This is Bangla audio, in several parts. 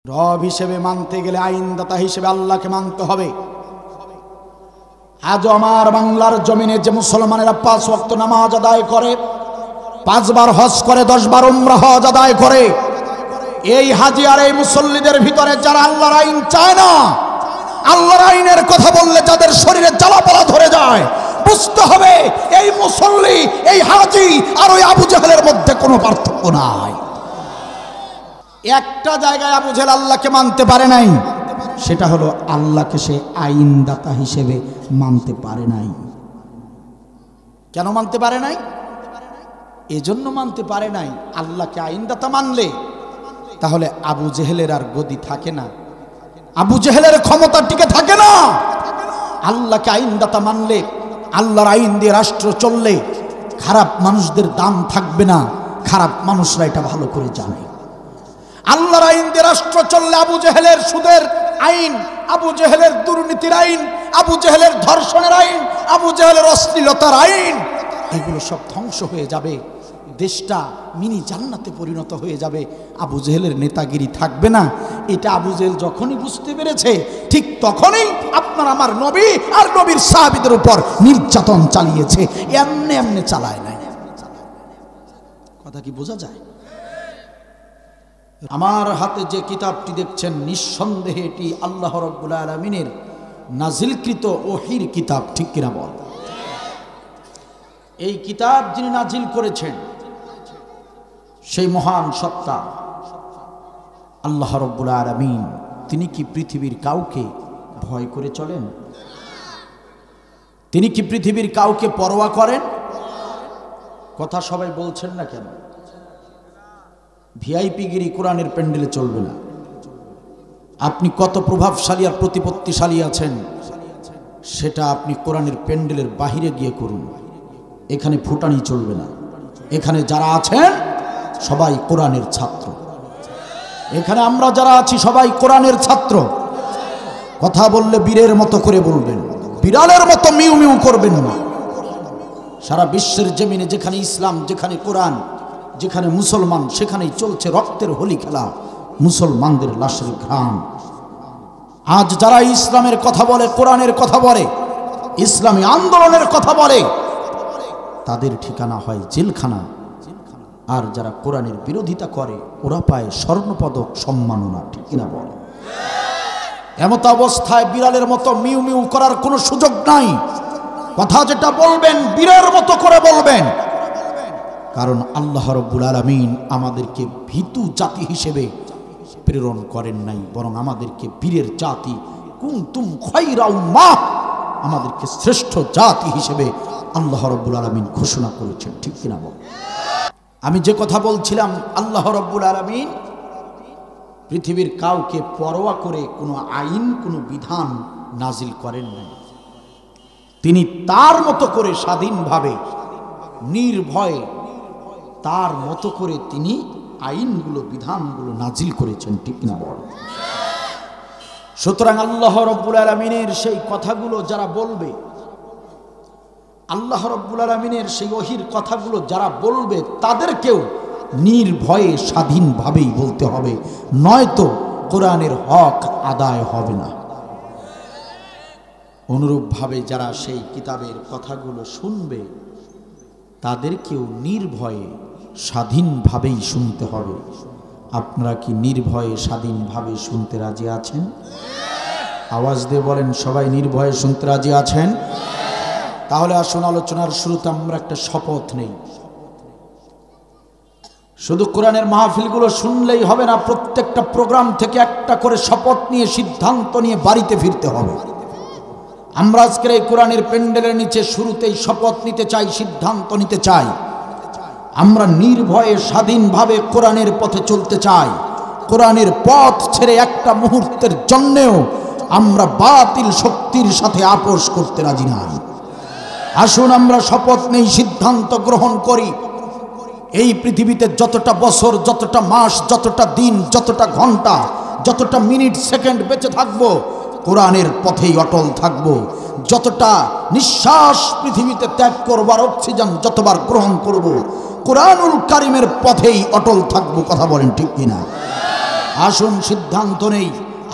রব হিসেবে মানতে গেলে আইনদাতা হিসেবে আল্লাহকে মানতে হবে। আজ আমার বাংলার জমিনে যে মুসলমানেরা 5 ওয়াক্ত নামাজ আদায় করে, 5 বার হজ করে, 10 বার উমরা হজ আদায় করে, এই হাজি আর এই মুসল্লিদের ভিতরে যারা আল্লাহর আইন চায় না, আল্লাহর আইনের কথা বললে যাদের শরীরে জ্বালাপোড়া ধরে যায়, বুঝতে হবে এই মুসল্লি, এই হাজি আর ওই আবু জাহেলের মধ্যে কোনো পার্থক্য নাই। একটা জায়গায় আবু জাহেল আল্লাহকে মানতে পারে নাই, সেটা হলো আল্লাহকে সে আইনদাতা হিসেবে মানতে পারে নাই। কেন মানতে পারে নাই? এজন্য মানতে পারে নাই, আল্লাহকে আইনদাতা মানলে তাহলে আবু জেহেলের আর গদি থাকে না, আবু জেহেলের ক্ষমতা টিকে থাকে না। আল্লাহকে আইনদাতা মানলে, আল্লাহর আইন দিয়ে রাষ্ট্র চললে খারাপ মানুষদের দাম থাকবে না, খারাপ মানুষরা এটা ভালো করে জানে। আল্লাহর আইন দিয়ে রাষ্ট্র চললে আবু জেহেলের সুদের আইন, আবু জেহেলের দুর্নীতির আইন, আবু জেহেলের ধর্ষণের আইন, আবু জেহেলের অশ্লীলতার আইন, এগুলো সব ধ্বংস হয়ে যাবে। দেশটা মিনি জান্নাতে পরিণত হয়ে যাবে, আবু জেহেলের নেতাগিরি থাকবে না। এটা আবু জেহেল যখনই বুঝতে পেরেছে, ঠিক তখনই আপনার আমার নবী আর নবীর সাহাবীদের উপর নির্যাতন চালিয়েছে। এমনি এমনি চালায় নাই। কথা কি বোঝা যায়? আমার হাতে যে কিতাবটি দেখছেন, নিঃসন্দেহে এটি আল্লাহ রাব্বুল আলামিনের নাজিলকৃত ওহীর কিতাব, ঠিক কিনা বল? এই কিতাব যিনি নাজিল করেছেন সেই মহান সত্তা আল্লাহ রাব্বুল আলামিন। তিনি কি পৃথিবীর কাউকে ভয় করে চলেন? তিনি কি পৃথিবীর কাউকে পরোয়া করেন? কথা সবাই বলছেন না কেন? ভিআইপি গিরি কোরআনের প্যান্ডেলে চলবে না। আপনি কত প্রভাবশালী আর প্রতিপত্তিশালী আছেন, সেটা আপনি কোরআনের প্যান্ডেলের বাহিরে গিয়ে করুন। এখানে ফুটানি চলবে না। এখানে যারা আছেন সবাই কোরআনের ছাত্র। এখানে আমরা যারা আছি সবাই কোরআনের ছাত্র। কথা বললে বীরের মতো করে বলবেন, বিড়ালের মতো মিউ মিউ করবেন না। সারা বিশ্বের জমিনে যেখানে ইসলাম, যেখানে কোরআন, যেখানে মুসলমান, সেখানেই চলছে রক্তের হোলি খেলা, মুসলমানদের লাশের ঘ্রাণ। আজ যারা ইসলামের কথা বলে, কোরআনের কথা বলে, ইসলামী আন্দোলনের কথা বলে, তাদের ঠিকানা হয় জেলখানা। আর যারা কোরআনের বিরোধিতা করে, ওরা পায় স্বর্ণপদক সম্মাননা, ঠিক কিনা বলে? এমত অবস্থায় বিড়ালের মতো মিউ মিউ করার কোনো সুযোগ নাই। কথা যেটা বলবেন বীরের মতো করে বলবেন, কারণ আল্লাহ রাব্বুল আলামিন আমাদেরকে ভীতু জাতি হিসেবে প্রেরণ করেন নাই, বরং আমাদেরকে বীরের জাতি, কুনতুম খায়রা উম্মাহ, আমাদেরকে শ্রেষ্ঠ জাতি হিসেবে আল্লাহ রাব্বুল আলামিন ঘোষণা করেছেন, ঠিক কিনা বল? আমি যে কথা বলছিলাম, আল্লাহ রাব্বুল আলামিন পৃথিবীর কাউকে পরোয়া করে কোনো আইন, কোনো বিধান নাজিল করেন নাই। তিনি তার মতো করে স্বাধীনভাবে, নির্ভয়ে, তার মতো করে তিনি আইনগুলো, বিধানগুলো নাজিল করেছেন, ঠিক না বল? সুতরাং আল্লাহ রাব্বুল আলামিনের সেই কথাগুলো যারা বলবে, আল্লাহ রাব্বুল আলামিনের সেই ওহীর কথাগুলো যারা বলবে, তাদেরকেও নির্ভয়ে স্বাধীনভাবেই বলতে হবে, নয়তো কোরআনের হক আদায় হবে না। অনুরূপভাবে যারা সেই কিতাবের কথাগুলো শুনবে, তাদেরকেও নির্ভয়ে স্বাধীনভাবেই শুনতে হবে। আপনারা কি নির্ভয়ে স্বাধীনভাবে শুনতে রাজি আছেন? আওয়াজ দিয়ে বলেন, সবাই নির্ভয়ে শুনতে রাজি আছেন? তাহলে আসুন আলোচনার শুরুতে আমরা একটা শপথ নেই। শুধু কোরআনের মাহফিলগুলো শুনলেই হবে না, প্রত্যেকটা প্রোগ্রাম থেকে একটা করে শপথ নিয়ে, সিদ্ধান্ত নিয়ে বাড়িতে ফিরতে হবে। আমরা আজকের এই কোরআনের প্যান্ডেলের নিচে শুরুতেই শপথ নিতে চাই, সিদ্ধান্ত নিতে চাই। আমরা নির্ভয়ে স্বাধীনভাবে কোরআনের পথে চলতে চাই। কোরআনের পথ ছেড়ে একটা মুহূর্তের জন্যেও আমরা বাতিল শক্তির সাথে আপোষ করতে রাজি নাই। আসুন আমরা শপথ নেই, সিদ্ধান্ত গ্রহণ করি। এই পৃথিবীতে যতটা বছর, যতটা মাস, যতটা দিন, যতটা ঘন্টা, যতটা মিনিট, সেকেন্ড বেঁচে থাকবো, কোরআনের পথেই অটল থাকব। যতটা নিঃশ্বাস পৃথিবীতে ত্যাগ করবার, অক্সিজেন যতবার গ্রহণ করব, কোরআনুল কারীমের পথেই অটল থাকব। কথা বলেন ঠিক কিনা? আসুন সিদ্ধান্ত নেই,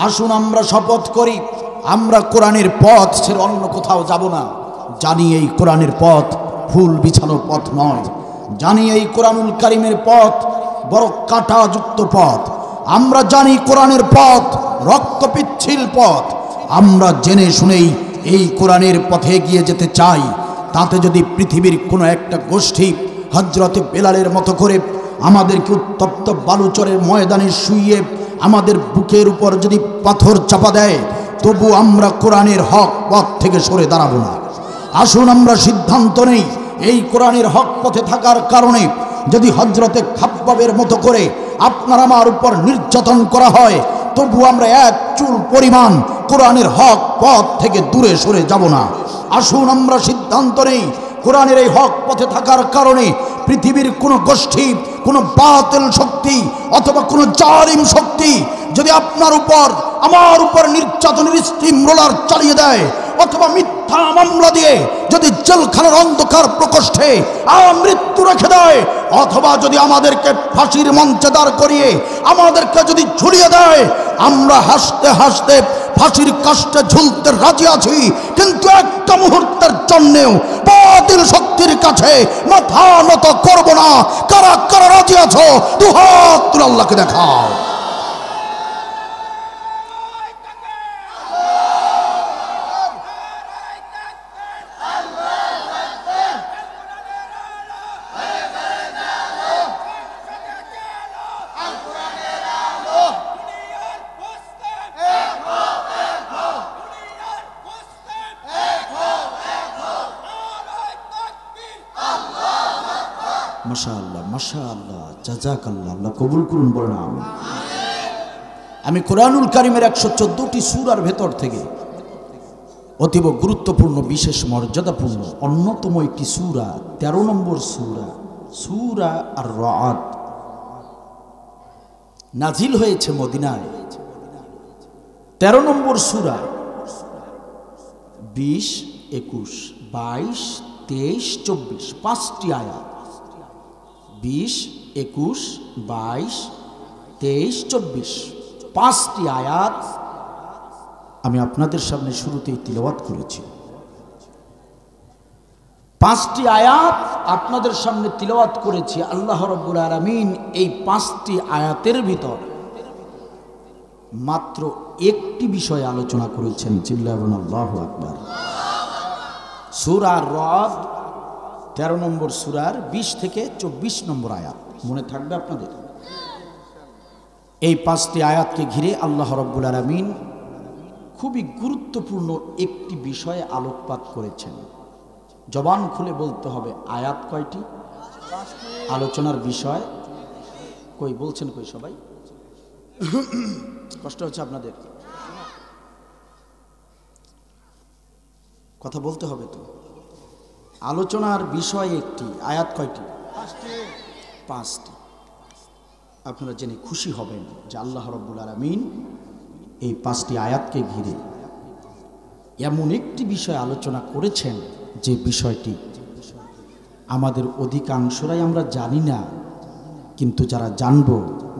আসুন আমরা শপথ করি, আমরা কোরআনের পথ ছেড়ে অন্য কোথাও যাব না। জানি এই কোরআনের পথ ফুল বিছানো পথ নয়, জানি এই কোরআনুল কারীমের পথ বড় কাঁটাযুক্ত পথ। আমরা জানি কোরআনের পথ রক্ত পিচ্ছিল পথ। আমরা জেনে শুনেই এই কোরআনের পথে এগিয়ে যেতে চাই। তাতে যদি পৃথিবীর কোনো একটা গোষ্ঠী হযরতে বেলালের মতো করে আমাদেরকে উত্তপ্ত বালুচরের ময়দানে শুইয়ে আমাদের বুকের উপর যদি পাথর চাপা দেয়, তবু আমরা কোরআনের হক পথ থেকে সরে দাঁড়াবো না। আসুন আমরা সিদ্ধান্ত নেই, এই কোরআনের হক পথে থাকার কারণে যদি হযরতে খাব্বাবের মতো করে আপনার আমার উপর নির্যাতন করা হয়, তবু আমরা এক চুল পরিমাণ কোরআনের হক পথ থেকে দূরে সরে যাব না। আসুন আমরা সিদ্ধান্ত নেই, কোরআনের এই হক পথে থাকার কারণে পৃথিবীর কোনো গোষ্ঠী, কোনো বাতিল শক্তি অথবা কোনো জালিম শক্তি যদি আপনার উপর আমার উপর নির্যাতনের স্টিম রোলার চালিয়ে দেয়, অথবা মিথ্যা মামলা দিয়ে যদি জেলখানার অন্ধকার প্রকোষ্ঠে মৃত্যু রেখে দেয়, অথবা যদি আমাদেরকে ফাঁসির মঞ্চে দাঁড় করিয়ে আমাদেরকে যদি ঝুলিয়ে দেয়, আমরা হাসতে হাসতে ফাঁসির কাষ্টে ঝুলতে রাজি আছি, কিন্তু একটা মুহূর্তের জন্যেও বাতিল শক্তির কাছে মাথা নত করব না। কারা কারা রাজি আছো? দুহাত তুলে আল্লাহকে দেখাও। মাশাআল্লাহ, মাশাআল্লাহ, জাযাকাল্লাহ, আল্লাহ কবুল করুন, বলেন আমিন। আমি কোরআনুল কারীমের 114টি সূরার ভেতর থেকে অতীব গুরুত্বপূর্ণ, বিশেষ মর্যাদাপূর্ণ অন্যতম একটি সূরা, 13 নম্বর সূরা, সূরা আর-রা'দ, নাজিল হয়েছে মদিনায়। 13 নম্বর সূরা, 20, 21, 22, 23, 24, 5টি আয়াত। 20, 21, 22, 23, 24, 5টি আয়াত আমি আপনাদের সামনে শুরুতেই তিলাওয়াত করেছি। 5টি আয়াত আপনাদের সামনে তিলাওয়াত করেছি। আল্লাহ রাব্বুল আলামিন এই 5টি আয়াতের ভিতর মাত্র একটি বিষয় আলোচনা করেছেন। চিল্লায় বলুন আল্লাহু আকবার। সূরা আর-রা'দ 13 নম্বর সূরার 20 থেকে 24 নম্বর আয়াত মনে থাকবে আপনাদের। এই 5টি আয়াতকে ঘিরে আল্লাহ রাব্বুল আলামিন খুবই গুরুত্বপূর্ণ একটি বিষয়ে আলোকপাত করেছেন। জবান খুলে বলতে হবে, আয়াত কয়টি? আলোচনার বিষয় কই বলছেন? কই সবাই? কষ্ট হচ্ছে আপনাদের? কথা বলতে হবে তো। আলোচনার বিষয় একটি, আয়াত কয়টি? 5টি। আপনারা জেনে খুশি হবেন যে আল্লাহ রাব্বুল আলামিন এই 5টি আয়াতকে ঘিরে এমন একটি বিষয় আলোচনা করেছেন যে বিষয়টি আমাদের অধিকাংশরাই আমরা জানি না, কিন্তু যারা জানব,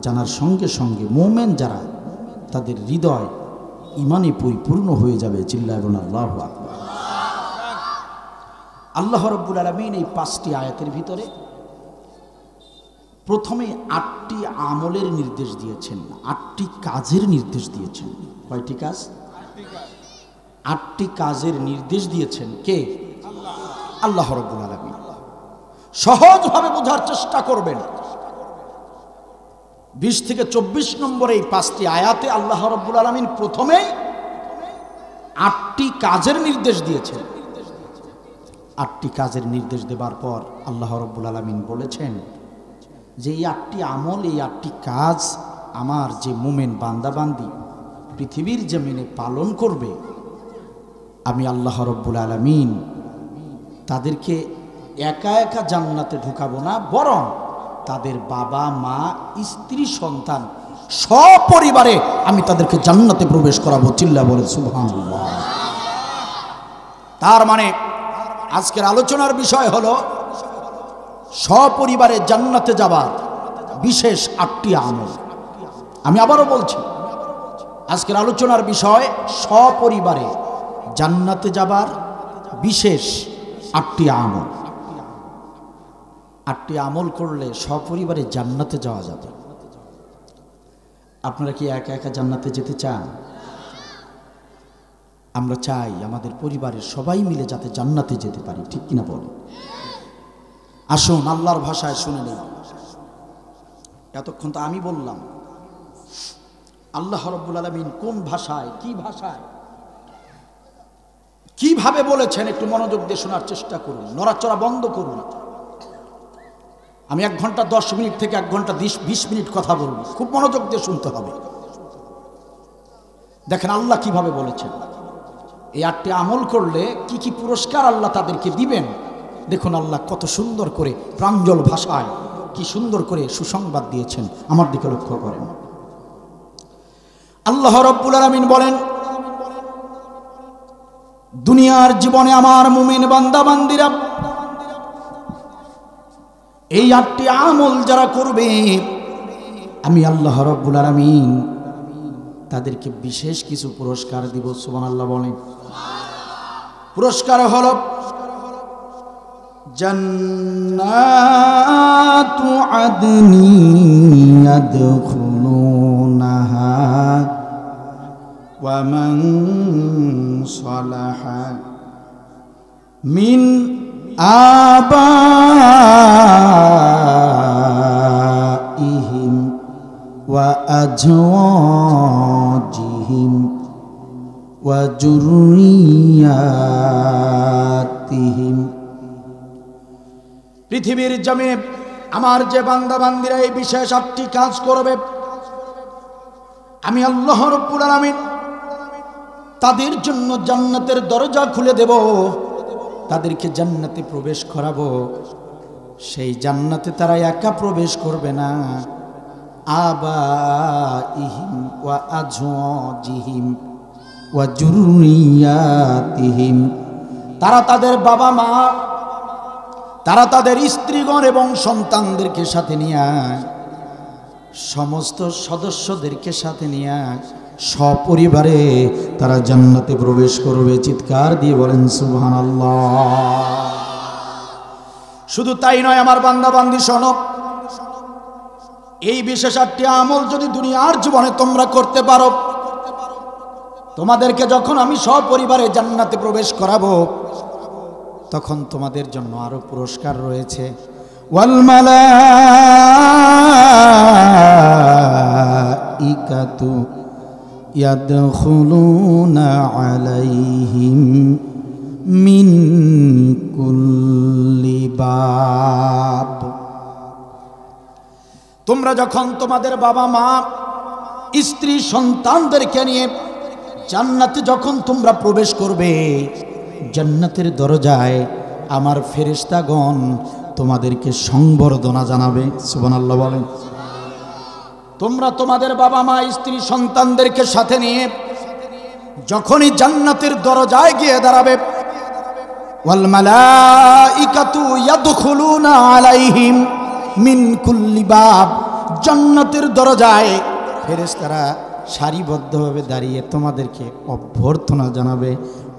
জানার সঙ্গে সঙ্গে মুমিন যারা, তাদের হৃদয় ঈমানে পরিপূর্ণ হয়ে যাবে। চিল্লায় বলুন আল্লাহু আকবার। আল্লাহ রাব্বুল আলামিন এই 5টি আয়াতের ভিতরে প্রথমে 8টি আমলের নির্দেশ দিয়েছেন, 8টি কাজের নির্দেশ দিয়েছেন। কয়টি কাজ? 8টি কাজের নির্দেশ দিয়েছেন কে? আল্লাহ রাব্বুল আলামিন। সহজভাবে বোঝার চেষ্টা করবেন। 20 থেকে 24 নম্বর এই 5টি আয়াতে আল্লাহ রাব্বুল আলামিন প্রথমে 8টি কাজের নির্দেশ দিয়েছেন। 8টি কাজের নির্দেশ দেবার পর আল্লাহ রাব্বুল আলামিন বলেছেন যে এই 8টি আমল, এই 8টি কাজ আমার যে মুমিন বান্দাবান্দি পৃথিবীর জমিনে পালন করবে, আমি আল্লাহ রাব্বুল আলামিন তাদেরকে একা একা জান্নাতে ঢুকাবো না, বরং তাদের বাবা মা স্ত্রী সন্তান সপরিবারে আমি তাদেরকে জান্নাতে প্রবেশ করাবো। চিল্লা বলে সুবহানাল্লাহ। তার মানে আজকের আলোচনার বিষয় হলো সপরিবারে জান্নাতে যাবার বিশেষ 8টি আমল। আমি আবারও বলছি, আজকের আলোচনার বিষয় সপরিবারে জান্নাতে যাবার বিশেষ 8টি আমল। 8টি আমল করলে সপরিবারে জান্নাতে যাওয়া যাবে। আপনারা কি একা একা জান্নাতে যেতে চান? আমরা চাই আমাদের পরিবারের সবাই মিলে যাতে জান্নাতে যেতে পারি, ঠিক কিনা বলেন? আসুন আল্লাহর ভাষায় শুনে নেই। এতক্ষণ তো আমি বললাম, আল্লাহ রাব্বুল আলামিন কোন ভাষায়, কি ভাষায়, কিভাবে বলেছেন একটু মনোযোগ দিয়ে শোনার চেষ্টা করুন, নড়াচড়া বন্ধ করুন। আমি 1 ঘন্টা 10 মিনিট থেকে 1 ঘন্টা 20 মিনিট কথা বলবো, খুব মনোযোগ দিয়ে শুনতে হবে। দেখেন আল্লাহ কিভাবে বলেছেন, এই 8টি আমল করলে কি কি পুরস্কার আল্লাহ তাদেরকে দিবেন। দেখুন আল্লাহ কত সুন্দর করে প্রাঞ্জল ভাষায় কি সুন্দর করে সুসংবাদ দিয়েছেন। আমার দিকে লক্ষ্য করেন। আল্লাহ রাব্বুল আলামিন বলেন, দুনিয়ার জীবনে আমার মুমিন বান্দা বান্দিরা এই 8টি আমল যারা করবে, আমি আল্লাহ রাব্বুল আলামিন তাদেরকে বিশেষ কিছু পুরস্কার দিব। সুবহানাল্লাহ বলেন। পুরস্কার হলো জান্নাতু আদনি ইয়াদখুলুনাহা ওয়া মান সালাহা মিন আবাইহিম ওয়া আজওয়াজিহিম ওয়া যুররিয়াতিহিম। পৃথিবীর জমিনে আমার যে বান্দা বান্দিরা এই বিশেষ 8টি কাজ করবে, আমি আল্লাহ রাব্বুল আলামিন তাদের জন্য জান্নাতের দরজা খুলে দেব, তাদেরকে জান্নাতে প্রবেশ করাবো। সেই জান্নাতে তারা একা প্রবেশ করবে না, আবাইহিম ওয়া আজওয়াজিহিম ওয়া যুররিয়াতিহিম। তারা তাদের বাবা মা, তারা তাদের স্ত্রীগণ এবং সন্তানদেরকে সাথে নিয়ে, সমস্ত সদস্যদেরকে সাথে নিয়ে সপরিবারে তারা জান্নাতে প্রবেশ করবে। চিৎকার দিয়ে বলেন সুবহানাল্লাহ। শুধু তাই নয় আমার বান্দা বান্দি শোনো, এই বিশেষ 8টি আমল যদি দুনিয়ার জীবনে তোমরা করতে পারো, তোমাদেরকে যখন আমি সপরিবারে জান্নাতে প্রবেশ করাবো, তখন তোমাদের জন্য আরো পুরস্কার রয়েছে। ওয়াল মালাইকাতু ইয়াদখুলুনা আলাইহিম মিন কুল্লি বাব। তোমরা যখন তোমাদের বাবা মা, স্ত্রী, সন্তানদেরকে নিয়ে জান্নাতে যখন তোমরা প্রবেশ করবে, জান্নাতের দরজায় আমার ফেরেশতাগণ তোমাদেরকে সংবর্ধনা জানাবে। সুবহানাল্লাহ বলেন। তোমরা তোমাদের বাবা মা, স্ত্রী, সন্তানদেরকে সাথে নিয়ে যখনই জান্নাতের দরজায় গিয়ে দাঁড়াবে, ওয়াল মালাইকাতু ইয়াদখুলুনা আলাইহিম মিন কুল্লি বাব। জান্নাতের দরজায় ফেরেশতারা সারিবদ্ধভাবে দাঁড়িয়ে তোমাদেরকে অভ্যর্থনা জানাবে,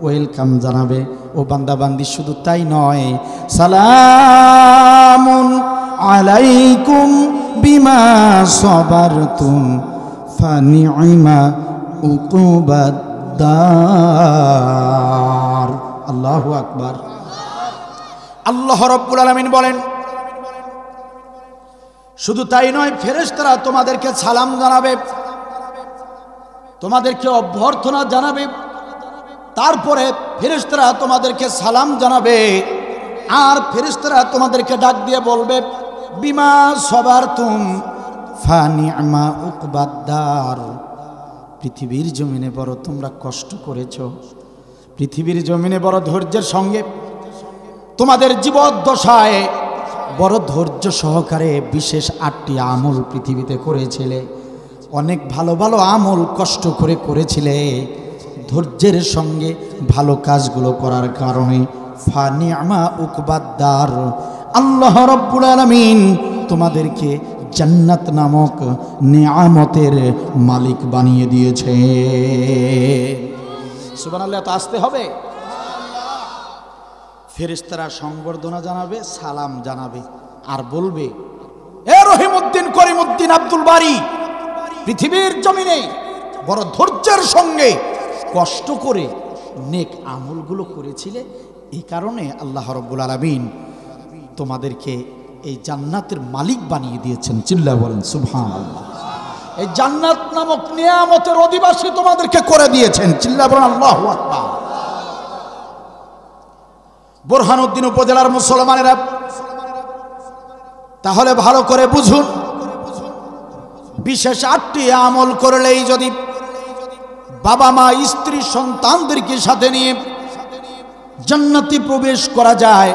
ওয়েলকাম জানাবে। ও বান্দা বান্দি শুধু তাই নয়, সালামুন আলাইকুম বিমা সাবারতুম ফানি'মা উকুবাদ্দার। আল্লাহু আকবার। আল্লাহ রাব্বুল আলামিন বলেন, শুধু তাই নয়, ফেরেশতারা তোমাদেরকে সালাম জানাবে, তোমাদেরকে অভ্যর্থনা জানাবে। তারপরে ফেরেশতারা তোমাদেরকে সালাম জানাবে, আর ফেরেশতারা তোমাদেরকে ডাক দিয়ে বলবে, বিমা সাবারতুম ফানি'মা উকবাদ্দার। পৃথিবীর জমিনে বড় তোমরা কষ্ট করেছ, পৃথিবীর জমিনে বড় ধৈর্যের সঙ্গে তোমাদের জীবদ্দশায় বড় ধৈর্য সহকারে বিশেষ 8টি আমল পৃথিবীতে করেছিলে। অনেক ভালো ভালো আমল কষ্ট করে করেছিলে, ধৈর্যের সঙ্গে ভালো কাজগুলো করার কারণে ফানি'মা উকবাদ্দার, আল্লাহ রাব্বুল আলামিন তোমাদেরকে জান্নাত নামক নেয়ামতের মালিক বানিয়ে দিয়েছে। সুবহানাল্লাহ। তো আসতে হবে। ফেরেশতারা সংবর্ধনা জানাবে, সালাম জানাবে, আর বলবে, এ রহিমউদ্দিন করিমউদ্দিন আব্দুল বারী, পৃথিবীর জমিনে বড় ধৈর্যের সঙ্গে কষ্ট করে নেক আমলগুলো করেছিলে, এই কারণে আল্লাহ রাব্বুল আলামিন তোমাদেরকে এই জান্নাতের মালিক বানিয়ে দিয়েছেন। চিল্লায়ে বলেন সুবহানাল্লাহ। এই জান্নাত নামক নিয়ামতের অধিবাসী তোমাদেরকে করে দিয়েছেন। চিল্লায়ে বলেন আল্লাহু আকবার। বোরহানউদ্দিন উপজেলার মুসলমানেরা, তাহলে ভালো করে বুঝুন, বিশেষ 8টি আমল করলেই যদি বাবা মা স্ত্রী সন্তানদেরকে সাথে নিয়ে জান্নাতে প্রবেশ করা যায়,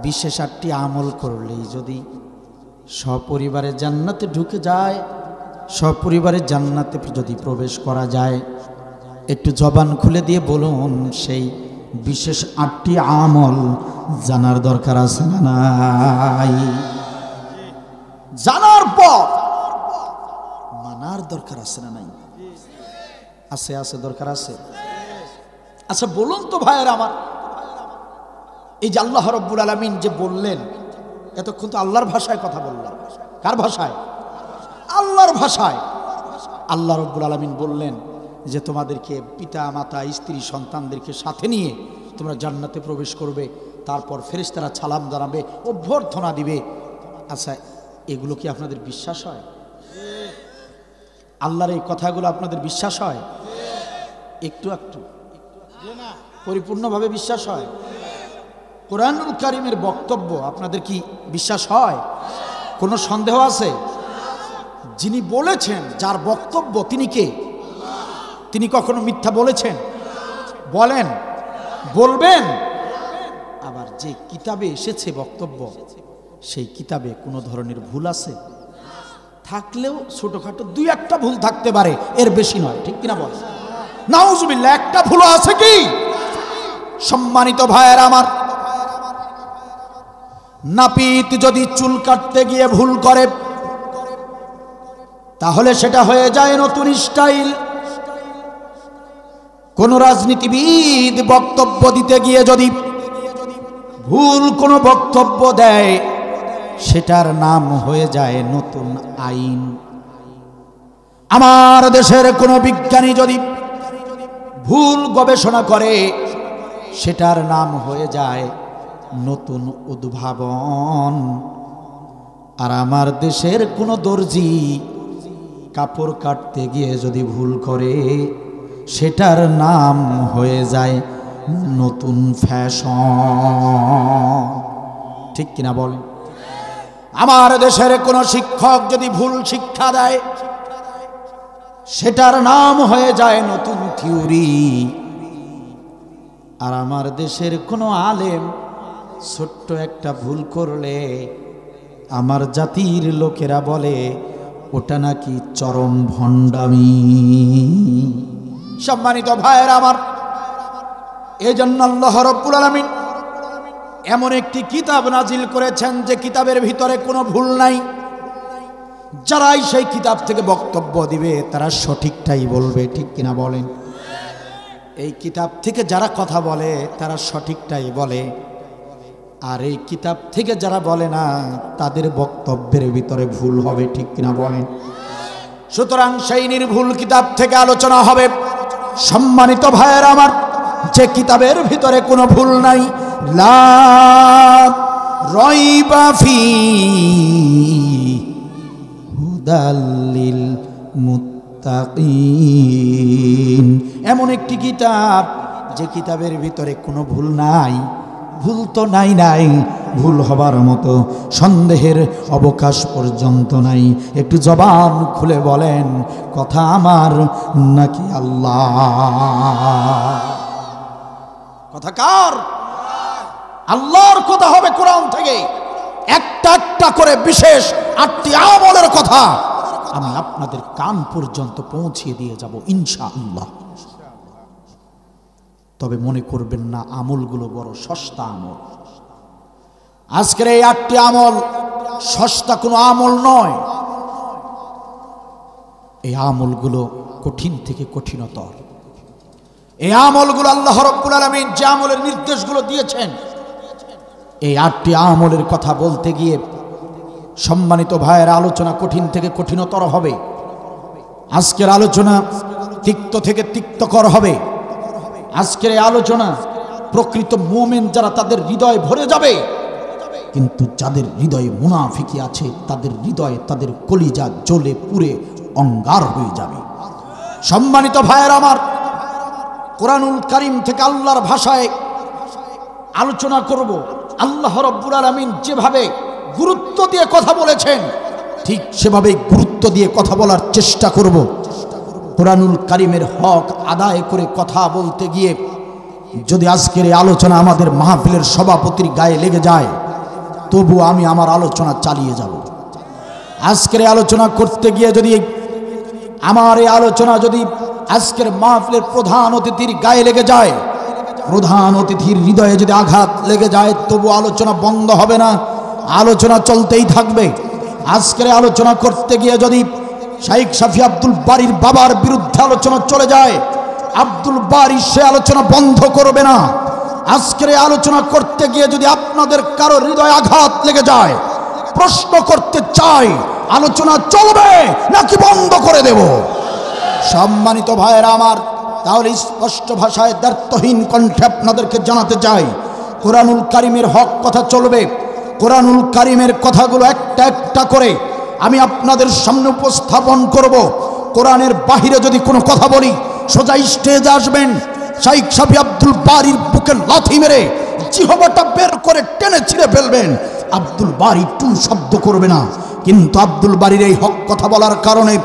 বিশেষ 8টি আমল করলেই যদি সপরিবারে জান্নাতে ঢুকে যায়, সপরিবারে জান্নাতে যদি প্রবেশ করা যায়, একটু জবান খুলে দিয়ে বলুন, সেই বিশেষ 8টি আমল জানার দরকার আছে না নাই? জানার পর মানার দরকার আছে না নাই? আছে, আছে, দরকার আছে। আচ্ছা বলুন তো ভাইয়েরা আমার, এই যে আল্লাহ রাব্বুল আলামিন যে বললেন, এতক্ষণ তো আল্লাহর ভাষায় কথা বললাম। কার ভাষায়? আল্লাহর ভাষায়। আল্লাহ রাব্বুল আলামিন বললেন যে তোমাদেরকে পিতা মাতা স্ত্রী সন্তানদেরকে সাথে নিয়ে তোমরা জান্নাতে প্রবেশ করবে, তারপর ফেরেশতারা সালাম জানাবে, অভ্যর্থনা দিবে। আচ্ছা এগুলো কি আপনাদের বিশ্বাস হয়? আল্লাহর এই কথাগুলো আপনাদের বিশ্বাস হয়? একটু একটু পরিপূর্ণভাবে বিশ্বাস হয়? কোরআনুল কারীমের বক্তব্য আপনাদের কি বিশ্বাস হয়? কোনো সন্দেহ আছে? যিনি বলেছেন, যার বক্তব্য, তিনি কে? তিনি কখনো মিথ্যা বলেছেন? বলেন, বলবেন? আবার যে কিতাবে এসেছে বক্তব্য, সেই কিতাবে কোনো ধরনের ভুল আছে? থাকলেও ছোটখাটো 2-1টা ভুল থাকতে পারে, এর বেশি নয়। ঠিক কিনা বল? নাউজুবিল্লাহ। একটা ভুল আছে কি? সম্মানিত ভাইয়েরা আমার, নাপিত যদি চুল কাটতে গিয়ে ভুল করে, তাহলে সেটা হয়ে যায় নতুন স্টাইল। কোন রাজনীতিবিদ বক্তব্য দিতে গিয়ে যদি ভুল কোনো বক্তব্য দেয়, সেটার নাম হয়ে যায় নতুন আইন। আমার দেশের কোনো বিজ্ঞানী যদি ভুল গবেষণা করে, সেটার নাম হয়ে যায় নতুন উদ্ভাবন। আর আমার দেশের কোনো দর্জি কাপড় কাটতে গিয়ে যদি ভুল করে, সেটার নাম হয়ে যায় নতুন ফ্যাশন। ঠিক কিনা বলেন? আমার দেশের কোনো শিক্ষক যদি ভুল শিক্ষা দেয়, সেটার নাম হয়ে যায় নতুন থিওরি। আর আমার দেশের কোনো আলেম ছোট্ট একটা ভুল করলে, আমার জাতির লোকেরা বলে ওটা নাকি চরম ভণ্ডামি। সম্মানিত ভাইয়েরা আমার, এজন্য আল্লাহ রাব্বুল আলামিন এমন একটি কিতাব নাজিল করেছেন যে কিতাবের ভিতরে কোনো ভুল নাই। যারাই সেই কিতাব থেকে বক্তব্য দিবে, তারা সঠিকটাই বলবে। ঠিক কিনা বলেন? এই কিতাব থেকে যারা কথা বলে, তারা সঠিকটাই বলে। আর এই কিতাব থেকে যারা বলে না, তাদের বক্তব্যের ভিতরে ভুল হবে। ঠিক কিনা বলেন? সুতরাং সেই নির্ভুল কিতাব থেকে আলোচনা হবে। সম্মানিত ভাইয়েরা আমার, যে কিতাবের ভিতরে কোনো ভুল নাই, লা রাইবা ফি হুদাল লিল মুত্তাকিন, এমন একটি কিতাব যে কিতাবের ভিতরে কোনো ভুল নাই। ভুল তো নাই, ভুল হবার মতো সন্দেহের অবকাশ পর্যন্ত নাই। একটু জবান খুলে বলেন, কথা আমার নাকি আল্লাহ? কথা কার? আল্লাহর কথা হবে কোরআন থেকে। একটা একটা করে বিশেষ 8টি আমলের কথা আমি আপনাদের কান পর্যন্ত পৌঁছিয়ে দিয়ে যাব ইনশাআল্লাহ। তবে মনে করবেন না আমলগুলো বড় সস্তা আমল। আজকের এই 8টি আমল সস্তা কোনো আমল নয়। এই আমলগুলো কঠিন থেকে কঠিনতর। এই আমলগুলো আল্লাহ রাব্বুল আলামিন যে আমলের নির্দেশগুলো দিয়েছেন, এই 8টি আমলের কথা বলতে গিয়ে সম্মানিত ভাইয়ের আলোচনা কঠিন থেকে কঠিনতর হবে। আজকের আলোচনা তিক্ত থেকে তিক্তকর হবে। আজকের এই আলোচনা প্রকৃত মুমিন যারা তাদের হৃদয় ভরে যাবে, কিন্তু যাদের হৃদয়ে মুনাফিকি আছে তাদের হৃদয়ে তাদের কলিজা জ্বলে পুড়ে অঙ্গার হয়ে যাবে। সম্মানিত ভাইয়ের আমার, কোরআনুল কারীম থেকে আল্লাহর ভাষায় আলোচনা করব। আল্লাহ রাব্বুল আলামিন যেভাবে গুরুত্ব দিয়ে কথা বলেছেন, ঠিক সেভাবেই গুরুত্ব দিয়ে কথা বলার চেষ্টা করব। কোরআনুল কারীমের হক আদায় করে কথা বলতে গিয়ে যদি আজকের এই আলোচনা আমাদের মাহফিলের সভাপতির গায়ে লেগে যায়, তবু আমি আমার আলোচনা চালিয়ে যাব। আজকের এই আলোচনা করতে গিয়ে যদি আমার এই আলোচনা যদি আজকের মাহফিলের প্রধান অতিথির গায়ে লেগে যায়, প্রধান অতিথির হৃদয়ে যদি আঘাত লেগে যায়, তবু আলোচনা বন্ধ হবে না, আলোচনা চলতেই থাকবে। আজকের আলোচনা করতে গিয়ে যদি শাইখ শাফি আব্দুল বারীর বাবার বিরুদ্ধে আলোচনা চলে যায়, আব্দুল বারী সে আলোচনা বন্ধ করবে না। আজকের আলোচনা করতে গিয়ে যদি আপনাদের কারো হৃদয়ে আঘাত লেগে যায়, প্রশ্ন করতে চাই, আলোচনা চলবে নাকি বন্ধ করে দেব? সম্মানিত ভাইয়েরা আমার, তাহলে স্পষ্ট ভাষায় দ্ব্যর্থহীন কণ্ঠে আপনাদেরকে জানাতে চাই, কোরআনুল কারীমের হক কথা চলবে। কোরআনুল কারীমের কথাগুলো একটা একটা করে আমি আপনাদের সামনে উপস্থাপন করব। কোরআনের বাহিরে যদি কোনো কথা বলি, সোজা স্টেজে আসবেন, শাইখ শাফি আব্দুল বারীর বুকে লাথি মেরে জিহ্বাটা বের করে টেনে ছিঁড়ে ফেলবেন। আব্দুল বারী টু শব্দ করবে না। কিন্তু আব্দুল বারীর এই হক কথা বলার কারণে,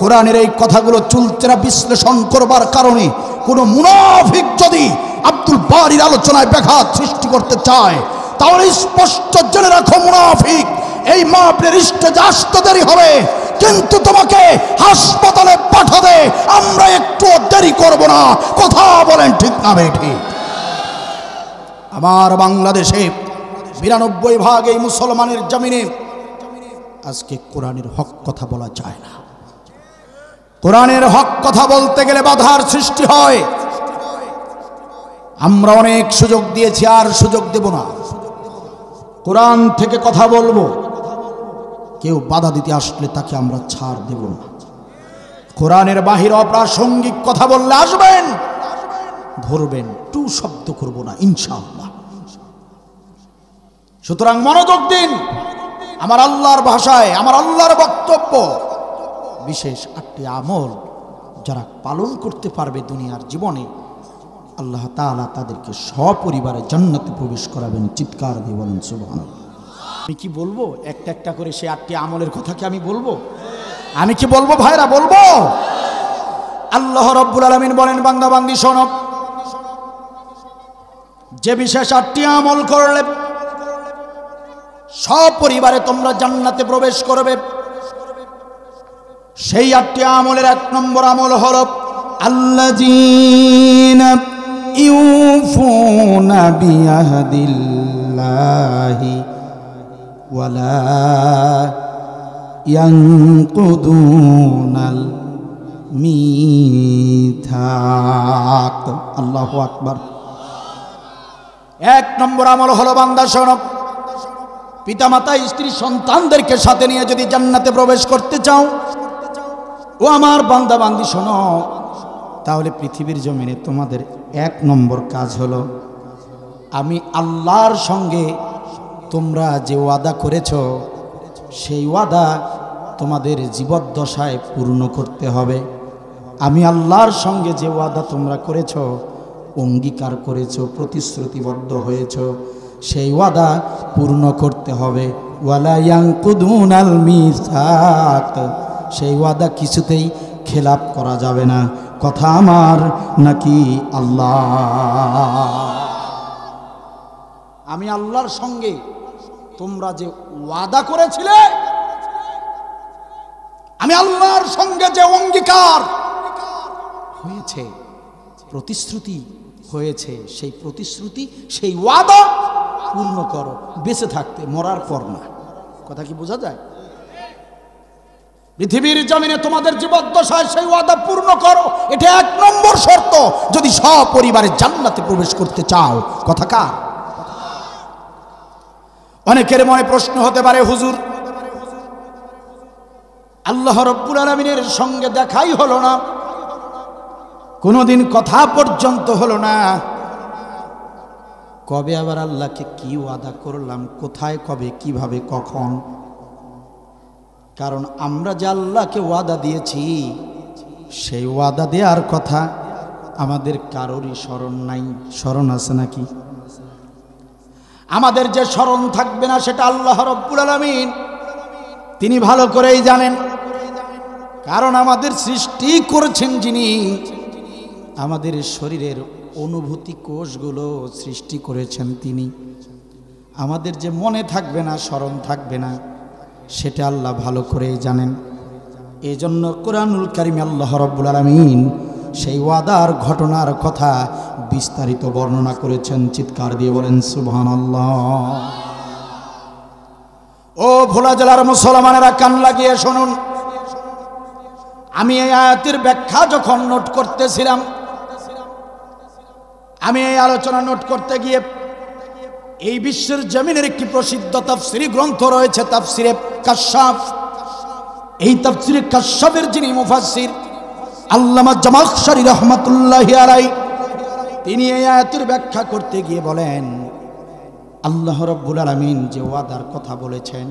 কোরআনের এই কথাগুলো চুলচেরা বিশ্লেষণ করবার কারণে কোনো মুনাফিক যদি আব্দুল বারীর আলোচনায় ব্যাঘাত সৃষ্টি করতে চায়, তাহলে স্পষ্ট জেনে রাখো মুনাফিক, এই মাহফিলের স্টেজে আসতে দেরি হবে, কিন্তু তোমাকে হাসপাতালে পাঠাবে আমরা একটু দেরি করব না। কথা বলেন ঠিক না বেঠিক? আমার বাংলাদেশে 92% এই মুসলমানের জমিনে আজকে কোরআনের হক কথা বলা যায় না। কোরআনের হক কথা বলতে গেলে বাধার সৃষ্টি হয়। আমরা অনেক সুযোগ দিয়েছি, আর সুযোগ দেব না। কোরআন থেকে কথা বলবো, কেউ বাধা দিতে আসলে তাকে আমরা ছাড় দেব না। কোরআনের বাহিরে অপ্রাসঙ্গিক কথা বললে আসবেন, ধরবেন, টু শব্দ করব না ইনশাআল্লাহ। সুতরাং মনোযোগ দিন। আমার আল্লাহর ভাষায় আমার আল্লাহর বক্তব্য, বিশেষ 8টি আমল যারা পালন করতে পারবে দুনিয়ার জীবনে, আল্লাহ তাআলা তাদেরকে সপরিবারে জান্নাতে প্রবেশ করাবেন। চিৎকার দিয়ে বলেন সুবহানাল্লাহ। আমি কি বলবো একটা একটা করে সেই 8টি আমলের কথা কি আমি বলবো? আমি কি বলবো ভাইরা? বলবো। আল্লাহ রাব্বুল আলামিন বলেন, বান্দা বান্দি শোনো, যে বিশেষ 8টি আমল করলে সপরিবারে তোমরা জান্নাতে প্রবেশ করবে, সেই 8টি আমলের 1 নম্বর আমল হলো আল্লাযীনা ইউফুনা বিআহদিল্লাহি ওয়ালা ইয়ানকুদুনাল মিথাক। আল্লাহু আকবার। 1 নম্বর আমল হলো, বান্দা শোনো, পিতামাতা স্ত্রী সন্তানদেরকে সাথে নিয়ে যদি জান্নাতে প্রবেশ করতে চাও, ও আমার বান্দা বান্দি শোনো, তাহলে পৃথিবীর জমিনে তোমাদের 1 নম্বর কাজ হলো, আমি আল্লাহর সঙ্গে তোমরা যে ওয়াদা করেছো, সেই ওয়াদা তোমাদের জীবদ্দশায় পূর্ণ করতে হবে। আমি আল্লাহর সঙ্গে যে ওয়াদা তোমরা করেছো, অঙ্গীকার করেছো, প্রতিশ্রুতিবদ্ধ হয়েছো, সেই ওয়াদা পূর্ণ করতে হবে। ওয়ালা ইয়ানকুদুনাল মিসাক, সেই ওয়াদা কিছুতেই খেলাপ করা যাবে না। কথা আমার নাকি আল্লাহ? আমি আল্লাহর সঙ্গে তোমরা যে ওয়াদা করেছিলে, আমি আল্লাহর সঙ্গে যে অঙ্গীকার হয়েছে, প্রতিশ্রুতি হয়েছে, সেই প্রতিশ্রুতি, সেই ওয়াদা পূর্ণ করো, বেঁচে থাকতে, মরার পর না। কথা কি বোঝা যায়? পৃথিবীর জমিনে তোমাদের জীবদ্দশায় সেই ওয়াদা পূর্ণ করো, এটা 1 নম্বর শর্ত যদি সপরিবারে জান্নাতে প্রবেশ করতে চাও। কথা কার? অনেকের মনে প্রশ্ন হতে পারে, হুজুর আল্লাহ রাব্বুল আলামিনের সঙ্গে দেখাই হলো না, কোনোদিন কথা পর্যন্ত হলো না, কবে আবার আল্লাহকে কি ওয়াদা করলাম, কোথায়, কবে, কিভাবে, কখন? কারণ আমরা যে আল্লাহকে ওয়াদা দিয়েছি সেই ওয়াদা দেওয়ার কথা আমাদের কারোরই স্মরণ নাই। স্মরণ আছে নাকি? আমাদের যে স্মরণ থাকবে না সেটা আল্লাহ রাব্বুল আলামিন তিনি ভালো করেই জানেন। কারণ আমাদের সৃষ্টি করেছেন যিনি, আমাদের শরীরের অনুভূতি কোষগুলো সৃষ্টি করেছেন তিনি। আমাদের যে মনে থাকবে না, স্মরণ থাকবে না, সেটা আল্লাহ ভালো করেই জানেন। এই জন্য কোরআনুল কারীমে আল্লাহ রাব্বুল আলামিন সেই ওয়াদার ঘটনার কথা বিস্তারিত বর্ণনা করেছেন। চিৎকার দিয়ে বলেন সুবহানাল্লাহ। ও ভোলা জেলার মুসলমানেরা, কান লাগিয়ে শুনুন। আমি এই আয়াতের ব্যাখ্যা যখন নোট করতেছিলাম, আমি এই আলোচনা নোট করতে গিয়ে এই বিশ্বের জমিনের একটি প্রসিদ্ধ তাফসিরি গ্রন্থ রয়েছে, তাফসিরে কাশশাফ। এই তাফসিরে কাশশাফের যিনি মুফাসসির আল্লামা জামাখশরী রাহমাতুল্লাহি আলাইহি, তিনি এই আয়াতের ব্যাখ্যা করতে গিয়ে বলেন, আল্লাহ রাব্বুল আলামিন যে ওয়াদার কথা বলেছেন,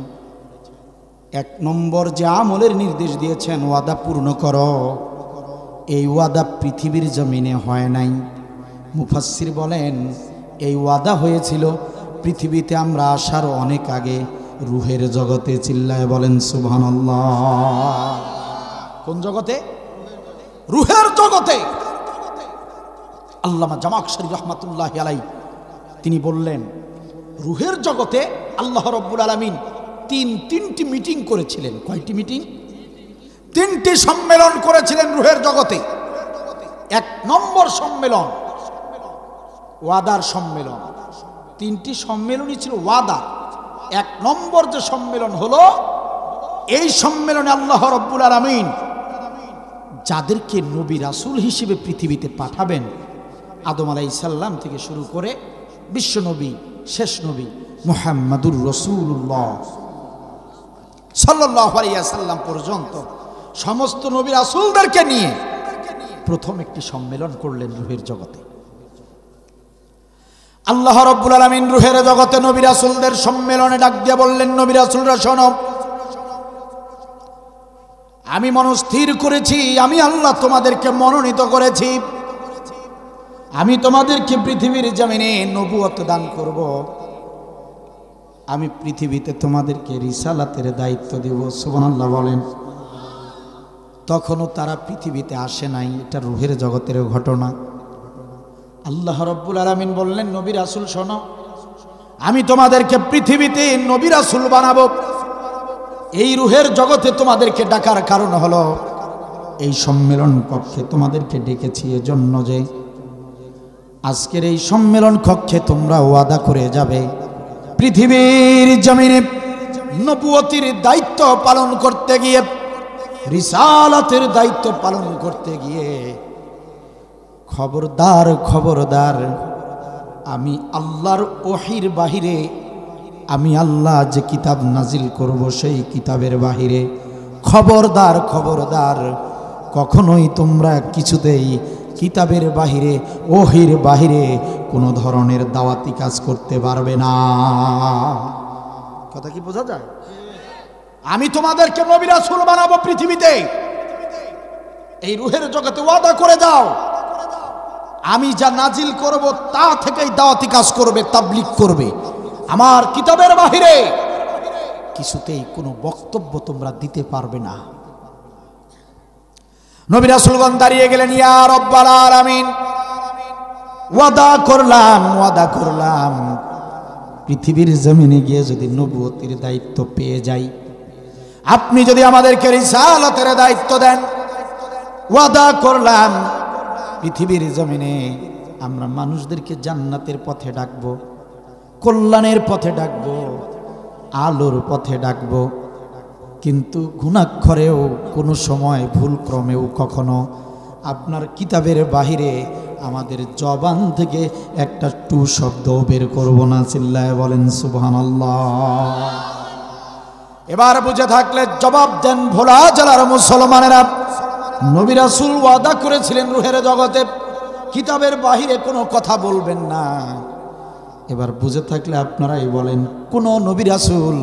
1 নম্বর যে আমলের নির্দেশ দিয়েছেন, ওয়াদা পূর্ণ করো, এই ওয়াদা পৃথিবীর জমিনে হয় নাই। মুফাসসির বলেন এই ওয়াদা হয়েছিল পৃথিবীতে আমরা আসার অনেক আগে, রুহের জগতে। চিল্লায় বলেন সুবহানাল্লাহ। কোন জগতে? রুহের জগতে। আল্লামা জামাখশরী রাহমাতুল্লাহি আলাইহি তিনি বললেন, রুহের জগতে আল্লাহ রাব্বুল আলামিন তিনটি মিটিং করেছিলেন। কয়টি মিটিং? 3টি সম্মেলন করেছিলেন রুহের জগতে। 1 নম্বর সম্মেলন ওয়াদার সম্মেলন। 3টি সম্মেলনই ছিল ওয়াদা। 1 নম্বর যে সম্মেলন হলো, এই সম্মেলনে আল্লাহ রাব্বুল আলামিন যাদেরকে নবী রাসূল হিসেবে পৃথিবীতে পাঠাবেন, আদম আলাইহিস সালাম থেকে শুরু করে বিশ্ব নবী, শেষ নবী মুহাম্মাদুর রাসূলুল্লাহ সাল্লাল্লাহু আলাইহি ওয়াসাল্লাম পর্যন্ত সমস্ত নবী রাসূলদেরকে নিয়ে প্রথম একটি সম্মেলন করলেন রুহের জগতে। আল্লাহ রাব্বুল আলামিন রুহের জগতে নবী রাসূলদের সম্মেলনে ডাক দিয়ে বললেন, নবী রাসূলরা শোনো, আমি মনস্থির করেছি, আমি আল্লাহ তোমাদেরকে মনোনীত করেছি, আমি তোমাদেরকে পৃথিবীর জমিনে নবুয়ত দান করব, আমি পৃথিবীতে তোমাদেরকে রিসালাতের দায়িত্ব দেব। সুবহানাল্লাহ বলেন। তখনও তারা পৃথিবীতে আসে নাই, এটা রুহের জগতের ঘটনা। আল্লাহ রাব্বুল আলামিন বললেন, নবী রাসূল শোনো, আমি তোমাদেরকে পৃথিবীতে নবী রাসূল বানাবো। এই রুহের জগতে তোমাদেরকে ডাকার কারণ হলো, এই সম্মেলন কক্ষে তোমাদেরকে ডেকেছি এজন্য যে আজকের এই সম্মেলন কক্ষে তোমরা ওয়াদা করে যাবে পৃথিবীর জমিনে নবুয়তির দায়িত্ব পালন করতে গিয়ে, রিসালাতের দায়িত্ব পালন করতে গিয়ে খবরদার খবরদার, আমি আল্লাহর ওহীর বাহিরে, আমি আল্লাহ যে কিতাব নাজিল করব সেই কিতাবের বাহিরে খবরদার খবরদার, কখনোই তোমরা কিছুতেই কিতাবের বাহিরে, ওহীর বাহিরে কোনো ধরনের দাওয়াতি কাজ করতে পারবে না। কথা কি বোঝা যায়? আমি তোমাদেরকে নবী রাসূল বানাবো পৃথিবীতে, এই রুহের জগতে ওয়াদা করে দাও, আমি যা নাজিল করব তা থেকেই দাওয়াতি কাজ করবে, তাবলীগ করবে। আমার কিতাবের বাহিরে কিছুতেই কোনো বক্তব্য তোমরা দিতে পারবে না। নবী রাসূলগণ দাঁড়িয়ে গেলেন, ইয়া রাব্বাল আলামিন, ওয়াদা করলাম পৃথিবীর জমিনে গিয়ে যদি নবুয়তির দায়িত্ব পেয়ে যাই, আপনি যদি আমাদেরকে রিসালাতের দায়িত্ব দেন, ওয়াদা করলাম পৃথিবীর জমিনে আমরা মানুষদেরকে জান্নাতের পথে ডাকবো, কল্যাণের পথে ডাকবো, আলোর পথে ডাকবো, কিন্তু ঘুণাক্ষরেও কোনো সময় ভুলক্রমেও কখনো আপনার কিতাবের বাহিরে আমাদের জবান থেকে একটা টু শব্দ বের করব না। চিল্লায় বলেন সুবহানাল্লাহ। এবার বুঝে থাকলে জবাব দেন ভোলা জেলার মুসলমানেরা। নবী রাসূল ওয়াদা করেছিলেন রুহের জগতে কিতাবের বাহিরে কোনো কথা বলবেন না। এবার বুঝে থাকলে আপনারাই বলেন, কোন নবী রাসূল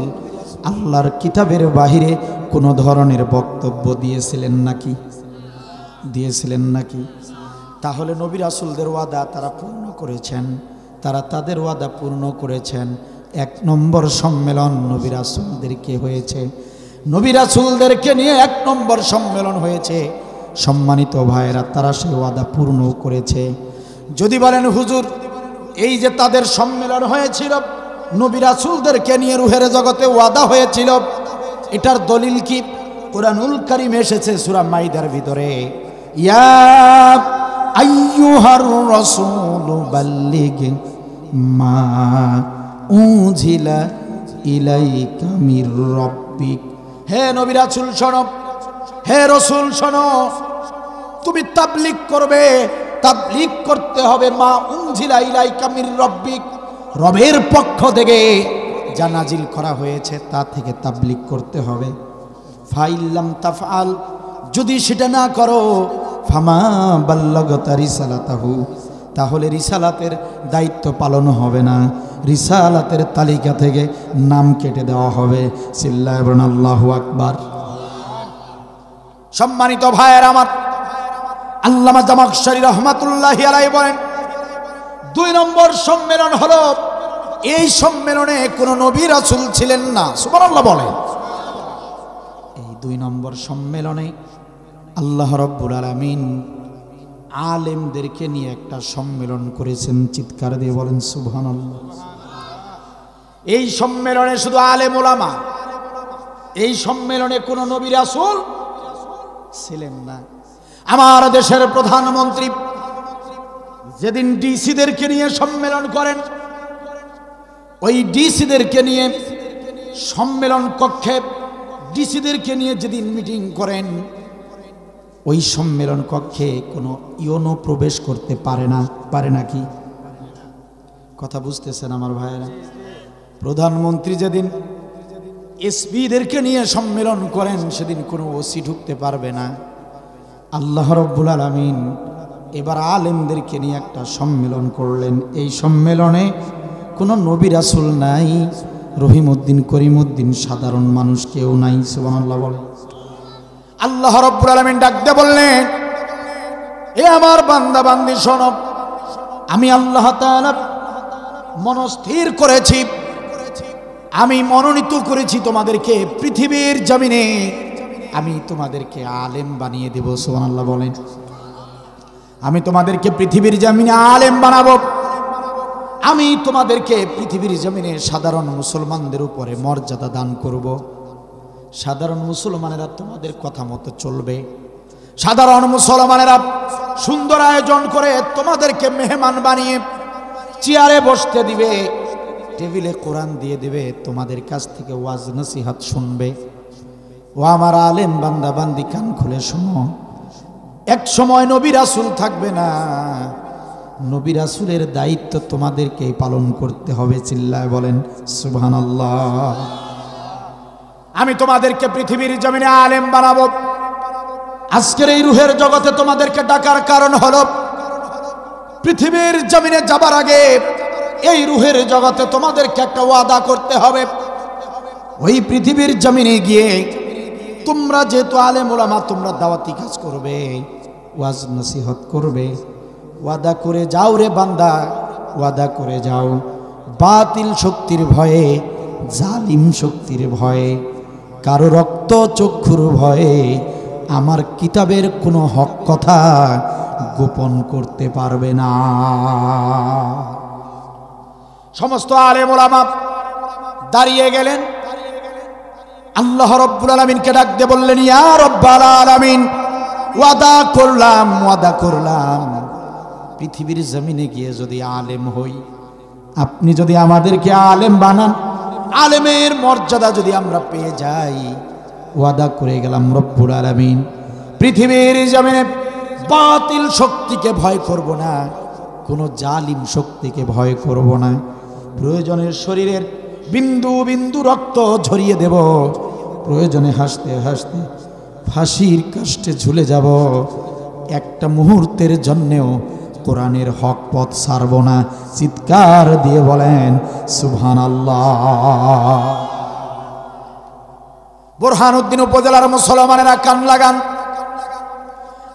আল্লাহর কিতাবের বাহিরে কোনো ধরনের বক্তব্য দিয়েছিলেন নাকি? দিয়েছিলেন নাকি? তাহলে নবী রাসূলদের ওয়াদা তারা পূর্ণ করেছেন, তারা তাদের ওয়াদা পূর্ণ করেছেন। 1 নম্বর সম্মেলন নবী রাসূলদেরকে হয়েছে, নবী রাসূলদেরকে নিয়ে 1 নম্বর সম্মেলন হয়েছে। সম্মানিত ভাইয়েরা, তারা সেই ওয়াদা পূর্ণ করেছে। যদি বলেন হুজুর এই যে তাদের সম্মেলন হয়েছিল, নবী রাসূলদেরকে নিয়ে রুহের জগতে ওয়াদা হয়েছিল, এটার দলিল কি? কুরআনুল কারীমে এসেছে সূরা মাইদার ভিতরে, ইয়া আইয়ুহার রাসূল বাল্লিগ মা উনজিলা ইলাইকা মির রাব্বিক। হে নবী রাসূল শোনো, হে রাসূল শোনো, তুমি তাবলীগ করবে, তাবলীগ করতে হবে মা উনজিলা ইলাইকা মির রাব্বিক, রবের পক্ষ থেকে যা নাজিল করা হয়েছে তা থেকে তাবলীগ করতে হবে। ফাইল্লাম তাফআল, যদি সেটা না করো, ফামা বাল্লাগতা রিসালাতাহু, তাহলে রিসালাতের দায়িত্ব পালন হবে না, রিসালাতের তালিকা থেকে নাম কেটে দেওয়া হবে। চিল্লায় বলেন আল্লাহু আকবার। সম্মানিত ভাইয়ের আমার, আল্লামা জামাখশরী রহমাতুল্লাহি আলাইহি বলেন 2 নম্বর সম্মেলন হলো, এই সম্মেলনে কোনো নবী রাসূল ছিলেন না। সুবহানাল্লাহ বলেন। এই 2 নম্বর সম্মেলনে আল্লাহ রাব্বুল আলামিন আলেমদেরকে নিয়ে একটা সম্মেলন করেছেন। চিৎকার দিয়ে বলেন সুবহানাল্লাহ। এই সম্মেলনে শুধু আলেম ওলামা, এই সম্মেলনে কোনো নবী রাসূল ছিলেন না। আমার দেশের প্রধানমন্ত্রী যেদিন ডিসিদেরকে নিয়ে সম্মেলন করেন, ওই ডিসিদেরকে নিয়ে সম্মেলন কক্ষে ডিসিদেরকে নিয়ে যেদিন মিটিং করেন, ওই সম্মেলন কক্ষে কোনো ইওনো প্রবেশ করতে পারে না। পারে নাকি? কথা বুঝতেছেন আমার ভাইয়েরা? প্রধানমন্ত্রী যেদিন এসপিদেরকে নিয়ে সম্মেলন করেন, সেদিন কোনো ওসি ঢুকতে পারবে না। আল্লাহ রাব্বুল আলামিন এবার আলেমদেরকে নিয়ে একটা সম্মেলন করলেন। এই সম্মেলনে কোনো নবী রাসূল নাই, রহিমউদ্দিন করিমউদ্দিন সাধারণ মানুষ কেউ নাই। সুবহানাল্লাহ বলেন। আল্লাহ রাব্বুল আলামিন ডাক দিয়ে বললেন, এ আমার বান্দা বান্দি শোনো, আমি আল্লাহ তাআলা মনস্থির করেছি, আমি মনোনীত করেছি তোমাদেরকে পৃথিবীর জমিনে আমি তোমাদেরকে আলেম বানিয়ে দেব। সুবহানাল্লাহ বলেন। আমি তোমাদেরকে পৃথিবীর জমিনে আলেম বানাবো, আমি তোমাদেরকে পৃথিবীর জমিনে সাধারণ মুসলমানদের উপরে মর্যাদা দান করব। সাধারণ মুসলমানেরা তোমাদের কথা মতো চলবে, সাধারণ মুসলমানেরা সুন্দর আয়োজন করে তোমাদেরকে মেহমান বানিয়ে চেয়ারে বসতে দিবে, টেবিলে কোরআন দিয়ে দিবে, তোমাদের কাছ থেকে ওয়াজ নসিহত শুনবে। ও আমার আলেম বান্দা বান্দি, কান খুলে শোনো, এক সময় নবী রাসূল থাকবে না, নবী রাসূলের দায়িত্ব তোমাদেরকেই পালন করতে হবে। চিল্লায় বলেন সুবহানাল্লাহ। আমি তোমাদেরকে পৃথিবীর জমিনে আলেম বানাবো। আজকের এই রুহের জগতে তোমাদেরকে ডাকার কারণ হলো, পৃথিবীর জমিনে যাবার আগে এই রুহের জগতে তোমাদেরকে একটা ওয়াদা করতে হবে। ওই পৃথিবীর জমিনে গিয়ে তোমরা যেহেতু আলেম ওলামা, তোমরা দাওয়াতি কাজ করবে, ওয়াজ নসিহত করবে। ওয়াদা করে যাও রে বান্দা, ওয়াদা করে যাও। বাতিল শক্তির ভয়ে, জালিম শক্তির ভয়ে, কারো রক্ত চক্ষুর ভয়ে আমার কিতাবের কোনো হক কথা গোপন করতে পারবে না। সমস্ত আলেম ওলামা দাঁড়িয়ে গেলেন। আল্লাহ রাব্বুল আলামিনকে ডাক দিয়ে বললেন, ইয়া রাব্বাল আলামিন, ওয়াদা করলাম, ওয়াদা করলাম, পৃথিবীর জমিনে গিয়ে যদি আলেম হই, আপনি যদি আমাদেরকে আলেম বানান, আলেমের মর্যাদা যদি আমরা পেয়ে যাই, ওয়াদা করে গেলাম রব্বুল আলামিন পৃথিবীর জমিনে বাতিল শক্তিকে ভয় করব না, কোনো জালিম শক্তিকে ভয় করব না। প্রয়োজনে শরীরের বিন্দু বিন্দু রক্ত ঝরিয়ে দেব, প্রয়োজনে হাসতে হাসতে ফাঁসির কাষ্টে ঝুলে যাব, একটা মুহূর্তের জন্যেও কোরআনের হক পথ ছাড়ব না। চিৎকার দিয়ে বলেন সুবহানাল্লাহ। বোরহানউদ্দিন উপজেলার মুসলমানেরা কান লাগান,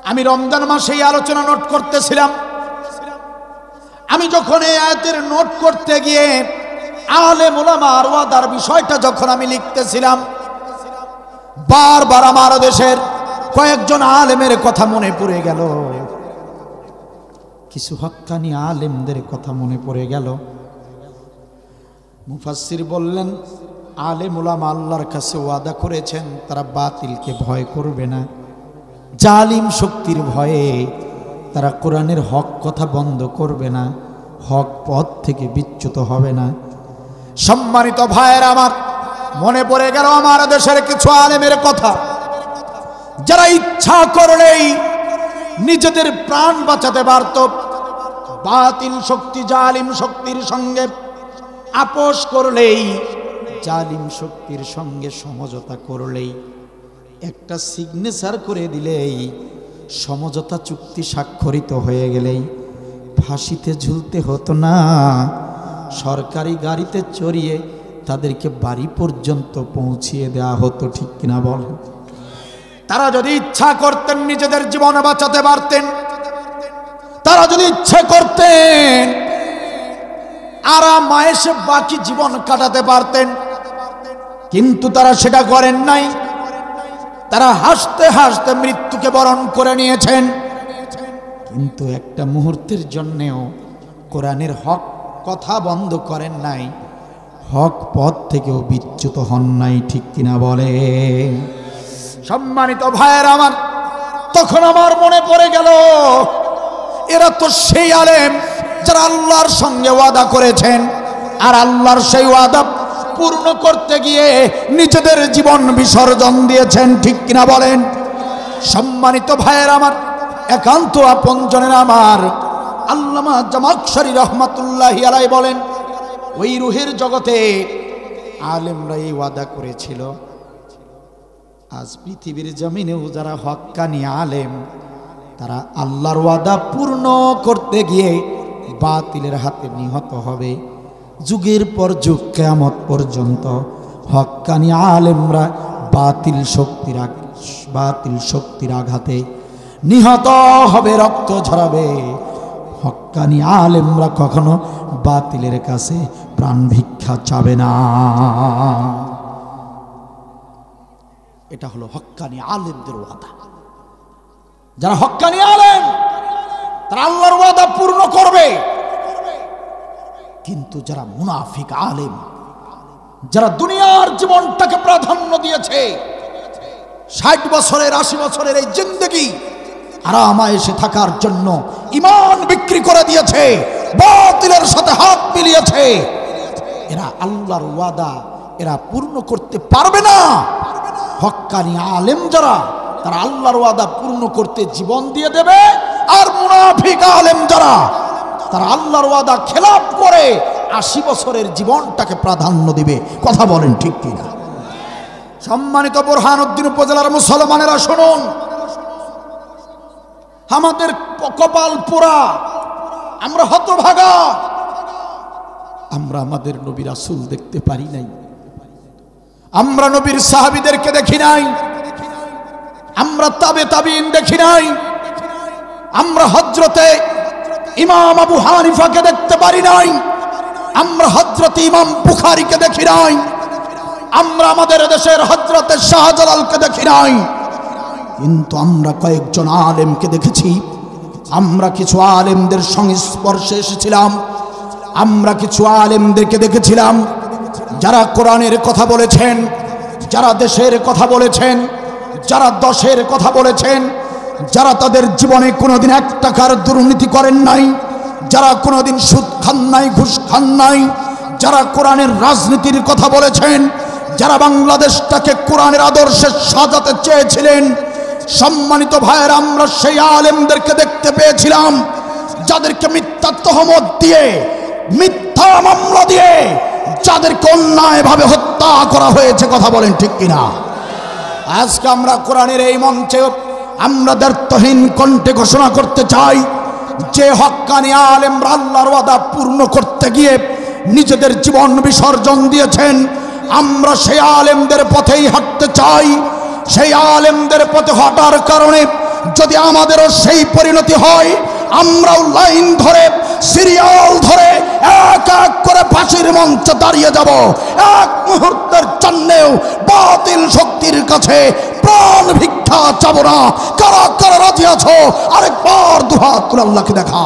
আমি রমজান মাসে এই আলোচনা নোট করতেছিলাম। আমি যখন এই আয়াতের নোট করতে গিয়ে আলেম উলামার ওয়াদার বিষয়টা যখন আমি লিখতেছিলাম, বারবার আমার দেশের কয়েকজন আলেমের কথা মনে পড়ে গেল, কিছু হক্কানি আলেমদের কথা মনে পড়ে গেল। মুফাসসির বললেন, আলেম উলামা আল্লাহর কাছে ওয়াদা করেছেন তারা বাতিলকে ভয় করবে না, জালিম শক্তির ভয়ে তারা কোরআনের হক কথা বন্ধ করবে না, হক পথ থেকে বিচ্যুত হবে না। সম্মানিত ভাইয়েরা আমার, মনে পড়ে গেল আমার দেশের কিছু আলেমের কথা, যারা ইচ্ছা করলেই নিজেদের প্রাণ বাঁচাতে পারত, বাতিল শক্তি জালিম শক্তির সঙ্গে আপোষ করলেই, জালিম শক্তির সঙ্গে সমঝোতা করলেই, একটা সিগনেচার করে দিলেই, সমঝোতা চুক্তি স্বাক্ষরিত হয়ে গেলেই ফাঁসিতে ঝুলতে হতো না, সরকারি গাড়িতে চড়িয়ে তাদেরকে বাড়ি পর্যন্ত পৌঁছিয়ে দেওয়া হতো। ঠিক কিনা বলেন? তারা যদি ইচ্ছা করতেন নিজেদের জীবন বাঁচাতে পারতেন, তারা যদি ইচ্ছে করতেন আরাম আয়েশে বাকি জীবন কাটাতে পারতেন, কিন্তু তারা সেটা করেন নাই। তারা হাসতে হাসতে মৃত্যুকে বরণ করে নিয়েছেন, কিন্তু একটা মুহূর্তের জন্যেও কোরআনের হক কথা বন্ধ করেন নাই, হক পথ থেকেও বিচ্যুত হন নাই। ঠিক কিনা বলে? সম্মানিত ভাইয়ের আমার, তখন আমার মনে পড়ে গেল, এরা তো সেই আলেম যারা আল্লাহর সঙ্গে ওয়াদা করেছেন, আর আল্লাহর সেই ওয়াদা পূর্ণ করতে গিয়ে নিজেদের জীবন বিসর্জন দিয়েছেন। ঠিক কিনা বলেন? সম্মানিত ভাইয়ের আমার, একান্ত আপনজনের আমার আল্লামা জামাখশরী রহমাতুল্লাহি আলাইহি বলেন, ওই রুহের জগতে আলেমরা এই ওয়াদা করেছিল, আজ পৃথিবীর জমিনেও যারা হক্কানি আলেম, তারা আল্লাহর ওয়াদা পূর্ণ করতে গিয়ে বাতিলের হাতে নিহত হবে। যুগের পর যুগ কিয়ামত পর্যন্ত হক্কানি আলেমরা বাতিল শক্তির আঘাতে নিহত হবে, রক্ত ঝরাবে। হক্কানি আলেমরা কখনো বাতিলের কাছে প্রাণ ভিক্ষা চাবে না। এটা হলো হক্কানি আলেমদের ওয়াদা। যারা হক্কানি আলেম তারা আল্লাহর ওয়াদা পূর্ণ করবে, কিন্তু যারা মুনাফিক আলেম, যারা দুনিয়ার জীবনটাকে প্রাধান্য দিয়েছে, 60 বছরের 80 বছরের এই জিন্দেগি আরাম আয়েশে থাকার জন্য ঈমান বিক্রি করে দিয়েছে, বাতিলের সাথে হাত মিলিয়েছে, এরা আল্লাহর ওয়াদা এরা পূর্ণ করতে পারবে না। হক্কানি আলেম যারা, তারা আল্লাহর ওয়াদা পূর্ণ করতে জীবন দিয়ে দেবে, আর মুনাফিক আলেম যারা, তারা আল্লাহর ওয়াদা খেলাপ করে 80 বছরের জীবনটাকে প্রাধান্য দিবে। কথা বলেন ঠিক কিনা? সম্মানিত বোরহানউদ্দিন উপজেলার মুসলমানেরা শুনুন, আমাদের কপাল পোড়া, আমরা হতভাগা, আমরা আমাদের নবী রাসূল দেখতে পারি নাই, আমরা নবীর সাহাবীদেরকে দেখি নাই, আমরা তাবেঈন দেখি নাই, আমরা হযরতে ইমাম আবু হানিফাকে দেখতে পারি নাই, আমরা হযরতে ইমাম বুখারীকে দেখি নাই, আমরা আমাদের দেশের হযরতে শাহজালালকে দেখি নাই, কিন্তু আমরা কয়েকজন আলেমকে দেখেছি। আমরা কিছু আলেমদের সংস্পর্শে এসেছিলাম, আমরা কিছু আলেমদেরকে দেখেছিলাম যারা কোরআনের কথা বলেছেন, যারা দেশের কথা বলেছেন, যারা দশের কথা বলেছেন, যারা তাদের জীবনে কোনোদিন 1 টাকার দুর্নীতি করেন নাই, যারা কোনোদিন সুদ খান নাই, ঘুষ খান নাই, যারা কোরআনের রাজনীতির কথা বলেছেন, যারা বাংলাদেশটাকে কোরআনের আদর্শে সাজাতে চেয়েছিলেন, সম্মানিত ভাইয়েরা, আমরা সেই আলেমদেরকে দেখতে পেয়েছিলাম যাদেরকে মিথ্যা তহমত দিয়ে, মিথ্যা মামলা দিয়ে যাদেরকে অন্যায়ভাবে হত্যা করা হয়েছে। কথা বলেন ঠিক কিনা? আজকে আমরা কোরআনের এই মঞ্চে আমরা দ্ব্যর্থহীন কণ্ঠে ঘোষণা করতে চাই, যে হক্কানি আলেমরা আল্লাহর ওয়াদা পূর্ণ করতে গিয়ে নিজেদের জীবন বিসর্জন দিয়েছেন, আমরা সেই আলেমদের পথেই হাঁটতে চাই। সেই আলেমদের পথে হাঁটার কারণে যদি আমাদেরও সেই পরিণতি হয়, আমরাও লাইন ধরে, সিরিয়াল ধরে এক এক করে ফাঁসির মঞ্চে দাঁড়িয়ে যাব। এক মুহূর্তের জন্যেও বাতিল শক্তির কাছে প্রাণ ভিক্ষা চাবো না। কারা কারা রাজি আছো? আরেকবার দুহাত তুলে আল্লাহকে দেখা।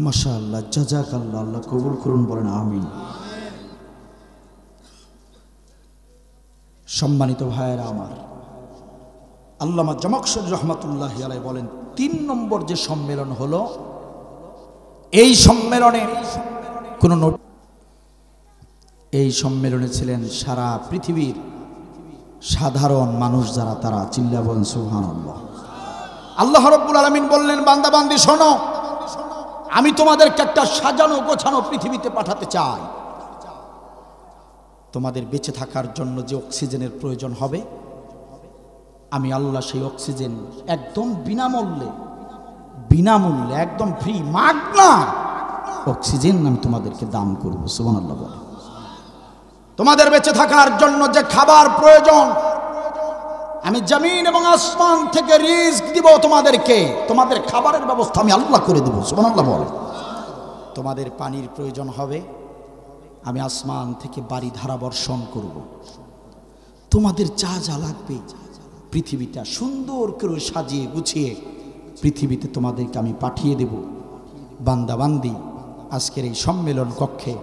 মাশাআল্লাহ, জাযাকাল্লাহ, আল্লাহ কবুল করুন, বলেন আমিন। সম্মানিত ভাইয়েরা আমার, আল্লামা জামাখশরী রহমাতুল্লাহি আলাইহি বলেন ৩ নম্বর যে সম্মেলন হলো, এই সম্মেলনে কোন এই সম্মেলনে ছিলেন সারা পৃথিবীর সাধারণ মানুষ যারা, তারা চিল্লা বলেন সুবহানাল্লাহ। আল্লাহ রাব্বুল আলামিন বললেন, বান্দা বান্দি শোনো, আমি তোমাদেরকে একটা সাজানো গোছানো পৃথিবীতে পাঠাতে চাই। তোমাদের বেঁচে থাকার জন্য যে অক্সিজেনের প্রয়োজন হবে, আমি আল্লাহ সেই অক্সিজেন একদম বিনামূল্যে একদম ফ্রি, মাগনা অক্সিজেন আমি তোমাদেরকে দান করব। সুবহানাল্লাহ বলে। তোমাদের বেঁচে থাকার জন্য যে খাবার প্রয়োজন, আমি জমিন এবং আসমান থেকে রিজক দিব তোমাদেরকে, তোমাদের খাবারের ব্যবস্থা আমি আল্লাহ করে দেব। সুবহানাল্লাহ বলে। তোমাদের পানির প্রয়োজন হবে, আমি আসমান থেকে বাড়ি ধারা বর্ষণ করব। তোমাদের যা যা লাগবে, পৃথিবীটা সুন্দর করে সাজিয়ে গুছিয়ে পৃথিবীতে তোমাদেরকে আমি পাঠিয়ে দেব। বান্দা বান্দি, আজকের এই সম্মেলন কক্ষে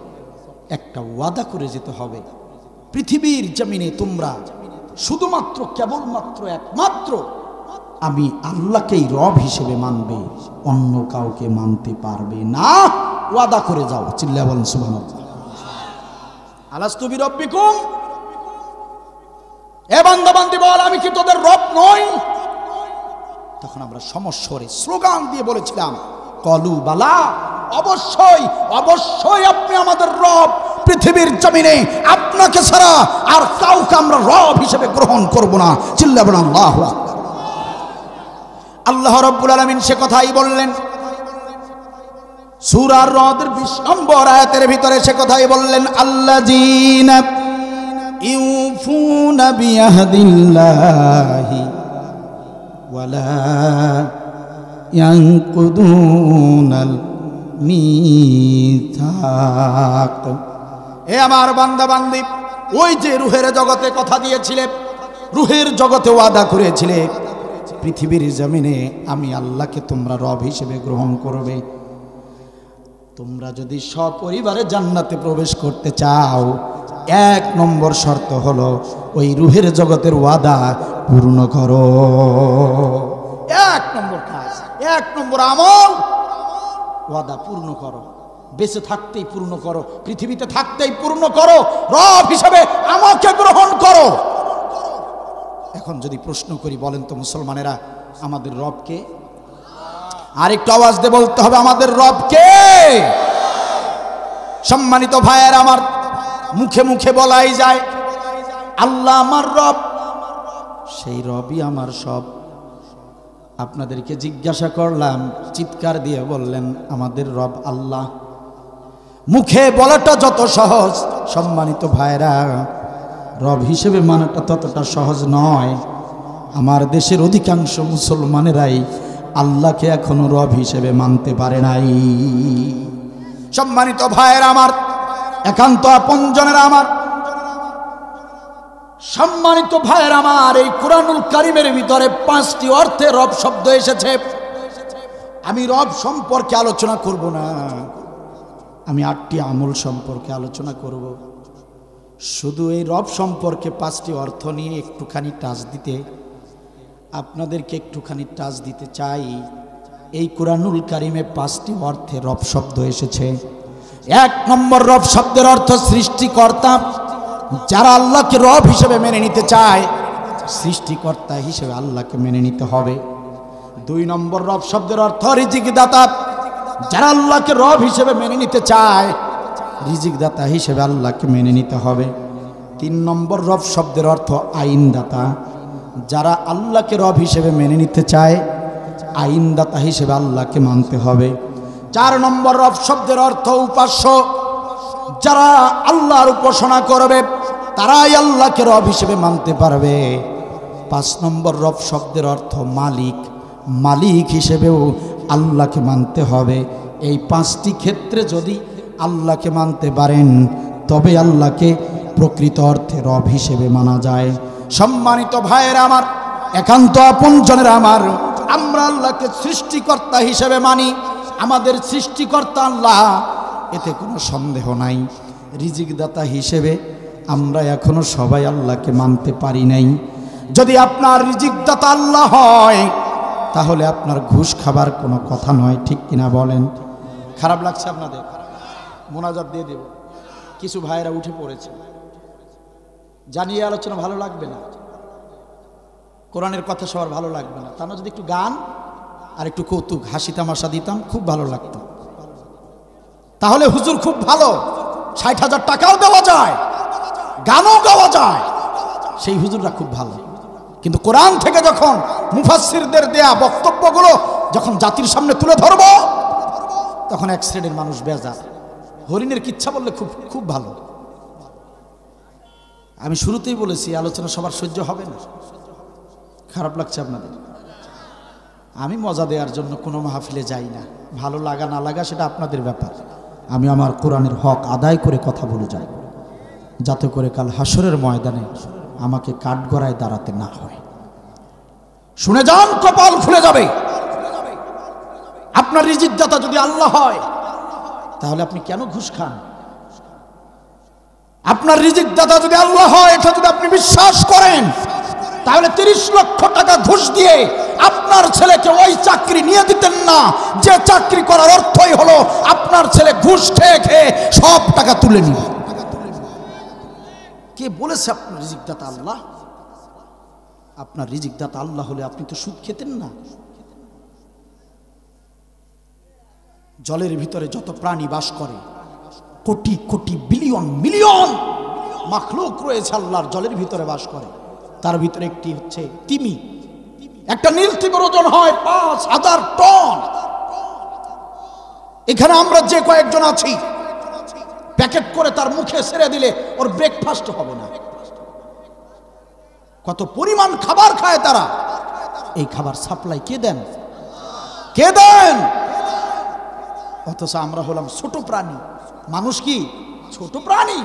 একটা ওয়াদা করে যেতে হবে, পৃথিবীর জমিনে তোমরা শুধুমাত্র কেবলমাত্র একমাত্র আমি আল্লাহকেই রব হিসেবে মানবে, অন্য কাউকে মানতে পারবে না। ওয়াদা করে যাও। চিল্লা বলেন সুবহানাল্লাহ। আলাস্তু বিরব্বিকুম, এ বান্দা বান্দি বল, আমি কি তোদের রব নই? তখন আমরা সমস্বরে স্লোগান দিয়ে বলেছিলাম, কলু বালা, অবশ্যই অবশ্যই আপনি আমাদের রব। পৃথিবীর জমিনে আপনাকে ছাড়া আর কাউকে আমরা রব হিসেবে গ্রহণ করব না। চিল্লা বলেন আল্লাহু আকবার। আল্লাহ রাব্বুল আলামিন সে কথাই বললেন সূরা রদের 20 নম্বর আয়াতের ভিতরে, সে কথাই বললেন, আল্লাযীনা ইউফুনা বিআহদিল্লাহি ওয়ালা ইয়ানকুদুনাল মিথাক। হে আমার বান্দা বান্দি, ওই যে রুহের জগতে কথা দিয়েছিলে, রুহের জগতে ওয়াদা করেছিলে, পৃথিবীর জমিনে আমি আল্লাহকে তোমরা রব হিসেবে গ্রহণ করবে। তোমরা যদি সপরিবারে জান্নাতে প্রবেশ করতে চাও, 1 নম্বর শর্ত হলো ওই রুহের জগতের ওয়াদা পূর্ণ করো। 1 নম্বর কাজ, 1 নম্বর আমল, ওয়াদা পূর্ণ করো। বেঁচে থাকতেই পূর্ণ করো, পৃথিবীতে থাকতেই পূর্ণ করো, রব হিসেবে আমাকে গ্রহণ করো। এখন যদি প্রশ্ন করি, বলেন তো মুসলমানেরা, আমাদের রব কে? আরেকটু আওয়াজ দিয়ে বলতে হবে, আমাদের রব কে? সম্মানিত ভাইয়ের আমার, মুখে মুখে বলাই যায় আল্লাহ আমার রব, সেই রবই আমার সব। আপনাদেরকে জিজ্ঞাসা করলাম, চিৎকার দিয়ে বললেন আমাদের রব আল্লাহ। মুখে বলাটা যত সহজ, সম্মানিত ভাইরা, রব হিসেবে মানাটা ততটা সহজ নয়। আমার দেশের অধিকাংশ মুসলমানেরাই আল্লাহকে এখনো রব হিসেবে মানতে পারে নাই। সম্মানিত ভাইরা আমার, একান্ত আপনজনেরা আমার, সম্মানিত ভাইয়ের আমার, এই কুরআনুল কারীমের ভিতরে 5টি অর্থে রব শব্দ এসেছে। আমি রব সম্পর্কে আলোচনা করব না, আমি 8টি আমল সম্পর্কে আলোচনা করব। শুধু এই রব সম্পর্কে 5টি অর্থ নিয়ে একটুখানি টাচ দিতে চাই। এই কুরআনুল কারীমে 5টি অর্থে রব শব্দ এসেছে। 1 নম্বর রব শব্দের অর্থ সৃষ্টিকর্তা। যারা আল্লাহকে রব হিসেবে মেনে নিতে চায়, সৃষ্টিকর্তা হিসেবে আল্লাহকে মেনে নিতে হবে। 2 নম্বর রব শব্দের অর্থ রিজিক দাতা। যারা আল্লাহকে রব হিসেবে মেনে নিতে চায়, রিজিক দাতা হিসেবে আল্লাহকে মেনে নিতে হবে। 3 নম্বর রব শব্দের অর্থ আইনদাতা। যারা আল্লাহকে রব হিসেবে মেনে নিতে চায়, আইনদাতা হিসেবে আল্লাহকে মানতে হবে। 4 নম্বর রব শব্দের অর্থ উপাস্য। যারা আল্লাহর উপাসনা করবে, তারাই আল্লাহকে রব হিসেবে মানতে পারবে। 5 নম্বর রব শব্দের অর্থ মালিক। মালিক হিসেবেও আল্লাহকে মানতে হবে। এই 5টি ক্ষেত্রে যদি আল্লাহকে মানতে পারেন, তবে আল্লাহকে প্রকৃত অর্থে রব হিসেবে মানা যায়। সম্মানিত ভাইয়েরা আমার, একান্ত আপনজনেরা আমার, আমরা আল্লাহকে সৃষ্টিকর্তা হিসেবে মানি। আমাদের সৃষ্টিকর্তা আল্লাহ, এতে কোনো সন্দেহ নাই। রিজিকদাতা হিসেবে আমরা এখনো সবাই আল্লাহকে মানতে পারি নাই। যদি আপনার রিজিকদাতা আল্লাহ হয়, তাহলে আপনার ঘুষ খাবার কোনো কথা নয়, ঠিক কিনা বলেন? খারাপ লাগছে আপনাদের? মোনাজাত দিয়ে দেব। কিছু ভাইয়েরা উঠে পড়েছে, জানিয়ে আলোচনা ভালো লাগবে না, কোরআনের কথা সবার ভালো লাগবে না। তা না, যদি একটু গান আর একটু কৌতুক হাসি তামাশা দিতাম, খুব ভালো লাগতো। তাহলে হুজুর খুব ভালো, 60,000 টাকাও দেওয়া যায়, গানও গাওয়া যায়, সেই হুজুররা খুব ভালো। কিন্তু কোরআন থেকে যখন মুফাসসিরদের দেয়া বক্তব্যগুলো যখন জাতির সামনে তুলে ধরব, তখন এক শ্রেণীর মানুষ বেজার। হরিণের কিচ্ছা বললে খুব খুব ভালো। আমি শুরুতেই বলেছি, আলোচনা সবার সহ্য হবে না। খারাপ লাগছে আপনাদের? আমি মজা দেওয়ার জন্য কোনো মাহফিলে যাই না। ভালো লাগা না লাগা সেটা আপনাদের ব্যাপার। আমি আমার কোরআনের হক আদায় করে কথা বলে যাই, যাতে করে কাল হাসরের ময়দানে আমাকে কাঠগড়ায় দাঁড়াতে না হয়। শুনে যান, কপাল খুলে যাবে। আপনার রিজিকদাতা যদি আল্লাহ হয়, তাহলে আপনি কেন ঘুষ খান? আপনার রিজিকদাতা যদি আল্লাহ হয়, এটা যদি আপনি বিশ্বাস করেন, তাহলে 30 লক্ষ টাকা ঘুষ দিয়ে আপনার ছেলেকে ওই চাকরি নিয়ে দিতেন না, যে চাকরি করার অর্থই হলো আপনার ছেলে ঘুষ খেয়ে খেয়ে সব টাকা তুলে নিবে। কে বলেছে আপনার রিজিকদাতা আল্লাহ? আপনার রিজিকদাতা আল্লাহ হলে আপনি তো সুদ খেতেন না। জলের ভিতরে যত প্রাণী বাস করে, কোটি কোটি বিলিয়ন মিলিয়ন মাখলুক রয়েছে আল্লাহর, জলের ভিতরে বাস করে। তার ভিতরে একটি হচ্ছে তিমি। একটা নীল তিমির ওজন হয় 5,000 টন। এখানে আমরা যে কয়েকজন আছি, প্যাকেট করে তার মুখে ছেড়ে দিলে ওর ব্রেকফাস্ট হবে না। কত পরিমাণ খাবার খায় তারা। এই খাবার সাপ্লাই কে দেন? কে দেন? অথচ আমরা হলাম ছোট প্রাণী। মানুষ কি ছোট প্রাণী?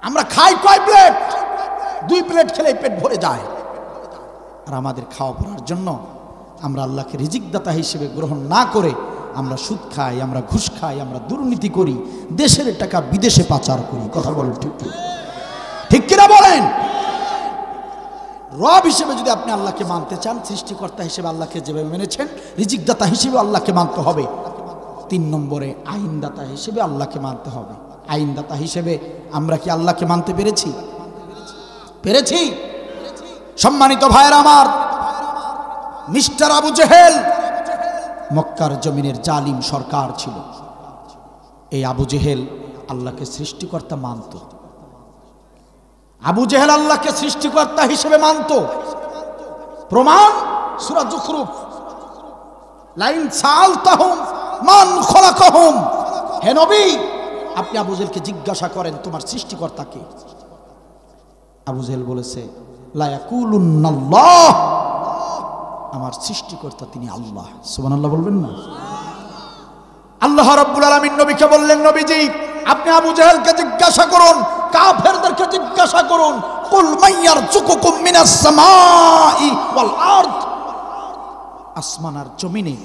আমরা খাই কয় প্লেট? 2 প্লেট খেলে পেট ভরে যায়। আর আমাদের খাওয়া পড়ার জন্য আমরা আল্লাহকে রিজিকদাতা হিসেবে গ্রহণ না করে আমরা সুদ খাই, আমরা ঘুষ খাই, আমরা দুর্নীতি করি, দেশের টাকা বিদেশে পাচার করি। কথা বলেন ঠিক ঠিক কিনা বলেন? রব হিসেবে যদি আপনি আল্লাহকে মানতে চান, সৃষ্টিকর্তা হিসেবে আল্লাহকে যেভাবে মেনেছেন, রিজিকদাতা হিসেবে আল্লাহকে মানতে হবে। 3 নম্বরে আইনদাতা হিসেবে আল্লাহকে মানতে হবে। আইনদাতা হিসেবে আমরা কি আল্লাহকে মানতে পেরেছি? পেরেছি? সম্মানিত ভাইয়েরা আমার, মিস্টার আবু জেহেল মক্কার জমিনের জালিম সরকার ছিল। এই আবু জেহেল আল্লাহকে সৃষ্টিকর্তা মানত। আবু জেহেল আল্লাহকে সৃষ্টিকর্তা হিসেবে মানত। প্রমাণ সূরা যুখরুফ, লাইন সালতাহুম মান খলাকাহুম। হে নবী, আপনি আবু জেহেলকে জিজ্ঞাসা করেন তোমার সৃষ্টিকর্তা কে? আবু জেহেল বলেছে লা ইয়াকুলুন্নাল্লাহ, আমার সৃষ্টিকর্তা তিনি আল্লাহ। সুবহানাল্লাহ বলবেন না? আল্লাহ রাব্বুল আলামিন নবীকে বললেন, নবীজি আপনি আবু জেহেলকে জিজ্ঞাসা করুন, কাফেরদেরকে জিজ্ঞাসা করুন, কুল মাইয়ারযুকুকুম মিনাস সামাই ওয়াল আরদ, আসমান আর জমিনে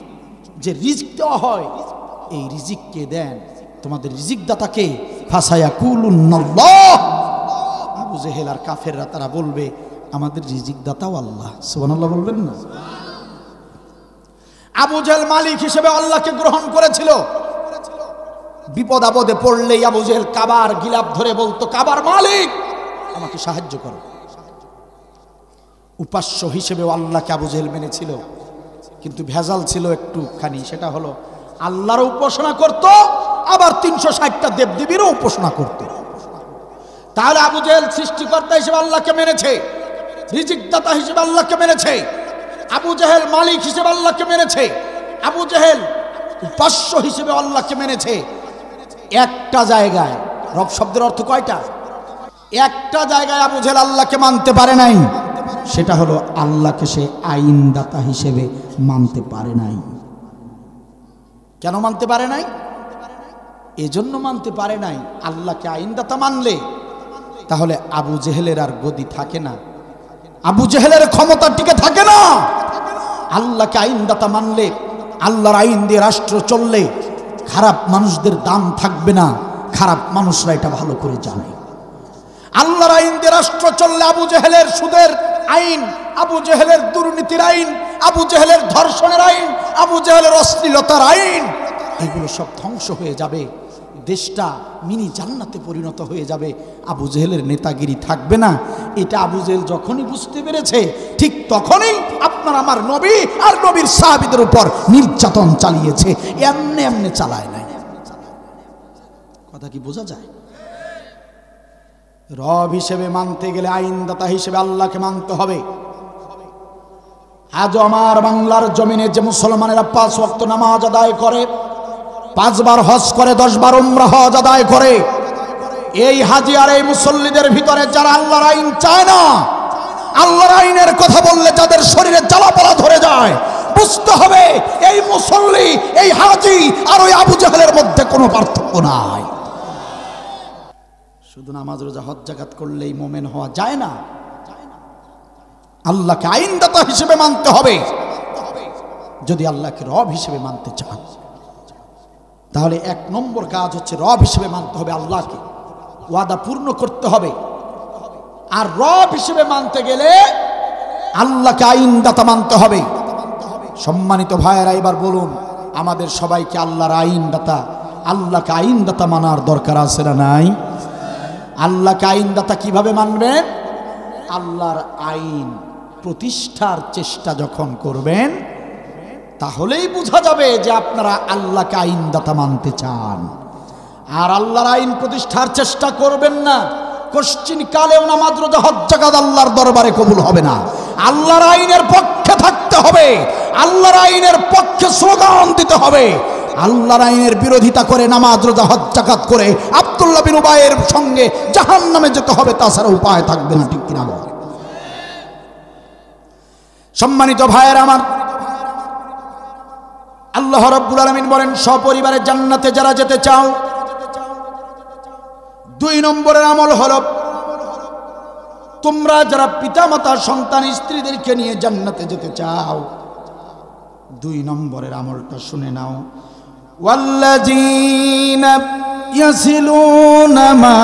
যে রিজিক দেওয়া হয় এই রিজিক কে দেন? তোমাদের রিজিক দাতা কে? ফাসায়াকুলুনাল্লাহ। আবু জেহেল আর কাফেররা তারা বলবে আমাদের রিজিক দাতাও আল্লাহ। সুবহানাল্লাহ বলবেন না? আবু জেহেল মালিক হিসেবে আল্লাহকে গ্রহণ করেছিল। বিপদ আপদে পড়লেই আবু জেহেল কাবার গিলাফ ধরে বলতো, কাবার মালিক আমাকে সাহায্য করো। উপাস্য হিসেবেও আল্লাহকে আবু জেহেল মেনেছিল, কিন্তু ভেজাল ছিল একটুখানি, সেটা হলো আল্লাহর উপাসনা করত, আবার 360টা দেবদেবীরও উপাসনা করত। তাহলে আবু জেহেল সৃষ্টিকর্তা হিসেবে আল্লাহকে মেনেছে, রিজিকদাতা হিসেবে আল্লাহকে মেনেছে, আবু জেহেল মালিক হিসেবে আল্লাহকে মেনেছে, আবু জেহেল উপাস্য হিসেবে আল্লাহকে মেনেছে। একটা জায়গায়, রব শব্দের অর্থ কয়টা? একটা জায়গায় আবু জেহেল আল্লাহকে মানতে পারে নাই, সেটা হলো আল্লাহকে সে আইনদাতা হিসেবে মানতে পারে নাই। কেন মানতে পারে নাই? এজন্য মানতে পারে নাই, আল্লাহকে আইনদাতা মানলে তাহলে আবু জেহেলের আর গদি থাকে না, আবু জেহেলের ক্ষমতা টিকে থাকে না। আল্লাহকে আইনদাতা মানলে, আল্লাহর আইন দিয়ে রাষ্ট্র চললে খারাপ মানুষদের দাম থাকবে না, খারাপ মানুষরা এটা ভালো করে জানে। আল্লাহর আইন দিয়ে রাষ্ট্র চললে আবু জেহেলের সুদের আইন, আবু জেহেলের দুর্নীতির আইন, আবু জেহেলের ধর্ষণের আইন, আবু জেহেলের অশ্লীলতার আইন, এগুলো সব ধ্বংস হয়ে যাবে, দেশটা মিনি জান্নাতে পরিণত হয়ে যাবে, আবু জেহেলের নেতাগিরি থাকবে না। এটা আবু জেহেল যখনই বুঝতে পেরেছে, ঠিক তখনই আপনার আমার নবী আর নবীর সাহাবীদের উপর নির্যাতন চালিয়েছে, এমনি এমনি চালায় নাই। কথা কি বোঝা যায়? রব হিসেবে মানতে গেলে আইনদাতা হিসেবে আল্লাহকে মানতে হবে। আজ আমার বাংলার জমিনে যে মুসলমানেরা 5 ওয়াক্ত নামাজ আদায় করে, 5 বার হজ করে, 10 বার উমরা হজ আদায় করে, এই হাজি আর এই মুসল্লিদের ভিতরে যারা আল্লাহর আইন চায় না, আল্লাহর আইনের কথা বললে যাদের শরীরে জ্বালাপোড়া ধরে যায়, বুঝতে হবে এই মুসল্লি, এই হাজি আর ওই আবু জেহেলের মধ্যে কোনো পার্থক্য নাই। শুধু নামাজ রোজা হজ জাকাত করলেই মোমেন হওয়া যায় না, আল্লাহকে আইনদাতা হিসেবে মানতে হবে। যদি আল্লাহকে রব হিসেবে মানতে চান, তাহলে 1 নম্বর কাজ হচ্ছে রব হিসেবে মানতে হবে আল্লাহকে, ওয়াদা পূর্ণ করতে হবে। আর রব হিসেবে মানতে গেলে আল্লাহকে আইনদাতা মানতে হবে। সম্মানিত ভাইয়েরা, এবার বলুন, আমাদের সবাইকে আল্লাহর আইনদাতা, আল্লাহকে আইনদাতা মানার দরকার আছে না নাই? আল্লাহকে আইনদাতা কিভাবে মানবেন? আল্লাহর আইন প্রতিষ্ঠার চেষ্টা যখন করবেন, তাহলেই বোঝা যাবে যে আপনারা আল্লাহকে আইনদাতা মানতে চান। আর আল্লাহর আইন প্রতিষ্ঠার চেষ্টা করবেন না, কোশ্চিন কালেও নামাজ রোজা হজ জাকাত আল্লাহর দরবারে কবুল হবে না। আল্লাহর আইনের পক্ষে থাকতে হবে, আল্লাহর আইনের পক্ষে স্লোগান দিতে হবে। আল্লাহর আইনের বিরোধিতা করে নামাজ রোজা হজ জাকাত করে আব্দুল্লাহ বিন উবাইয়ের সঙ্গে জাহান্নামে যেতে হবে, তাছাড়া উপায় থাকবে না। ঠিক কিনা বল? সম্মানিত ভাইয়েরা আমার, আল্লাহ রাব্বুল আলামিন বলেন, সপরিবারে জান্নাতে যারা যেতে চাও, 2 নম্বরের আমল হলো, তোমরা যারা পিতামাতা সন্তান স্ত্রীদেরকে নিয়ে জান্নাতে যেতে চাও, 2 নম্বরের আমলটা শুনে নাও। ওয়াল্লাযীনা ইয়াসিলুনা মা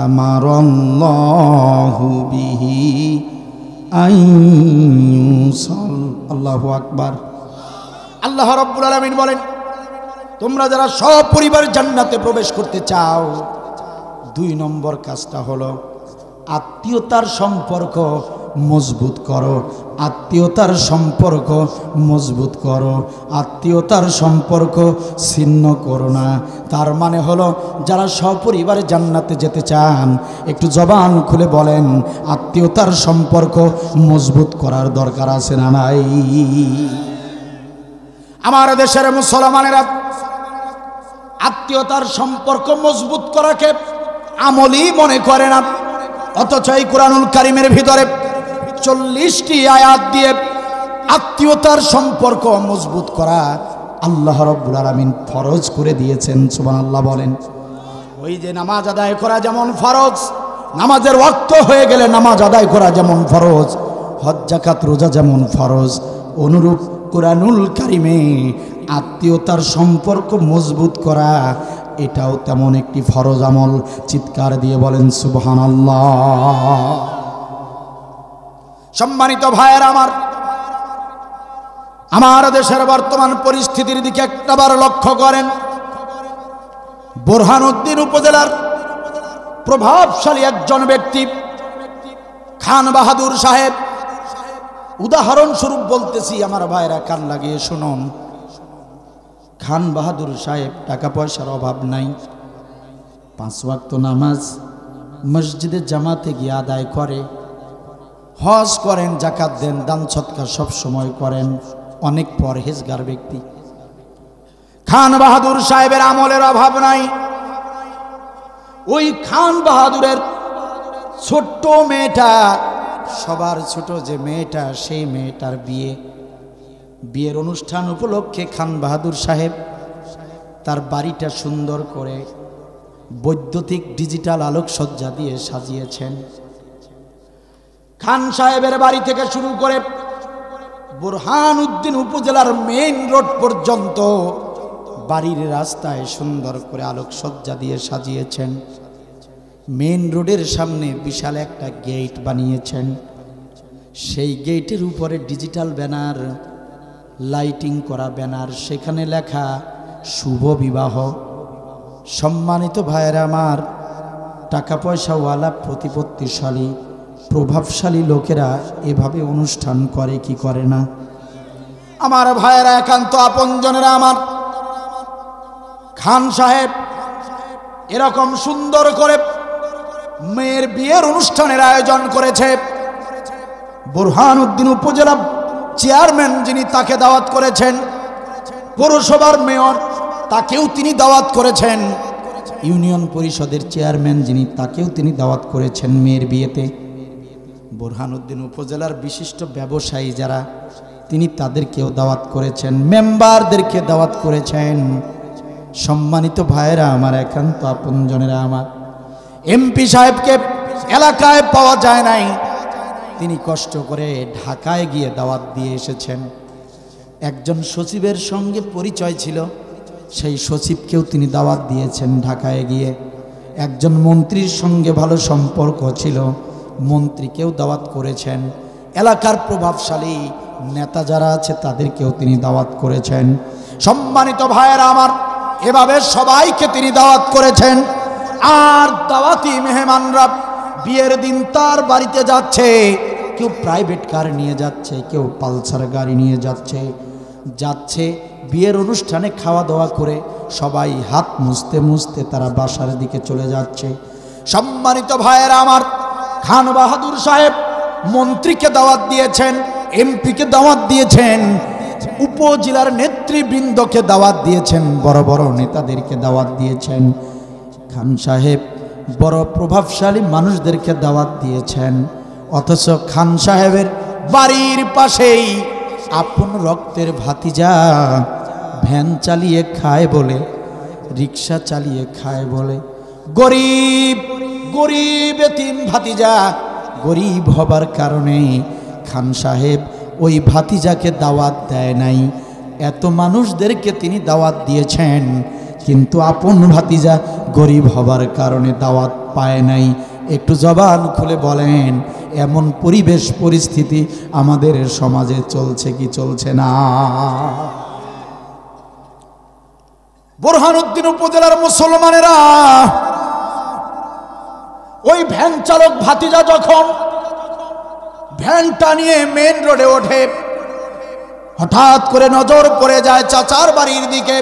আমারাল্লাহু বিহি আইয়ুসাল। আল্লাহু আকবার। আল্লাহ রাব্বুল আলামিন বলেন, তোমরা যারা সপরিবার জান্নাতে প্রবেশ করতে চাও, 2 নম্বর কাজটা হলো আত্মীয়তার সম্পর্ক মজবুত করো, আত্মীয়তার সম্পর্ক মজবুত করো, আত্মীয়তার সম্পর্ক ছিন্ন করো না। তার মানে হলো, যারা সপরিবারে জান্নাতে যেতে চান, একটু জবান খুলে বলেন, আত্মীয়তার সম্পর্ক মজবুত করার দরকার আছে না নাই? আমার দেশের মুসলমানেরা আত্মীয়তার সম্পর্ক মজবুত করাকে আমলই মনে করে না, অথচ এই কুরআনুল কারীমের ভিতরে 40টি আয়াত দিয়ে আত্মীয়তার সম্পর্ক মজবুত করা আল্লাহ রাব্বুল আলামিন ফরজ করে দিয়েছেন। সুবহানাল্লাহ বলেন। ওই যে নামাজ আদায় করা যেমন ফরজ, নামাজের ওয়াক্ত হয়ে গেলে নামাজ আদায় করা যেমন ফরজ, হজ যাকাত রোজা যেমন ফরজ, অনুরূপ কুরআনুল কারিমে আত্মীয়তার সম্পর্ক মজবুত করা এটাও তেমন একটি ফরজ আমল। চিৎকার দিয়ে বলেন সুবহানাল্লাহ। সম্মানিত ভাইয়েরা আমার দেশের বর্তমান পরিস্থিতির দিকে একটাবার লক্ষ্য করেন। বোরহানউদ্দিন উপজেলার প্রভাবশালী একজন ব্যক্তি খান বাহাদুর সাহেব, উদাহরণস্বরূপ বলতেছি আমার ভাইরা কান লাগিয়ে শুনুন। খান বাহাদুর সাহেব টাকা পয়সার অভাব নাই, 5 ওয়াক্ত নামাজ মসজিদে জামাতে গিয়ে আদায় করে, হজ করেন, যাকাত দেন, দান সৎকার সব সময় করেন, অনেক পরহেজগার ব্যক্তি। খান বাহাদুর সাহেবের আমলের অভাব নাই। ওই খান বাহাদুরের ছোট্ট মেয়েটা, সবার ছোট যে মেয়েটা, সেই মেয়েটার বিয়ের অনুষ্ঠান উপলক্ষে খান বাহাদুর সাহেব তার বাড়িটা সুন্দর করে বৈদ্যুতিক ডিজিটাল আলোকসজ্জা দিয়ে সাজিয়েছেন। খান সাহেবের বাড়ি থেকে শুরু করে বোরহানউদ্দিন উপজেলার মেইন রোড পর্যন্ত বাড়ির রাস্তায় সুন্দর করে আলোকসজ্জা দিয়ে সাজিয়েছেন। মেইন রোডের সামনে বিশাল একটা গেট বানিয়েছেন। সেই গেটের উপরে ডিজিটাল ব্যানার, লাইটিং করা ব্যানার, সেখানে লেখা শুভ বিবাহ। সম্মানিত ভাইয়েরা আমার, টাকা পয়সাওয়ালা প্রতিপত্তিশালী প্রভাবশালী লোকেরা এভাবে অনুষ্ঠান করে কি করে না? আমার ভাইয়েরা, একান্ত আপনজনেরা আমার, খান সাহেব এরকম সুন্দর করে মেয়ের বিয়ের অনুষ্ঠানের আয়োজন করেছে। বোরহানউদ্দিন উপজেলা চেয়ারম্যান যিনি, তাকে দাওয়াত করেছেন। পৌরসভার মেয়র, তাকেও তিনি দাওয়াত করেছেন। ইউনিয়ন পরিষদের চেয়ারম্যান যিনি, তাকেও তিনি দাওয়াত করেছেন মেয়ের বিয়েতে। বোরহানউদ্দিন উপজেলার বিশিষ্ট ব্যবসায়ী যারা, তিনি তাদেরকেও দাওয়াত করেছেন, মেম্বারদেরকে দাওয়াত করেছেন। সম্মানিত ভাইয়েরা আমার, একান্ত আপনজনেরা আমার, এমপি সাহেবকে এলাকায় পাওয়া যায় নাই, তিনি কষ্ট করে ঢাকায় গিয়ে দাওয়াত দিয়ে এসেছেন। একজন সচিবের সঙ্গে পরিচয় ছিল, সেই সচিবকেও তিনি দাওয়াত দিয়েছেন ঢাকায় গিয়ে। একজন মন্ত্রীর সঙ্গে ভালো সম্পর্ক ছিল, মন্ত্রীকেও দাওয়াত করেছেন। এলাকার প্রভাবশালী নেতা যারা আছে তাদেরকেও তিনি দাওয়াত করেছেন। সম্মানিত ভাইয়েরা আমার, এভাবে সবাইকে তিনি দাওয়াত করেছেন। আর দাওয়াতি মেহমানরা বিয়ের দিন তার বাড়িতে যাচ্ছে, কেউ প্রাইভেট কার নিয়ে যাচ্ছে, কেউ পালসার গাড়ি নিয়ে যাচ্ছে বিয়ের অনুষ্ঠানে খাওয়া দাওয়া করে সবাই হাত মুছতে মুছতে তারা বাসার দিকে চলে যাচ্ছে। সম্মানিত ভাইয়েরা আমার, খান বাহাদুর সাহেব মন্ত্রীকে দাওয়াত দিয়েছেন, এমপিকে দাওয়াত দিয়েছেন, উপজেলার নেতৃবৃন্দকে দাওয়াত দিয়েছেন, বড় বড় নেতাদেরকে দাওয়াত দিয়েছেন। খান সাহেব বড় প্রভাবশালী মানুষদেরকে দাওয়াত দিয়েছেন। অথচ খান সাহেবের বাড়ির পাশেই আপন রক্তের ভাতিজা ভ্যান চালিয়ে খায় বলে, রিক্সা চালিয়ে খায় বলে, গরিব এতিম ভাতিজা, গরিব হবার কারণে খান সাহেব ওই ভাতিজাকে দাওয়াত দেয় নাই। এত মানুষদেরকে তিনি দাওয়াত দিয়েছেন, কিন্তু আপন ভাতিজা গরিব হবার কারণে দাওয়াত পায় নাই। একটু জবান খুলে বলেন, এমন পরিবেশ পরিস্থিতি আমাদের সমাজে চলছে কি চলছে না? বোরহানউদ্দিন উপজেলার মুসলমানেরা, ওই ভ্যান চালক ভাতিজা যখন ভ্যানটা নিয়ে মেন রোডে ওঠে, হঠাৎ করে নজর পড়ে যায় চাচার বাড়ির দিকে।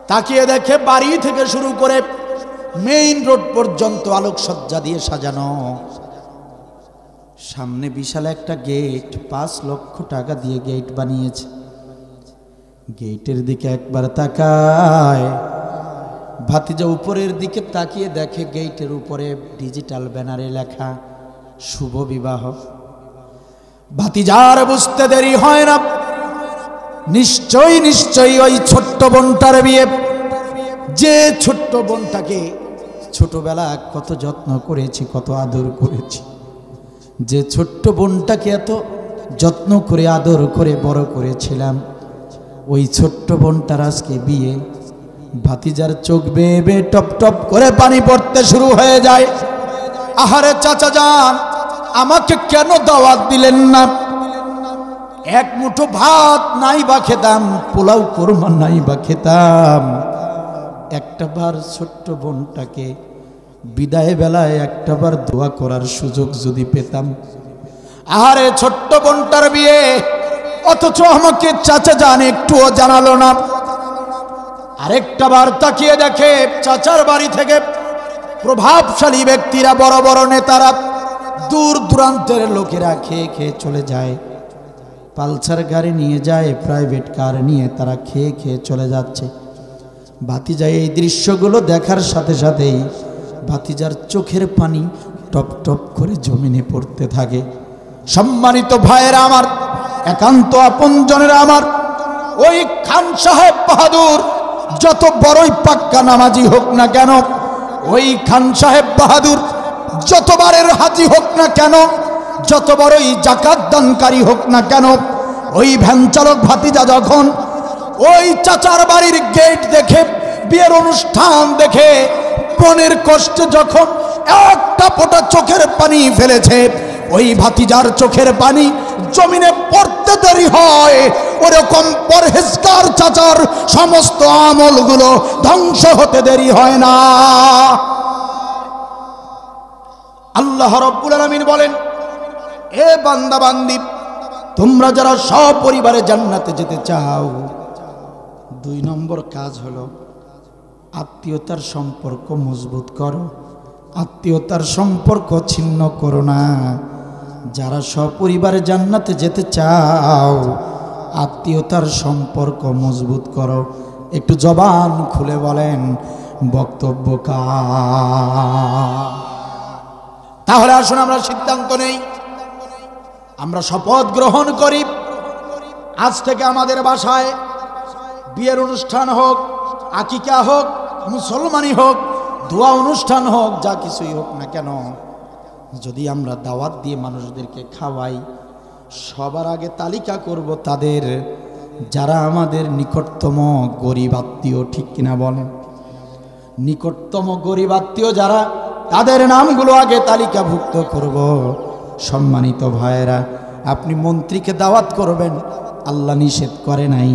তাকিয়ে দেখে বাড়ি থেকে শুরু করে মেইন রোড পর্যন্ত আলোকসজ্জা দিয়ে সাজানো, সামনে বিশাল একটা গেট, 5 লক্ষ টাকা দিয়ে গেট বানিয়েছে। গেটের দিকে একবার তাকায়, ভাতিজা উপরের দিকে তাকিয়ে দেখে গেটের উপরে ডিজিটাল ব্যানারে লেখা শুভ বিবাহ। ভাতিজার বুঝতে দেরি হয় না, নিশ্চয়ই নিশ্চয়ই ওই ছোট্ট বোনটার বিয়ে, যে ছোট্ট বোনটাকে ছোটবেলা কত যত্ন করেছি, কত আদর করেছি, যে ছোট্ট বোনটাকে এত যত্ন করে আদর করে বড় করেছিলাম, ওই ছোট্ট বোনটার আজকে বিয়ে। ভাতিজার চোখ বেয়ে বেয়ে টপ টপ করে পানি পড়তে শুরু হয়ে যায়। আহারে চাচা যান, আমাকে কেন দাওয়াত দিলেন না? এক মুঠো ভাত নাই বা খেতাম, পোলাও কোরমা নাই বা খেতাম। একটা বার ছোট্ট বোনটাকে বিদায় বেলায় একটা বার দোয়া করার সুযোগ যদি পেতাম। আহারে ছোট্ট বোনটার বিয়ে, অথচ আমাকে চাচা যান একটুও জানালো না। আরেকটা বার তাকিয়ে দেখে চাচার বাড়ি থেকে প্রভাবশালী ব্যক্তিরা, বড় বড় নেতারা, দূর দূরান্তের লোকেরা খেয়ে খেয়ে চলে যায়। পালসার গাড়ি নিয়ে যায়, প্রাইভেট কার নিয়ে তারা খেয়ে খেয়ে চলে যাচ্ছে। ভাতিজা এই দৃশ্যগুলো দেখার সাথে সাথেই ভাতিজার চোখের পানি টপ টপ করে জমিনে পড়তে থাকে। সম্মানিত ভাইয়েরা আমার, একান্ত আপনজনেরা আমার, ওই খান সাহেব বাহাদুর যত বড়ই পাক্কা নামাজি হোক না কেন, ওই খান সাহেব বাহাদুর যতবারের হাজি হোক না কেন, যত বড়ই জাকাত দানকারী হোক না কেন, ওই ভ্যান চালক ভাতিজা যখন ওই চাচার বাড়ির গেট দেখে, বিয়ের অনুষ্ঠান দেখে, মনের কষ্টে যখন একটা ফোঁটা চোখের পানি ফেলেছে, ওই ভাতিজার চোখের পানি জমিনে পড়তে দেরি হয়, ওরকম পরহেজগার চাচার সমস্ত আমলগুলো ধ্বংস হতে দেরি হয় না। আল্লাহ রাব্বুল আলামিন বলেন, এ বান্দা বান্দি, তোমরা যারা সপরিবারে জান্নাতে যেতে চাও, 2 নম্বর কাজ হলো আত্মীয়তার সম্পর্ক মজবুত করো, আত্মীয়তার সম্পর্ক ছিন্ন করো না। যারা সপরিবারে জান্নাতে যেতে চাও, আত্মীয়তার সম্পর্ক মজবুত করো। একটু জবান খুলে বলেন বক্তব্য কার? তাহলে আসুন আমরা সিদ্ধান্ত নেই, আমরা শপথ গ্রহণ করি, আজ থেকে আমাদের বাসায় বিয়ের অনুষ্ঠান হোক, আকিকা হোক, মুসলমানি হোক, দোয়া অনুষ্ঠান হোক, যা কিছুই হোক না কেন, যদি আমরা দাওয়াত দিয়ে মানুষদেরকে খাওয়াই, সবার আগে তালিকা করব তাদের যারা আমাদের নিকটতম গরিব আত্মীয়। ঠিক কিনা বলেন? নিকটতম গরিব আত্মীয় যারা, তাদের নামগুলো আগে তালিকাভুক্ত করব। সম্মানিত ভাইয়েরা, আপনি মন্ত্রীকে দাওয়াত করবেন, আল্লাহ নিষেধ করে নাই।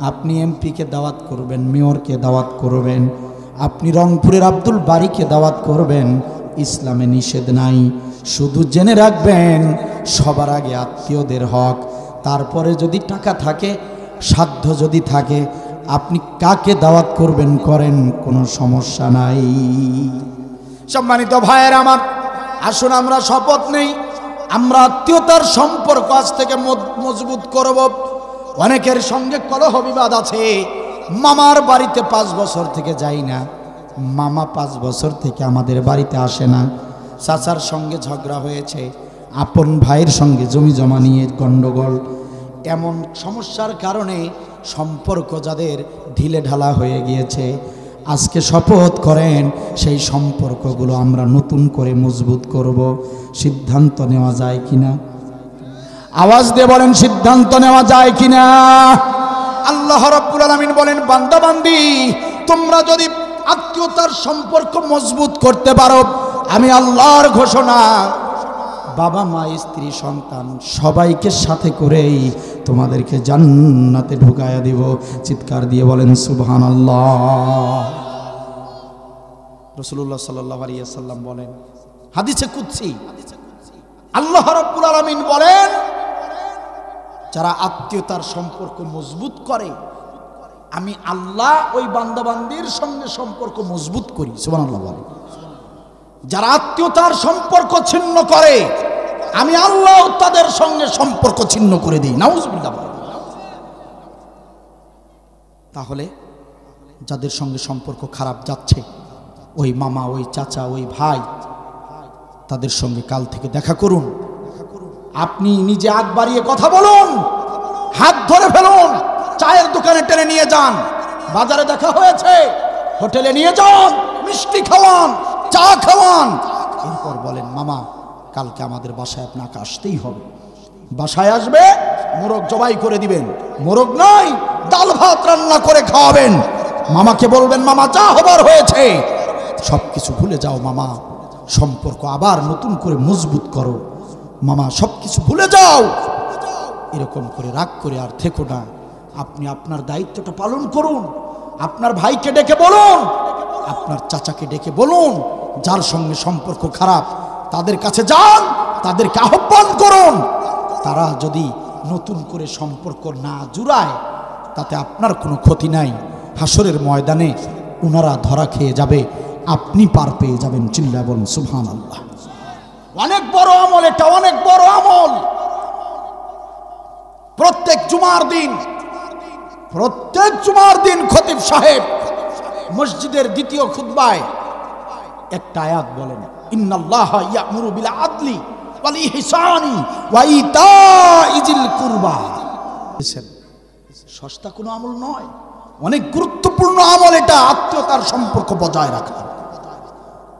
আপনি এমপিকে দাওয়াত করবেন, মেয়রকে দাওয়াত করবেন, আপনি রংপুরের আব্দুল বারীকে দাওয়াত করবেন, ইসলামে নিষেধ নাই। শুধু জেনে রাখবেন, সবার আগে আত্মীয়দের হক, তারপরে যদি টাকা থাকে, সাধ্য যদি থাকে, আপনি কাকে দাওয়াত করবেন করেন, কোনো সমস্যা নাই। সম্মানিত ভাইয়েরা আমার, আসুন আমরা শপথ নেই, আমরা আত্মীয়তার সম্পর্ক আজ থেকে মজবুত করব। অনেকের সঙ্গে কলহ বিবাদ আছে। মামার বাড়িতে 5 বছর থেকে যাই না, মামা 5 বছর থেকে আমাদের বাড়িতে আসে না। চাচার সঙ্গে ঝগড়া হয়েছে, আপন ভাইয়ের সঙ্গে জমি জমা নিয়ে গণ্ডগোল। এমন সমস্যার কারণে সম্পর্ক যাদের ঢিলে ঢালা হয়ে গিয়েছে, আজকে শপথ করেন সেই সম্পর্কগুলো আমরা নতুন করে মজবুত করব। সিদ্ধান্ত নেওয়া যায় কিনা? আওয়াজ দিয়ে বলেন, সিদ্ধান্ত নেওয়া যায় কিনা? আল্লাহ রাব্বুল আলামিন বলেন, বান্দা বান্দি, তোমরা যদি আত্মীয়তার সম্পর্ক মজবুত করতে পারো, আমি আল্লাহর ঘোষণা, বাবা মা স্ত্রী সন্তান সবাইকে সাথে করেই তোমাদেরকে জান্নাতে ঢুকায়া দিব। চিৎকার দিয়ে বলেন সুবহানাল্লাহ। রাসূলুল্লাহ সাল্লাল্লাহু আলাইহি ওয়াসাল্লাম বলেন, হাদিসে কুদসি, আল্লাহ রাব্বুল আলামিন বলেন, যারা আত্মীয়তার সম্পর্ক মজবুত করে, আমি আল্লাহ ওই বান্দাবান্দির সঙ্গে সম্পর্ক মজবুত করি। সুবহানাল্লাহ বলেন। যারা আত্মীয়তার সম্পর্ক ছিন্ন করে, আমি আল্লাহ তাদের সঙ্গে সম্পর্ক ছিন্ন করে দিই। নাউজুবিল্লাহ। তাহলে যাদের সঙ্গে সম্পর্ক খারাপ যাচ্ছে, ওই মামা, ওই চাচা, ওই ভাই, তাদের সঙ্গে কাল থেকে দেখা করুন। আপনি নিজে আগ বাড়িয়ে কথা বলুন, হাত ধরে ফেলুন, দোকানে টেনে নিয়ে যান, বাজারে দেখা হয়েছে, হোটেলে নিয়ে যান, মিষ্টি খাওয়ান, চা খাওয়ান, এরপর বলেন মামা কালকে আমাদের বাসায় আপনাকে আসতেই হবে। বাসায় আসবে, মোরগ জবাই করে দিবেন, মোরগ নয় ডাল ভাত রান্না করে খাওয়াবেন। মামাকে বলবেন মামা যা হবার হয়েছে, সবকিছু ভুলে যাও মামা, সম্পর্ক আবার নতুন করে মজবুত করো মামা, সবকিছু ভুলে যাও। এরকম করে রাগ করে আর থেকো না, আপনি আপনার দায়িত্বটা পালন করুন। আপনার ভাইকে ডেকে বলুন, আপনার চাচাকে ডেকে বলুন, যার সঙ্গে সম্পর্ক খারাপ তাদের কাছে যান, তাদেরকে আহ্বান করুন। তারা যদি নতুন করে সম্পর্ক না জুড়ায় তাতে আপনার কোনো ক্ষতি নাই। হাসরের ময়দানে ওনারা ধরা খেয়ে যাবে, আপনি পার পেয়ে যাবেন। চিল্লায় বলুন সুবহানাল্লাহ। অনেক বড় আমল এটা, অনেক বড় আমল। প্রত্যেক জুমার দিন খতিব সাহেব মসজিদের দ্বিতীয় খুতবায় একটা আয়াত বলেন, ইন্নাল্লাহা ইয়া'মুরু বিল আদলি ওয়াল ইহসানি ওয়া ইতাইজিল কুরবা। সস্তা কোনো আমল নয়, অনেক গুরুত্বপূর্ণ আমল এটা, আত্মীয়তার সম্পর্ক বজায় রাখা।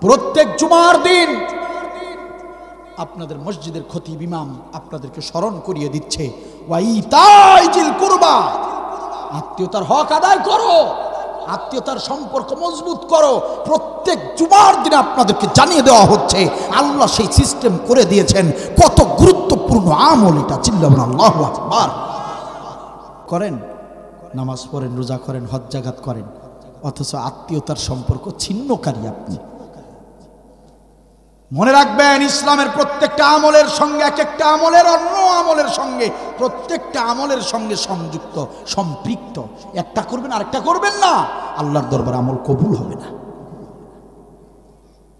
প্রত্যেক জুমার দিন আপনাদের মসজিদের খতিব ইমাম আপনাদেরকে স্মরণ করিয়ে দিচ্ছে, ওয়া ইতাইজিল কুরবা, আত্মীয়তার হক আদায় করো, আত্মীয়তার সম্পর্ক মজবুত করো। প্রত্যেক জুমার দিনে আপনাদেরকে জানিয়ে দেওয়া হচ্ছে, আল্লাহ সেই সিস্টেম করে দিয়েছেন। কত গুরুত্বপূর্ণ আমল এটা, চিল্লাবেন আল্লাহু আকবার। করেন, নামাজ পড়েন, রোজা করেন, হজ জাকাত করেন, অথচ আত্মীয়তার সম্পর্ক ছিন্নকারী আপনি। মনে রাখবেন, ইসলামের প্রত্যেকটা আমলের সঙ্গে এক একটা আমলের অন্য আমলের সঙ্গে, প্রত্যেকটা আমলের সঙ্গে সংযুক্ত, সম্পৃক্ত। একটা করবেন আরেকটা করবেন না, আল্লাহর দরবারে আমল কবুল হবে না।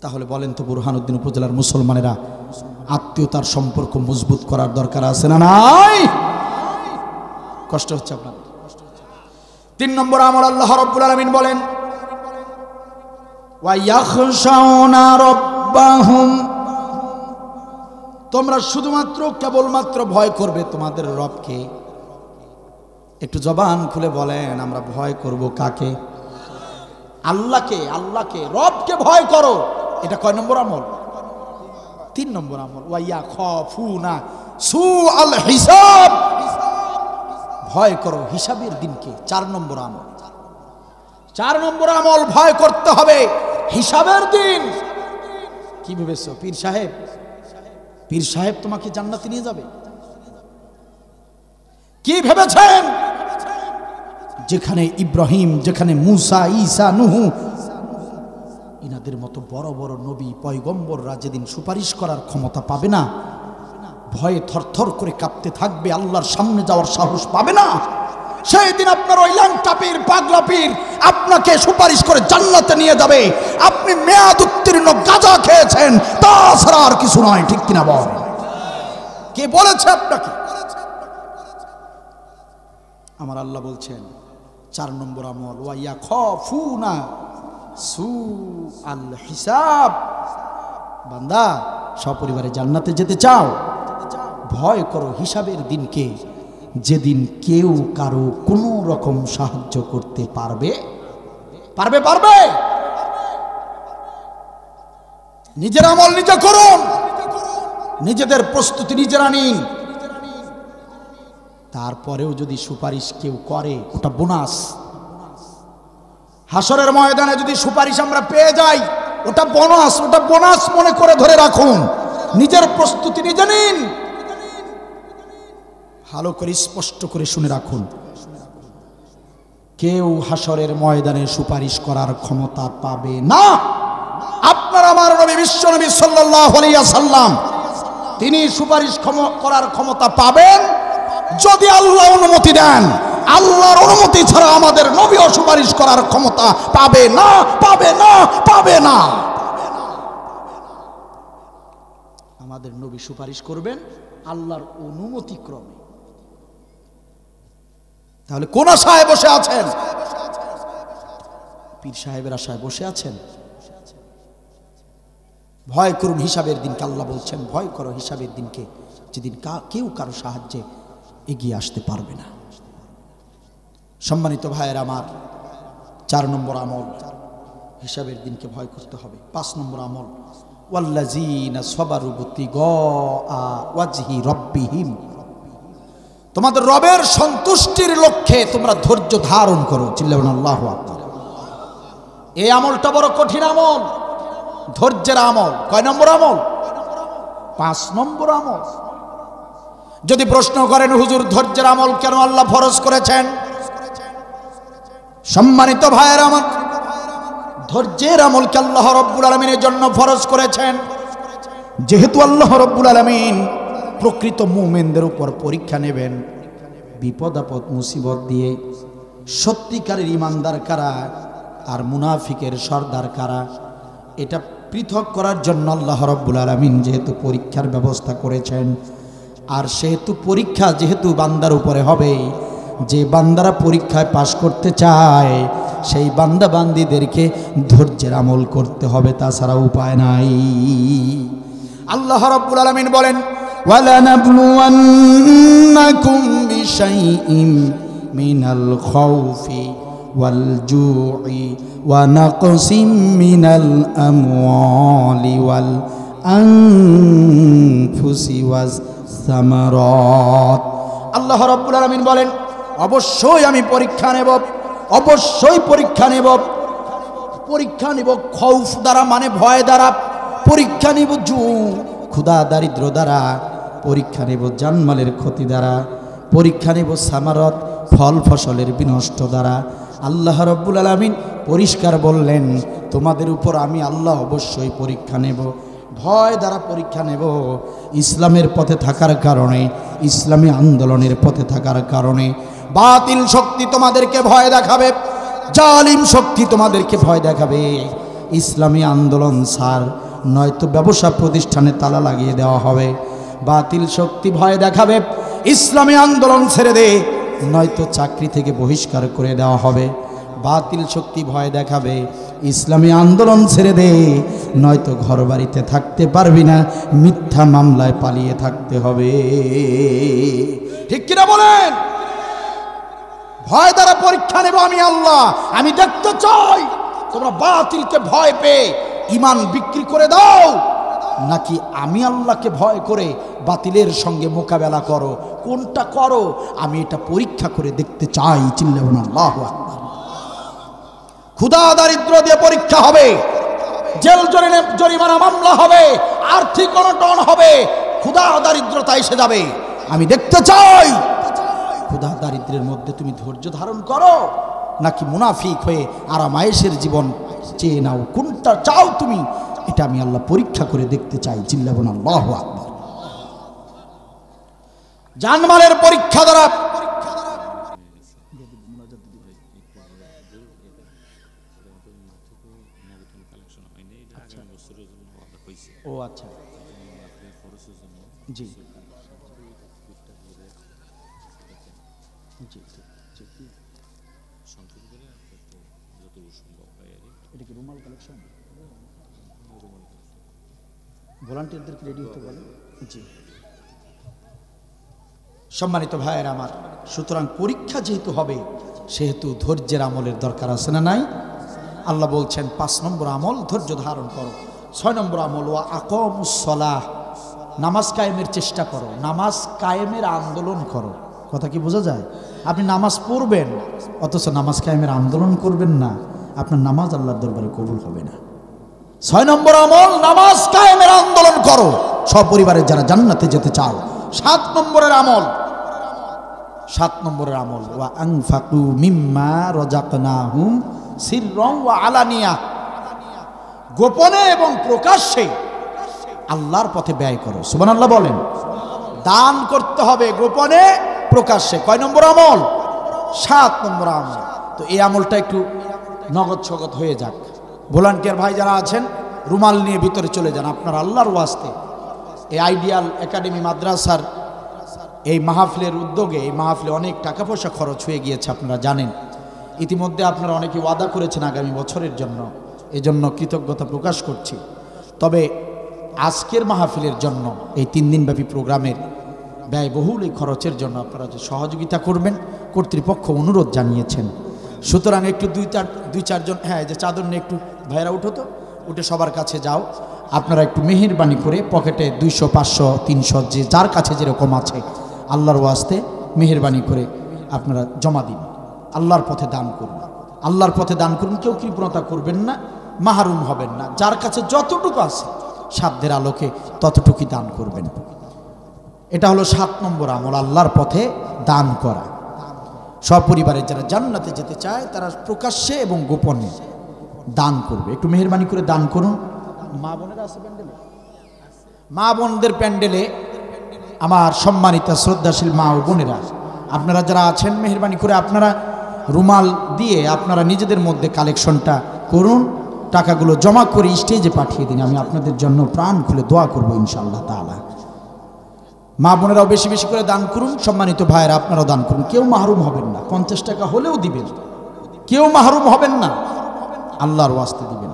তাহলে বলেন তো বুরহানুদ্দিন উপজেলার মুসলমানেরা, আত্মীয়তার সম্পর্ক মজবুত করার দরকার আছে না নাই? কষ্ট হচ্ছে আপনার? 3 নম্বর আমল আল্লাহ রাব্বুল আলামিন বলেন, ওয়া ইয়াখশাউনা রাব্বাহুম, তোমরা শুধুমাত্র কেবলমাত্র ভয় করবে তোমাদের রবকে। একটু জবান খুলে বলেন, আমরা ভয় করব কাকে? আল্লাহকে। আল্লাহকে, রবকে ভয় করো। এটা কয় নম্বর আমল? 3 নম্বর আমল। ওয়া ইয়াখাফুনা সুআল হিসাব, ভয় করো হিসাবের দিনকে। 4 নম্বর আমল। 4 নম্বর আমল, ভয় করতে হবে হিসাবের দিন। কি ভেবেছো পীর সাহেব তোমাকে জান্নাতে নিয়ে যাবে? কি ভেবেছেন? যেখানে ইব্রাহিম, যেখানে মুসা, ঈসা, নূহ, ইনাদের মতো বড় বড় নবী পয়গম্বররা যেদিন সুপারিশ করার ক্ষমতা পাবে না, ভয়ে থরথর করে কাঁপতে থাকবে, আল্লাহর সামনে যাওয়ার সাহস পাবে না, সেই দিন আপনার ওই ল্যাংটা পীর, পাগলা পীর আপনাকে সুপারিশ করে জান্নাতে নিয়ে যাবে। আপনি মেয়াদ উত্তীর্ণ গাঁজা খেয়েছেন, তাছাড়া আর কিছু নয়। ঠিক কিনা বল? কে বলেছে আপনাকে? আমার আল্লাহ বলছেন 4 নম্বর আমল, ওয়া ইয়াখাফুনা সুআল হিসাব। বান্দা, সপরিবারে জান্নাতে যেতে চাও? ভয় করো হিসাবের দিনকে, যেদিন কেউ কারো কোনো রকম সাহায্য করতে পারবে। নিজের আমল নিজে করুন, নিজেদের প্রস্তুতি নিজেরা নিন। তারপরেও যদি সুপারিশ কেউ করে, ওটা বোনাস। হাসরের ময়দানে যদি সুপারিশ আমরা পেয়ে যাই, ওটা বোনাস, ওটা বোনাস মনে করে ধরে রাখুন। নিজের প্রস্তুতি নিজে নিন। ভালো করে স্পষ্ট করে শুনে রাখুন, কেউ হাসরের ময়দানে সুপারিশ করার ক্ষমতা পাবে না। আপনার আমার নবী, বিশ্ব নবী সাল্লাল্লাহু আলাইহি ওয়াসাল্লাম, তিনি সুপারিশ করার ক্ষমতা পাবেন যদি আল্লাহ অনুমতি দেন। আল্লাহর অনুমতি ছাড়া আমাদের নবীও সুপারিশ করার ক্ষমতা পাবে না, পাবে না, পাবে না। আমাদের নবী সুপারিশ করবেন আল্লাহর অনুমতি ক্রমে। তাহলে কোন আশায় বসে আছেন? পীর সাহেবের আশায় বসে আছেন? ভয় করুন হিসাবের দিনকে। আল্লাহ বলছেন ভয় করো হিসাবের দিনকে, যেদিন কেউ কারো সাহায্যে এগিয়ে আসতে পারবে না। সম্মানিত ভাইয়ের আমার, 4 নম্বর আমল, হিসাবের দিনকে ভয় করতে হবে। 5 নম্বর আমল, ওয়াল্লাযীনা সাবারু বিতিগা ওয়াজহি রাব্বিহিম, তোমাদের রবের সন্তুষ্টির লক্ষ্যে তোমরা ধৈর্য ধারণ করো। চিল্লাবেন আল্লাহু আকবার। এই আমলটা বড় কঠিন আমল, ধৈর্যের আমল। কয় নম্বর আমল? 5 নম্বর আমল। যদি প্রশ্ন করেন হুজুর ধৈর্যের আমল কেন আল্লাহ ফরজ করেছেন, সম্মানিত ভাইয়ের আমার, ধৈর্যের আমলকে আল্লাহ রাব্বুল আলামিনের জন্য ফরজ করেছেন যেহেতু আল্লাহ রাব্বুল আলামিন প্রকৃত মুমিনদের উপর পরীক্ষা নেবেন বিপদ আপদ মুসিবত দিয়ে। সত্যিকারের ইমানদার কারা আর মুনাফিকের সর্দার কারা, এটা পৃথক করার জন্য আল্লাহ রাব্বুল আলামিন যেহেতু পরীক্ষার ব্যবস্থা করেছেন, আর সেহেতু পরীক্ষা যেহেতু বান্দার উপরে হবে, যে বান্দারা পরীক্ষায় পাশ করতে চায় সেই বান্দা বান্দীদেরকে ধৈর্যের আমল করতে হবে, তাছাড়া উপায় নাই। আল্লাহ রাব্বুল আলামিন বলেন, ওয়ালানাবলুওয়ান্নাকুম বিশাইইন মিনাল খাউফি ওয়াল জুই ওয়া নাকসিম মিনাল আমওয়ালি ওয়াল আনফুসি ওয়াস সামারাত। আল্লাহ রাব্বুল আলামিন বলেন, অবশ্যই আমি পরীক্ষা নেব, অবশ্যই পরীক্ষা নেব। পরীক্ষা নেব খৌফ দ্বারা, মানে ভয় দ্বারা। পরীক্ষা নেব জু, ক্ষুধা দারিদ্র দ্বারা। পরীক্ষা নেব জানমালের ক্ষতি দ্বারা। পরীক্ষা নেব সামারত, ফল ফসলের বিনষ্ট দ্বারা। আল্লাহ রাব্বুল আলামিন পরিষ্কার বললেন, তোমাদের উপর আমি আল্লাহ অবশ্যই পরীক্ষা নেব। ভয় দ্বারা পরীক্ষা নেব, ইসলামের পথে থাকার কারণে, ইসলামী আন্দোলনের পথে থাকার কারণে। বাতিল শক্তি তোমাদেরকে ভয় দেখাবে, জালিম শক্তি তোমাদেরকে ভয় দেখাবে। ইসলামী আন্দোলন সার, নয়তো ব্যবসা প্রতিষ্ঠানে তালা লাগিয়ে দেওয়া হবে। বাতিল শক্তি ভয় দেখাবে, ইসলামী আন্দোলন ছেড়ে দে, নয়তো চাকরি থেকে বহিষ্কার করে দেওয়া হবে। বাতিল শক্তি ভয় দেখাবে, ইসলামী আন্দোলন ছেড়ে দে, নয়তো ঘর বাড়িতে থাকতে পারবি না, মিথ্যা মামলায় পালিয়ে থাকতে হবে। ঠিক কিনা বলেন? ভয় দ্বারা পরীক্ষা নেব আমি আল্লাহ। আমি দেখতে চাই তোমরা বাতিলকে ভয় পেয়ে ঈমান বিক্রি করে দাও, নাকি আমি আল্লাহকে ভয় করে বাতিলের সঙ্গে মোকাবেলা করো। কোনটা করো আমি এটা পরীক্ষা করে দেখতে চাই। চিল্লাবেন আল্লাহু আকবার। ক্ষুধা দারিদ্র দিয়ে পরীক্ষা হবে, জেল জরিমানা মামলা হবে, আর্থিক অনটন হবে, ক্ষুধা দারিদ্রতা এসে যাবে। আমি দেখতে চাই ক্ষুধা দারিদ্রের মধ্যে তুমি ধৈর্য ধারণ করো, নাকি মুনাফিক হয়ে আরামায়েশের জীবন চেয়ে নাও। কোনটা চাও তুমি, এটা আমি আল্লাহ পরীক্ষা করে দেখতে চাই। চিল্লাবেন আল্লাহু আকবার। জানমালের পরীক্ষা দ্বারা, ও আচ্ছা, জি জি, এটা কি রুমাল কালেকশন? ভলান্টিয়ারদেরকে রেডি হতে বলে। জি, সম্মানিত ভাইয়ের আমার, সুতরাং পরীক্ষা যেহেতু হবে সেহেতু ধৈর্যের আমলের দরকার আছে না নাই? আল্লাহ বলছেন 5 নম্বর আমল ধৈর্য ধারণ করো। 6 নম্বর আমল ওয়া আকামুস সালাহ, নামাজ কায়েমের চেষ্টা করো, নামাজ কায়েমের আন্দোলন করো। কথা কি বোঝা যায়? আপনি নামাজ পড়বেন অথচ নামাজ কায়েমের আন্দোলন করবেন না, আপনার নামাজ আল্লাহর দরবারে কবুল হবে না। 6 নম্বর আমল নামাজ কায়েমের আন্দোলন করো, সপরিবারে যারা জান্নাতে যেতে চাও। 7 নম্বরের আমল, 7 নম্বরের আমল ওয়া আনফাকু মিম্মা রাযাকনাহুম সিররান ওয়া আলানিয়া, গোপনে এবং প্রকাশ্যে আল্লাহর পথে ব্যয় করো। সুবহানাল্লাহ বলেন। দান করতে হবে গোপনে প্রকাশ্যে। কয় নম্বর আমল? 7 নম্বর আমল। তো এই আমলটা একটু নগদ সগদ হয়ে যাক। ভলান্টিয়ার ভাই যারা আছেন রুমাল নিয়ে ভিতরে চলে যান আপনার আল্লাহর ওয়াস্তে। এই আইডিয়াল একাডেমি মাদ্রাসার এই মাহফিলের উদ্যোগে, এই মাহফিলে অনেক টাকা পয়সা খরচ হয়ে গিয়েছে, আপনারা জানেন। ইতিমধ্যে আপনারা অনেকে ওয়াদা করেছেন আগামী বছরের জন্য, এজন্য কৃতজ্ঞতা প্রকাশ করছি। তবে আজকের মাহফিলের জন্য এই 3 দিনব্যাপী প্রোগ্রামের ব্যয়বহুল এই খরচের জন্য আপনারা যে সহযোগিতা করবেন, কর্তৃপক্ষ অনুরোধ জানিয়েছেন। সুতরাং একটু দুই চারজন, হ্যাঁ, যে চাদর নিয়ে একটু ভাইয়েরা উঠো তো, উঠে সবার কাছে যাও। আপনারা একটু মেহেরবানি করে পকেটে 200, 500, 300 যে যার কাছে যেরকম আছে, আল্লাহর ওয়াস্তে মেহেরবানি করে আপনারা জমা দিন। আল্লাহর পথে দান করুন, আল্লাহর পথে দান করুন। কেউ কৃপণতা করবেন না, মাহরুম হবেন না। যার কাছে যতটুকু আছে সাধ্যের আলোকে ততটুকুই দান করবেন। এটা হলো 7 নম্বর আমল, আল্লাহর পথে দান করা। সপরিবারে যারা জান্নাতে যেতে চায় তারা প্রকাশ্যে এবং গোপনে দান করবে। একটু মেহেরবানি করে দান করুন। মা বোনেরা আছে প্যান্ডেলে? মা বোনদের প্যান্ডেলে আমার সম্মানিত শ্রদ্ধাশীল মা ও বোনেরা, আপনারা যারা আছেন, মেহেরবানি করে আপনারা রুমাল দিয়ে আপনারা নিজেদের মধ্যে কালেকশনটা করুন। টাকাগুলো জমা করে স্টেজে পাঠিয়ে দিন। আমি আপনাদের জন্য প্রাণ খুলে দোয়া করবো ইনশাআল্লাহ তাআলা। মা বোনেরাও বেশি বেশি করে দান করুন। সম্মানিত ভাইয়েরা, আপনারাও দান করুন। কেউ মাহরুম হবেন না। 50 টাকা হলেও দিবেন, কেউ মাহরুম হবেন না। আল্লাহর ওয়াস্তে দিবেন,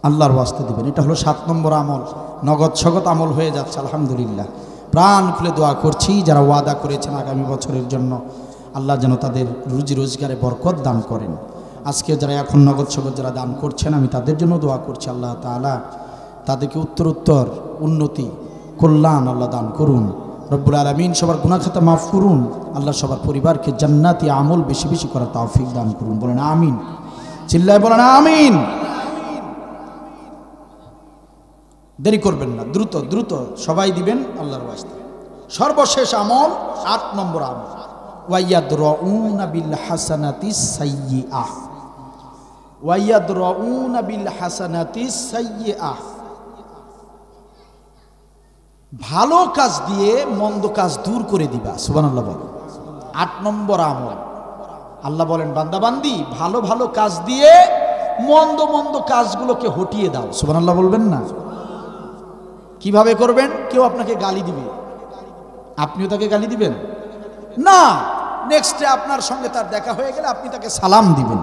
আল্লাহর ওয়াস্তে দিবেন। এটা হলো 7 নম্বর আমল। নগদ সগদ আমল হয়ে যাচ্ছে আলহামদুলিল্লাহ। প্রাণ খুলে দোয়া করছি যারা ওয়াদা করেছেন আগামী বছরের জন্য, আল্লাহ যেন তাদের রুজি রোজগারে বরকত দান করেন। আজকে যারা এখন নগদ সগদ যারা দান করছেন, আমি তাদের জন্য দোয়া করছি আল্লাহ তাআলা তাদেরকে উত্তরোত্তর উন্নতি, কল্যাণ আল্লাহ দান করুন। রব্বুল আলামিন সবার গুনাহ খাতা মাফ করুন। আল্লাহ সবার পরিবারকে জান্নাতি আমল বেশি বেশি করার তৌফিক দান করুন। বলেন আমিন, চিল্লায় বলেন আমিন। দেরি করবেন না, দ্রুত দ্রুত সবাই দিবেন আল্লাহর ওয়াস্তে। সর্বশেষ আমল, 8 নম্বর আমল, ওয়াইয়াদরাউনা বিল হাসানাতিস সাইয়্যিআহ। ওয়াইয়াদরাউনা বিল হাসানাতিস সাইয়্যিআহ। ভালো কাজ দিয়ে মন্দ কাজ দূর করে দিবা। সুবহানাল্লাহ বলেন। 8 নম্বর আমল। আল্লাহ বলেন, বান্দা বান্দি, ভালো ভালো কাজ দিয়ে মন্দ মন্দ কাজগুলোকে হটিয়ে দাও। সুবহানাল্লাহ বলবেন না? কিভাবে করবেন? কেউ আপনাকে গালি দিবে, আপনিও তাকে গালি দিবেন না। নেক্সটে আপনার সঙ্গে তার দেখা হয়ে গেলে আপনি তাকে সালাম দিবেন।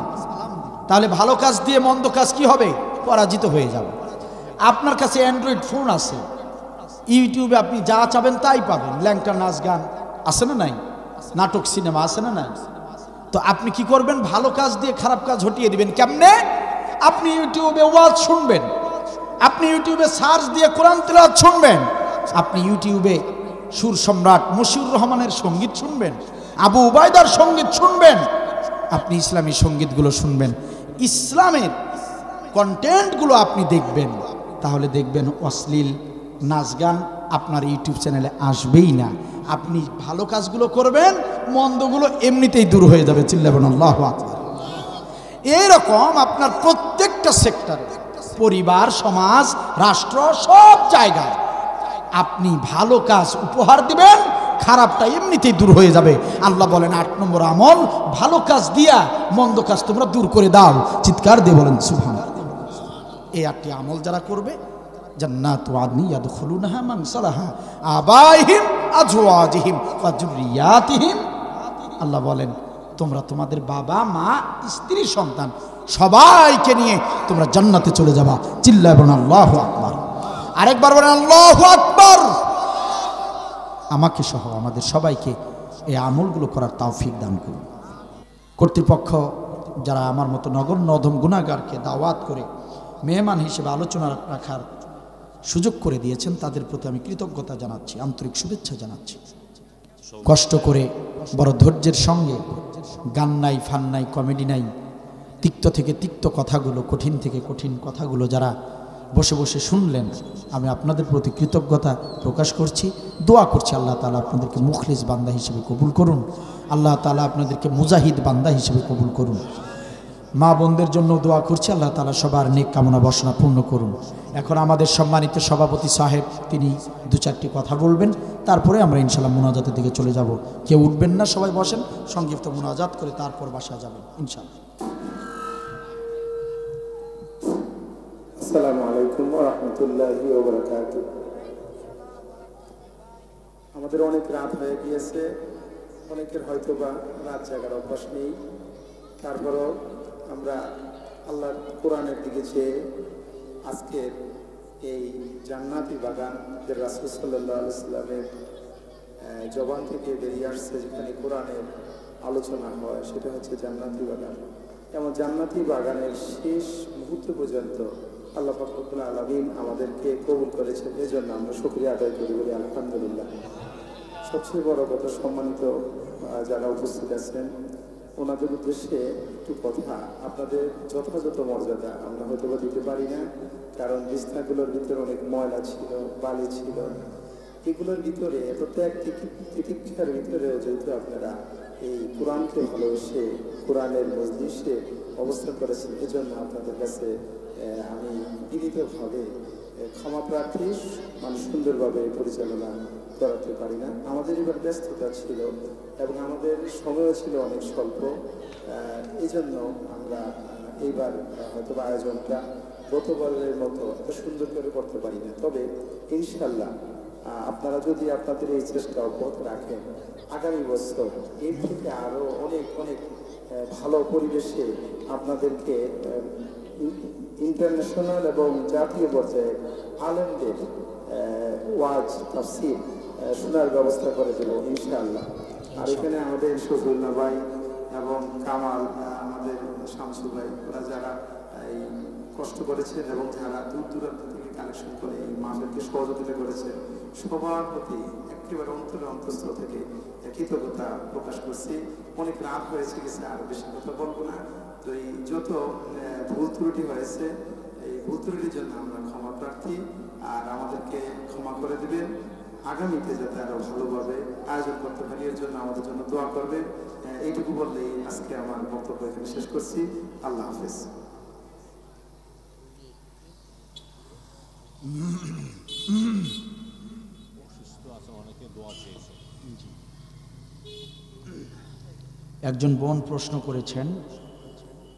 তাহলে ভালো কাজ দিয়ে মন্দ কাজ কি হবে? পরাজিত হয়ে যাবে। আপনার কাছে অ্যান্ড্রয়েড ফোন আছে, ইউটিউবে আপনি যা চাবেন তাই পাবেন। ল্যাংটা নাচ গান আছে না নাই? নাটক সিনেমা আছে না নাই? তো আপনি কি করবেন? ভালো কাজ দিয়ে খারাপ কাজ হটিয়ে দিবেন। কেমনে? আপনি ইউটিউবে ওয়াজ শুনবেন, আপনি ইউটিউবে সার্চ দিয়ে কোরআন তেলাওয়াত শুনবেন, আপনি ইউটিউবে সুর সম্রাট মশিউর রহমানের সঙ্গীত শুনবেন, আবু উবায়দার সঙ্গীত শুনবেন, আপনি ইসলামী সঙ্গীতগুলো শুনবেন, ইসলামের কন্টেন্টগুলো আপনি দেখবেন। তাহলে দেখবেন অশ্লীল নাচ গান আপনার ইউটিউব চ্যানেলে আসবেই না। আপনি ভালো কাজগুলো করবেন, মন্দগুলো এমনিতেই দূর হয়ে যাবে। চিল্লাবেন আল্লাহু আকবার। এইরকম আপনার প্রত্যেকটা সেক্টরে, পরিবার, সমাজ, রাষ্ট্র, সব জায়গায় আপনি ভালো কাজ উপহার দিবেন, খারাপটা এমনিতেই দূর হয়ে যাবে। আল্লাহ বলেন 8 নম্বর আমল, ভালো কাজ দিয়া মন্দ কাজ তোমরা দূর করে দাও। চিৎকার দিয়ে বলেন সুবহানাল্লাহ। এই 8টি আমল যারা করবে, জান্নাতু আদনি ইয়াদখুলুনাহা মান সালাহা আবাইহিম আজওয়াজিহিম ওয়া যুররিয়াতিহিম। আল্লাহ বলেন, তোমরা তোমাদের বাবা মা, স্ত্রী, সন্তান সবাইকে নিয়ে তোমরা জান্নাতে চলে যাবা। চিল্লায় বলেন আল্লাহু আকবার। আরেকবার বলেন আল্লাহু আকবার। আমাকে সহ আমাদের সবাইকে এই আমলগুলো করার তৌফিক দান করুন। কর্তৃপক্ষ যারা আমার মতো নগণ্য অধম গুনাহগারকে দাওয়াত করে মেহমান হিসেবে আলোচনা রাখার সুযোগ করে দিয়েছেন, তাদের প্রতি আমি কৃতজ্ঞতা জানাচ্ছি, আন্তরিক শুভেচ্ছা জানাচ্ছি। কষ্ট করে বড় ধৈর্যের সঙ্গে, গান নাই, ফান নাই, কমেডি নাই, তিক্ত থেকে তিক্ত কথাগুলো, কঠিন থেকে কঠিন কথাগুলো যারা বসে বসে শুনলেন, আমি আপনাদের প্রতি কৃতজ্ঞতা প্রকাশ করছি, দোয়া করছি আল্লাহ তাআলা আপনাদেরকে মুখলিস বান্দা হিসেবে কবুল করুন। আল্লাহ তাআলা আপনাদেরকে মুজাহিদ বান্দা হিসেবে কবুল করুন। মা বোনদের জন্য দোয়া করছি, আল্লাহ তাআলা সবার নেক কামনা বাসনা পূর্ণ করুন। এখন আমাদের সম্মানিত সভাপতি সাহেব তিনি 2-4টি কথা বলবেন, তারপরে আমরা ইনশাআল্লাহ মুনাজাতের দিকে চলে যাব। কেউ উঠবেন না, সবাই বসেন, সংক্ষিপ্ত মুনাজাত করে তারপর বাসায় যাবেন ইনশাআল্লাহ। আসসালামু আলাইকুম ওয়া রাহমাতুল্লাহি ওয়া বারাকাতুহু। আমাদের অনেক রাত হয়ে গিয়েছে, অনেকের হয়তোবা রাত জাগার অভ্যাস নেই, তারপরও আমরা আল্লাহর কোরআনের দিকে চেয়ে আজকের এই জান্নাতি বাগান যে রাসূল সাল্লাল্লাহু আলাইহি ওয়াসাল্লামের জবান থেকে বেরিয়ে আসছে, যেখানে কোরআনের আলোচনা হয়, সেটা হচ্ছে জান্নাতি বাগান। এমন জান্নাতি বাগানের শেষ মুহূর্ত পর্যন্ত আল্লাহ পাক রব্বুল আলামিন আমাদেরকে কবুল করেছেন। এই জন্য আমরা শুকরিয়া আদায় করি, বলি আলহামদুলিল্লাহ। সবচেয়ে বড় কথা, সম্মানিত যারা উপস্থিত আছেন, ওনাদের উদ্দেশ্যে একটু কথা। আপনাদের যথাযথ মর্যাদা আমরা হয়তো বা দিতে পারি না, কারণ বিছনাগুলোর ভিতরে অনেক ময়লা ছিল, বালি ছিল। এগুলোর ভিতরে এত ত্যাগ তিতিক্ষার ভিতরেও যেহেতু আপনারা এই কোরআনকে ভালোবেসে কোরআনের মজলিসে অবস্থান করেছেন, এজন্য আপনাদের কাছে আমি বিনীতভাবে ক্ষমা প্রার্থী। মানুষ সুন্দরভাবে পরিচালনা করাতে পারি না, আমাদের এবার ব্যস্ততা ছিল এবং আমাদের সময়ও ছিল অনেক স্বল্প। এই জন্য আমরা এইবার হয়তো আয়োজনটা গতবারের মতো এত সুন্দর করে করতে পারি না। তবে ইনশাল্লাহ আপনারা যদি আপনাদের এই চেষ্টা অব্যাহত রাখেন, আগামী বছর এর থেকে আরও অনেক অনেক ভালো পরিবেশে আপনাদেরকে ইন্টারন্যাশনাল এবং জাতীয় পর্যায়ে আলেমদের ওয়াজ তাফসীর শোনার ব্যবস্থা করে দেব ইনশাআল্লাহ। আর এখানে আমাদের শফিউল্লাহ ভাই এবং কামাল, আমাদের শামসু ভাই, ওরা যারা এই কষ্ট করেছেন এবং যারা দূর দূরান্ত থেকে কালেকশন করে এই মাহফিলকে সহযোগিতা করেছেন, সবার প্রতি একেবারে অন্তঃস্থল থেকে কৃতজ্ঞতা প্রকাশ করছি। অনেক রাত হয়েছে গেছে, আরো বেশি কথা বলবো না। তো এই যত ভুল ত্রুটি হয়েছে, এই ভুল ত্রুটির জন্য আমরা ক্ষমা প্রার্থী, আর আমাদেরকে ক্ষমা করে দিবেন। আগামীতে যাতে আরো ভালোভাবে আয়োজন করতে পারি, এর জন্য আমাদের জন্য দোয়া করবেন। এইটুকু বললেই আজকে আমার বক্তব্য এখানে শেষ করছি। আল্লাহ হাফেজ। একজন বোন প্রশ্ন করেছেন,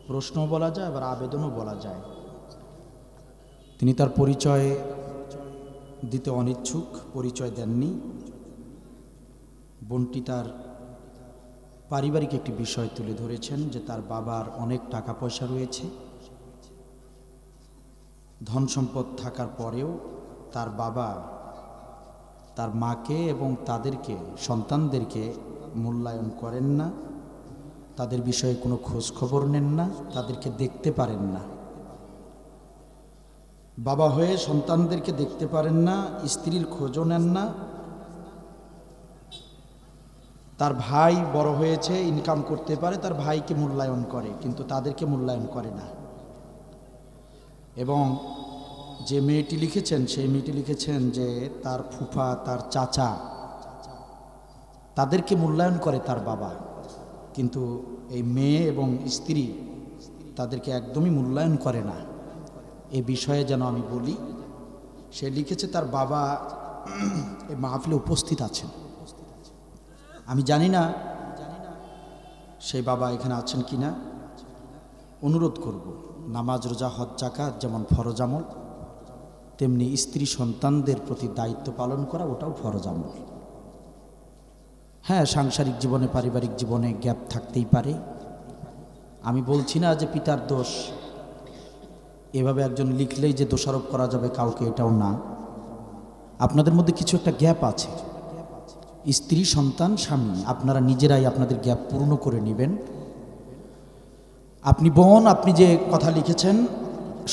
প্রশ্ন বলা যায় আবার আবেদনও বলা যায়। তিনি তার পরিচয় দিতে অনিচ্ছুক, পরিচয় দেননি। বোনটি তার পারিবারিক একটি বিষয় তুলে ধরেছেন যে তার বাবার অনেক টাকা পয়সা রয়েছে, ধন সম্পদ থাকার পরেও তার বাবা তার মাকে এবং তাদেরকে, সন্তানদেরকে মূল্যায়ন করেন না, তাদের বিষয়ে কোনো খোঁজ খবর নেন না, তাদেরকে দেখতে পারেন না। বাবা হয়ে সন্তানদেরকে দেখতে পারেন না, স্ত্রীর খোঁজও নেন না। তার ভাই বড় হয়েছে, ইনকাম করতে পারে, তার ভাইকে মূল্যায়ন করে, কিন্তু তাদেরকে মূল্যায়ন করে না। এবং যে মেয়েটি লিখেছেন, সেই মেয়েটি লিখেছেন যে তার ফুফা, তার চাচা, তাদেরকে মূল্যায়ন করে তার বাবা, কিন্তু এই মেয়ে এবং স্ত্রী তাদেরকে একদমই মূল্যায়ন করে না। এই বিষয়ে যেন আমি বলি। সে লিখেছে তার বাবা এই মাহফিলে উপস্থিত আছেন। আমি জানি না সেই বাবা এখানে আছেন কি না। অনুরোধ করব, নামাজ, রোজা, হজ, যাকাত যেমন ফরজ আমল, তেমনি স্ত্রী সন্তানদের প্রতি দায়িত্ব পালন করা, ওটাও ফরজ আমল। হ্যাঁ, সাংসারিক জীবনে, পারিবারিক জীবনে গ্যাপ থাকতেই পারে। আমি বলছি না যে পিতার দোষ, এভাবে একজন লিখলেই যে দোষারোপ করা যাবে কাউকে, এটাও না। আপনাদের মধ্যে কিছু একটা গ্যাপ আছে, স্ত্রী, সন্তান, স্বামী, আপনারা নিজেরাই আপনাদের গ্যাপ পূর্ণ করে নেবেন। আপনি বোন, আপনি যে কথা লিখেছেন,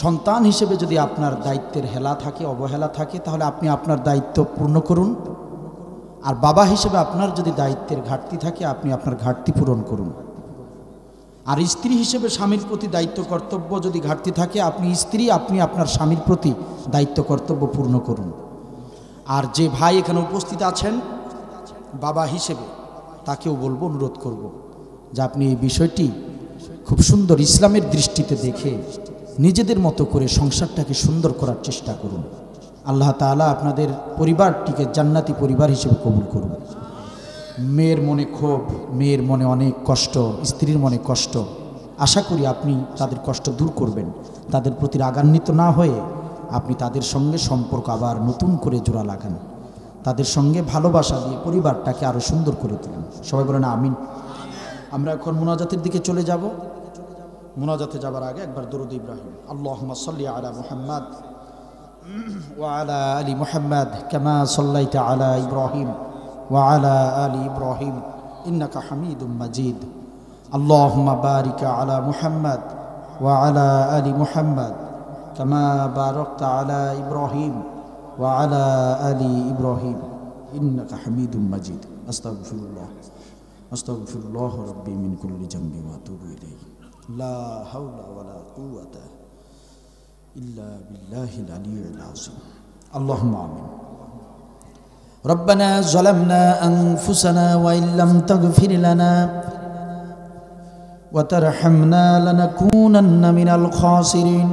সন্তান হিসেবে যদি আপনার দায়িত্বের হেলা থাকে, অবহেলা থাকে, তাহলে আপনি আপনার দায়িত্ব পূর্ণ করুন। আর বাবা হিসেবে আপনার যদি দায়িত্বের ঘাটতি থাকে, আপনি আপনার ঘাটতি পূরণ করুন। আর স্ত্রী হিসেবে স্বামীর প্রতি দায়িত্ব কর্তব্য যদি ঘাটতি থাকে, আপনি স্ত্রী, আপনি আপনার স্বামীর প্রতি দায়িত্ব কর্তব্য পূর্ণ করুন। আর যে ভাই এখানে উপস্থিত আছেন বাবা হিসেবে, তাকেও বলবো, অনুরোধ করব যে আপনি এই বিষয়টি খুব সুন্দর ইসলামের দৃষ্টিতে দেখে নিজেদের মতো করে সংসারটাকে সুন্দর করার চেষ্টা করুন। আল্লাহ তাআলা আপনাদের পরিবারটিকে জান্নাতি পরিবার হিসেবে কবুল করুন। মেয়ের মনে ক্ষোভ, মেয়ের মনে অনেক কষ্ট, স্ত্রীর মনে কষ্ট, আশা করি আপনি তাদের কষ্ট দূর করবেন। তাদের প্রতি রাগান্বিত না হয়ে আপনি তাদের সঙ্গে সম্পর্ক আবার নতুন করে জোড়া লাগান, তাদের সঙ্গে ভালোবাসা দিয়ে পরিবারটাকে আরও সুন্দর করে তুলুন। সবাই বলেন আমিন। আমরা এখন মুনাজাতের দিকে চলে যাব। মুনাজাতে যাবার আগে একবার দরুদ ইব্রাহিম। আল্লাহুম্মা সাল্লি আলা মুহাম্মাদ ওয়া আলা আলি মুহাম্মাদ কামা সাল্লাইতা আলা ইব্রাহিম وعلى آل إبراهيم إنك حميد مجيد اللهم بارك على محمد وعلى آل محمد كما باركت على إبراهيم وعلى آل إبراهيم إنك حميد مجيد أستغفر الله ربي من كل ذنب وأتوب إليه لا حول ولا قوة إلا بالله العلي العظيم اللهم آمين ربنا ظلمنا أنفسنا وإن لم تغفر لنا وترحمنا لنكونن من الخاسرين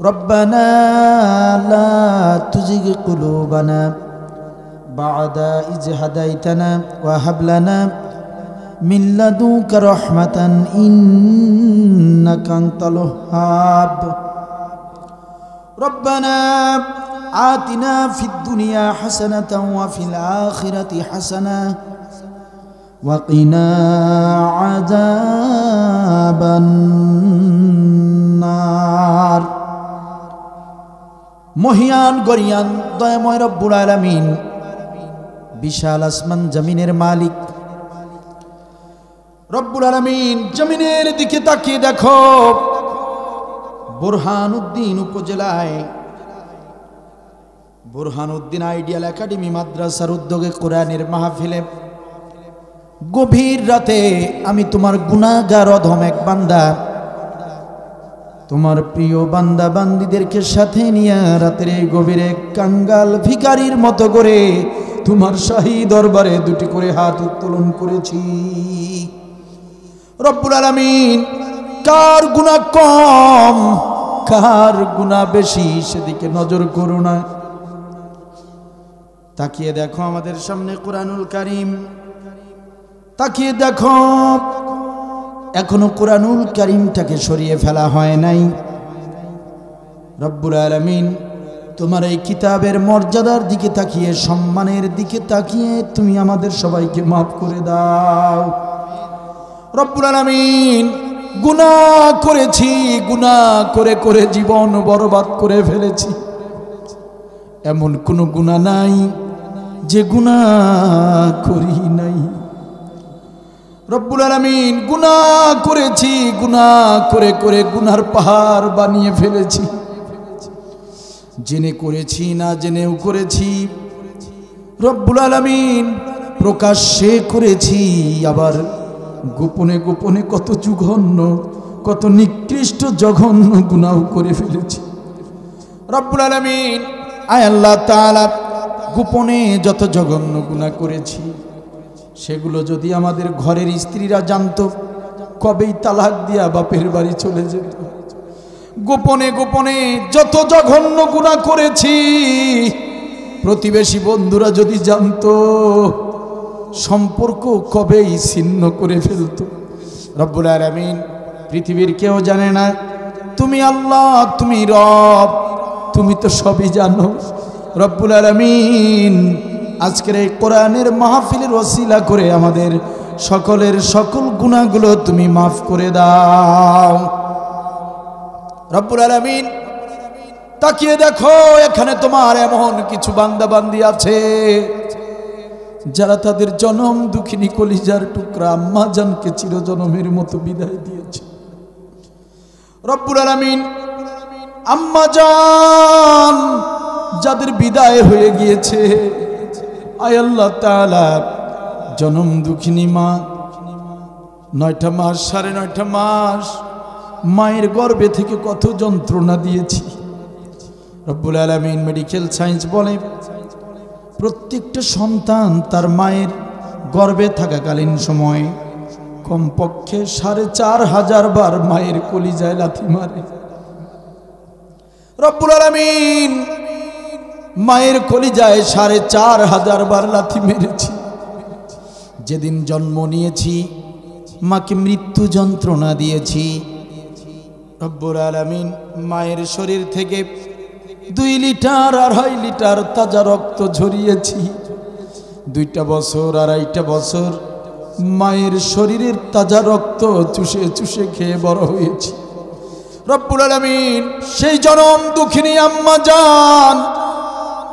ربنا لا تزغ قلوبنا بعد إذ هديتنا وهب لنا من لدنك رحمة إنك أنت الوهاب ربنا آتنا في الدنيا حسنة وفي الآخرة حسنة وقنا عذاب النار মহিয়ান গরিয়ান দয়াময় রব্বুল আলামিন বিশাল আসমান জমিনের মালিক রব্বুল আলামিন জমিনের দিকে তাকিয়ে দেখো বুরহানুদ্দিন উপজেলায় বুরহানুদ্দিন আইডিয়াল একাডেমি মাদ্রাসার উদ্যোগে কোরআনের মাহফিলে গভীর রাতে আমি তোমার গুনাহগার অধম এক বান্দা তোমার প্রিয় বান্দা বান্দীদেরকে সাথে নিয়ে রাতের এই গভীরে কাঙ্গাল ভিখারির মতো করে তোমার শাহী দরবারে দুটি করে হাত উত্তোলন করেছি রব্বুল আলামিন কার গুনাহ কম কার গুনাহ বেশি সেদিকে নজর করো না তাকিয়ে দেখো আমাদের সামনে কোরআনুল কারীম তাকিয়ে দেখো এখনো কোরআনুল কারীমটাকে সরিয়ে ফেলা হয় নাই রব্বুল আলামিন তোমার এই কিতাবের মর্যাদার দিকে তাকিয়ে সম্মানের দিকে তাকিয়ে তুমি আমাদের সবাইকে মাফ করে দাও রব্বুল আলামিন গুনাহ করেছি গুনাহ করে করে জীবন বরবাদ করে ফেলেছি এমন কোনো গুনাহ নাই যে গুনাহ করি নাই রব্বুল আলামিন গুনাহ করেছি গুনাহ করে করে গুনার পাহাড় বানিয়ে ফেলেছি জেনে করেছি না জেনেও করেছি রব্বুল আলামিন প্রকাশ্যে করেছি আবার গোপনে গোপনে কত জঘন্য কত নিকৃষ্ট জঘন্য গুনাহ করে ফেলেছি রব্বুল আলামিন আয় আল্লাহ তাআলা গোপনে যত জঘন্য গুনাহ করেছি সেগুলো যদি আমাদের ঘরের স্ত্রীরা জানতো কবেই তালাক দিয়া বাপের বাড়ি চলে যেত গোপনে গোপনে যত জঘন্য গুনাহ করেছি প্রতিবেশী বন্ধুরা যদি জানতো সম্পর্ক কবেই ছিন্ন করে ফেলতো রব্বুল আলামিন পৃথিবীর কেউ জানে না তুমি আল্লাহ তুমি রব তুমি তো সবই জানো রব্বুল আলামিন আজকের এই কোরআনের মাহফিলের ওসিলা করে আমাদের সকলের সকল গুনাহগুলো তুমি মাফ করে দাও রব্বুল আলামিন তাকিয়ে দেখো এখানে তোমার এমন কিছু বান্দা বান্দি আছে যারা তাদের জনম দুঃখিনী কলিজার টুকরা আম্মা জানকে চিরজনমের মতো বিদায় দিয়েছে রব্বুল আলামিন আম্মা জান যাদের বিদায় হয়ে গিয়েছে আয় আল্লাহ তাআলা জনম দুঃখিনী মা 9টা মাস 9.5 মাস মায়ের গর্ভে থেকে কত যন্ত্রণা দিয়েছি রব্বুল আলামিন মেডিকেল সায়েন্স বলে প্রত্যেকটা সন্তান তার মায়ের গর্ভে থাকাকালীন সময় কমপক্ষে 4500 বার মায়ের কলিজায় লাথি মারে রব্বুল আলামিন মায়ের কলিজায় 4500 বার লাথি মেরেছি যেদিন জন্ম নিয়েছি মাকে মৃত্যু যন্ত্রণা দিয়েছি রব্বুল আলামিন মায়ের শরীর থেকে 2 লিটার 2.5 লিটার তাজা রক্ত ঝরিয়েছি 2টা বছর 2.5টা বছর মায়ের শরীরের তাজা রক্ত চুষে চুষে খেয়ে বড় হয়েছি রব্বুল আলামিন সেই জনম দুঃখিনী আম্মা জান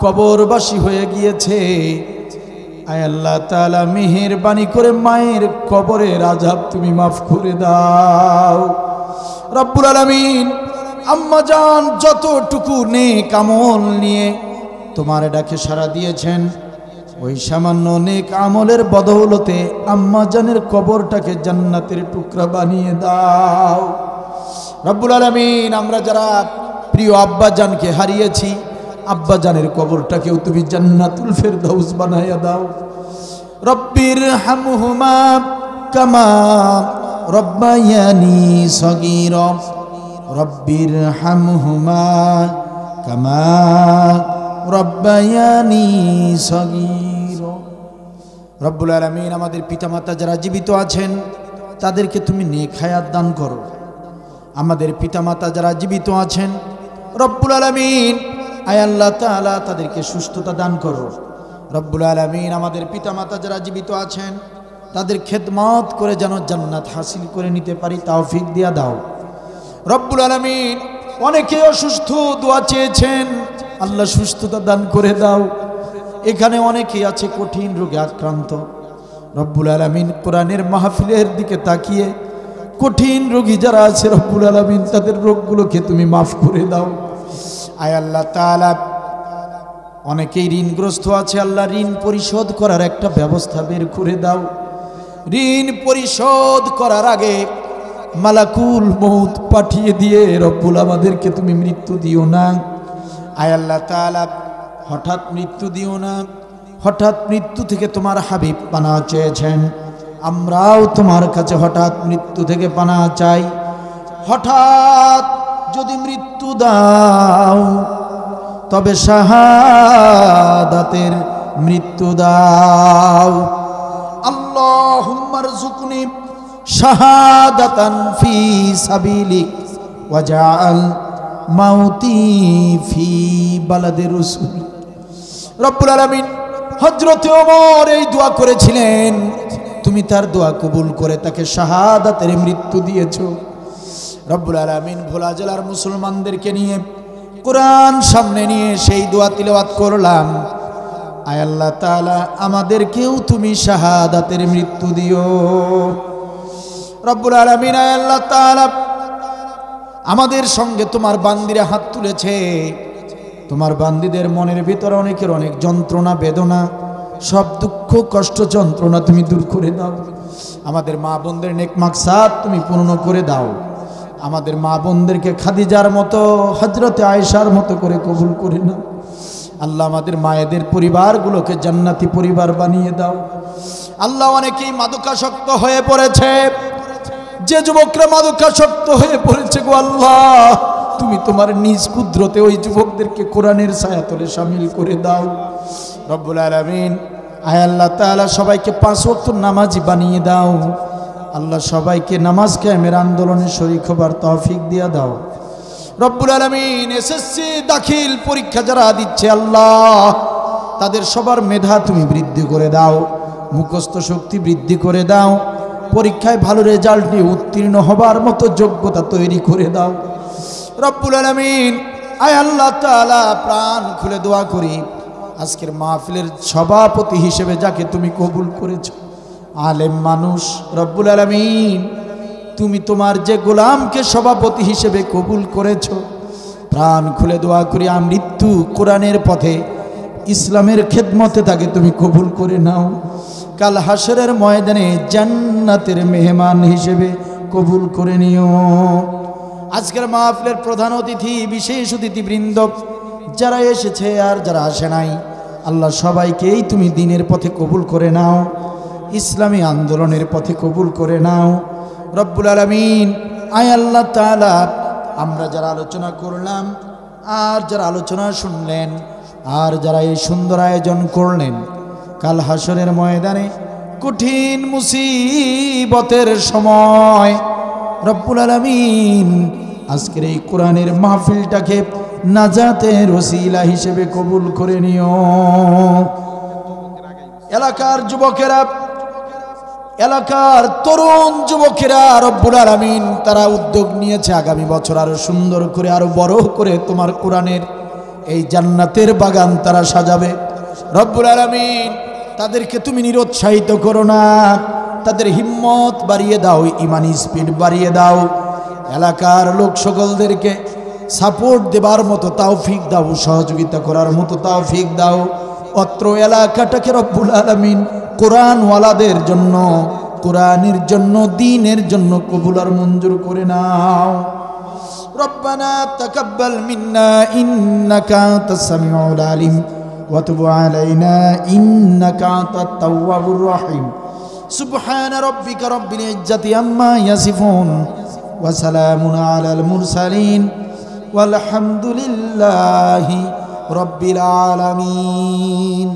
কবরবাসী হয়ে গিয়েছে আয় আল্লাহ তাআলা মেহেরবানি করে মায়ের কবরের আযাব তুমি মাফ করে দাও রব্বুল আলামিন। আম্মা জান যতটুকু নেক আমল নিয়ে তোমার ডাকে সাড়া দিয়েছেন, ওই সামান্য নেক আমলের বদৌলতে আম্মা জানের কবরটাকে জান্নাতের টুকরা বানিয়ে দাও রব্বুল আলামিন। আমরা যারা প্রিয় আব্বা জানকে হারিয়েছি, আব্বা জানের কবরটাকেও তুমি জান্নাতুল ফেরদাউস বানাইয়া দাও। রব্বির হামহুমা কামা রব্বায়ানি সগীরা, রব্বির হামহুমা কামা রব্বায়ানি সগীরা। রব্বুল আলামিন আমাদের পিতামাতা যারা জীবিত আছেন তাদেরকে তুমি নেক হায়াত দান করো। আমাদের পিতামাতা যারা জীবিত আছেন রব্বুল আলামিন আয় আল্লাহ তাআলা তাদেরকে সুস্থতা দান করো রব্বুল আলামিন। আমাদের পিতামাতা যারা জীবিত আছেন তাদের খেদমত করে যেন জান্নাত হাসিল করে নিতে পারি তৌফিক দিয়া দাও রব্বুল আলামিন। অনেকে অসুস্থ, দোয়া চেয়েছেন, আল্লাহ সুস্থতা দান করে দাও। এখানে অনেকেই আছে কঠিন রোগে আক্রান্ত রব্বুল আলামিন। কোরআনের মাহফিলের দিকে তাকিয়ে কঠিন রোগী যারা আছে রব্বুল আলামিন তাদের রোগগুলোকে তুমি মাফ করে দাও আয় আল্লাহ তাআলা। অনেকেই ঋণগ্রস্ত আছে, আল্লাহ ঋণ পরিশোধ করার একটা ব্যবস্থা বের করে দাও। ঋণ পরিশোধ করার আগে মালাকুল মউত পাঠিয়ে দিয়ে রব্বুল আমাদেরকে তুমি মৃত্যু দিও না আয় আল্লাহ তাআলা। হঠাৎ মৃত্যু দিও না। হঠাৎ মৃত্যু থেকে তোমার হাবিব পানাহ চেয়েছেন, আমরাও তোমার কাছে হঠাৎ মৃত্যু থেকে পানাহ চাই। হঠাৎ যদি মৃত্যু দাও তবে শাহাদাতের মৃত্যু দাও। আল্লাহুম্মা রযুকনি শাহাদাতান ফি সাবিলিক ওয়াজআল মাউতি ফি বালাদি রাসূল। রব্বুল আলামিন হযরত ওমর এই দোয়া করেছিলেন, তুমি তার দোয়া কবুল করে তাকে শাহাদাতের মৃত্যু দিয়েছো রব্বুল আলামিন। ভোলা জেলার মুসলমানদেরকে নিয়ে কোরআন সামনে নিয়ে সেই দোয়া তিলাওয়াত করলাম। আয় আল্লাহ তাআলা আমাদেরকেও তুমি শাহাদাতের মৃত্যু দিও রব্বুল আলামিন। আয় আল্লাহ তাআলা আমাদের সঙ্গে তোমার বান্দিরা হাত তুলেছে, তোমার বান্দিদের মনের ভিতরে অনেকের অনেক যন্ত্রণা বেদনা, সব দুঃখ কষ্ট যন্ত্রণা তুমি দূর করে দাও। আমাদের মা বোনদের নেক মাকসাদ তুমি পূর্ণ করে দাও। আমাদের মা বোনদেরকে খাদিজার মতো, হযরতে আয়েশার মতো করে কবুল করে নাও আল্লাহ। আমাদের মায়েদের পরিবারগুলোকে জান্নাতি পরিবার বানিয়ে দাও আল্লাহ। অনেকেই মাদকাসক্ত হয়ে পড়েছে, যে যুবকরা মাদকাসক্ত হয়ে পড়েছে গো আল্লাহ, তুমি তোমার নিজ কুদরতে ওই যুবকদেরকে কোরআনের ছায়াতলে শামিল করে দাও রব্বুল আলামিন। আয় আল্লাহ তাআলা সবাইকে 5 ওয়াক্ত নামাজি বানিয়ে দাও আল্লাহ। সবাইকে নামাজ কায়েমের আন্দোলনে শরীক হবার তৌফিক দিয়া দাও রব্বুল আলামিন। এসএসসি দাখিল পরীক্ষা যারা দিচ্ছে আল্লাহ, তাদের সবার মেধা তুমি বৃদ্ধি করে দাও, মুখস্থ শক্তি বৃদ্ধি করে দাও, পরীক্ষায় ভালো রেজাল্ট নিয়ে উত্তীর্ণ হবার মতো যোগ্যতা তৈরি করে দাও রব্বুল আলামিন। আয় আল্লাহ তাআলা প্রাণ খুলে দোয়া করি, আজকের মাহফিলের সভাপতি হিসেবে যাকে তুমি কবুল করেছো, আলেম মানুষ রব্বুল আলামিন, তুমি তোমার যে গোলামকে সভাপতি হিসেবে কবুল করেছো, প্রাণ খুলে দোয়া করি মৃত্যু কোরআনের পথে ইসলামের খেদমতে তাকে তুমি কবুল করে নাও। কাল হাসরের ময়দানে জান্নাতের মেহমান হিসেবে কবুল করে নিও। আজকের মাহফিলের প্রধান অতিথি, বিশেষ অতিথিবৃন্দ যারা এসেছে আর যারা আসে নাই, আল্লাহ সবাইকেই তুমি দ্বীনের পথে কবুল করে নাও, ইসলামী আন্দোলনের পথে কবুল করে নাও রব্বুল আলামিন। আয় আল্লাহ তাআলা আমরা যারা আলোচনা করলাম আর যারা আলোচনা শুনলেন আর যারা এই সুন্দর আয়োজন করলেন, কাল হাসরের ময়দানে কঠিন মুসিবতের সময় রব্বুল আলামিন আজকের এই কোরআনের মাহফিলটাকে নাজাতের ওসিলা হিসেবে কবুল করে নিও। এলাকার যুবকেরা, এলাকার তরুণ যুবকেরা রব্বুল আলামিন তারা উদ্যোগ নিয়েছে আগামী বছর আরো সুন্দর করে, আরো বড় করে তোমার কোরআনের এই জান্নাতের বাগান তারা সাজাবে রব্বুল আলামিন। তাদেরকে তুমি নিরুৎসাহিত করো না, তাদের হিম্মত বাড়িয়ে দাও, ইমানি স্পিড বাড়িয়ে দাও। এলাকার লোক সকলদেরকে সাপোর্ট দেবার মতো তৌফিক দাও, সহযোগিতা করার মতো তৌফিক দাও। অত্র এলাকাটাকে রব্বুল আলামিন কোরআনওয়ালাদের জন্য, কোরআনের জন্য, দ্বীনের জন্য কবুল আর মঞ্জুর করে নাও। রব্বানা তাকাব্বাল মিন্না ইন্নাকা আনতাস সামিউল আলিম ওয়া তুব আলাইনা ইন্নাকা আনতাত তাওয়াবুর রহিম। সুবহান রাব্বিকা রাব্বিল ইজ্জাতি আম্মা ইয়াসিফুন ওয়া সালামুন আলাল মুরসালিন ওয়ালহামদুলিল্লাহি রাব্বিল আলামিন।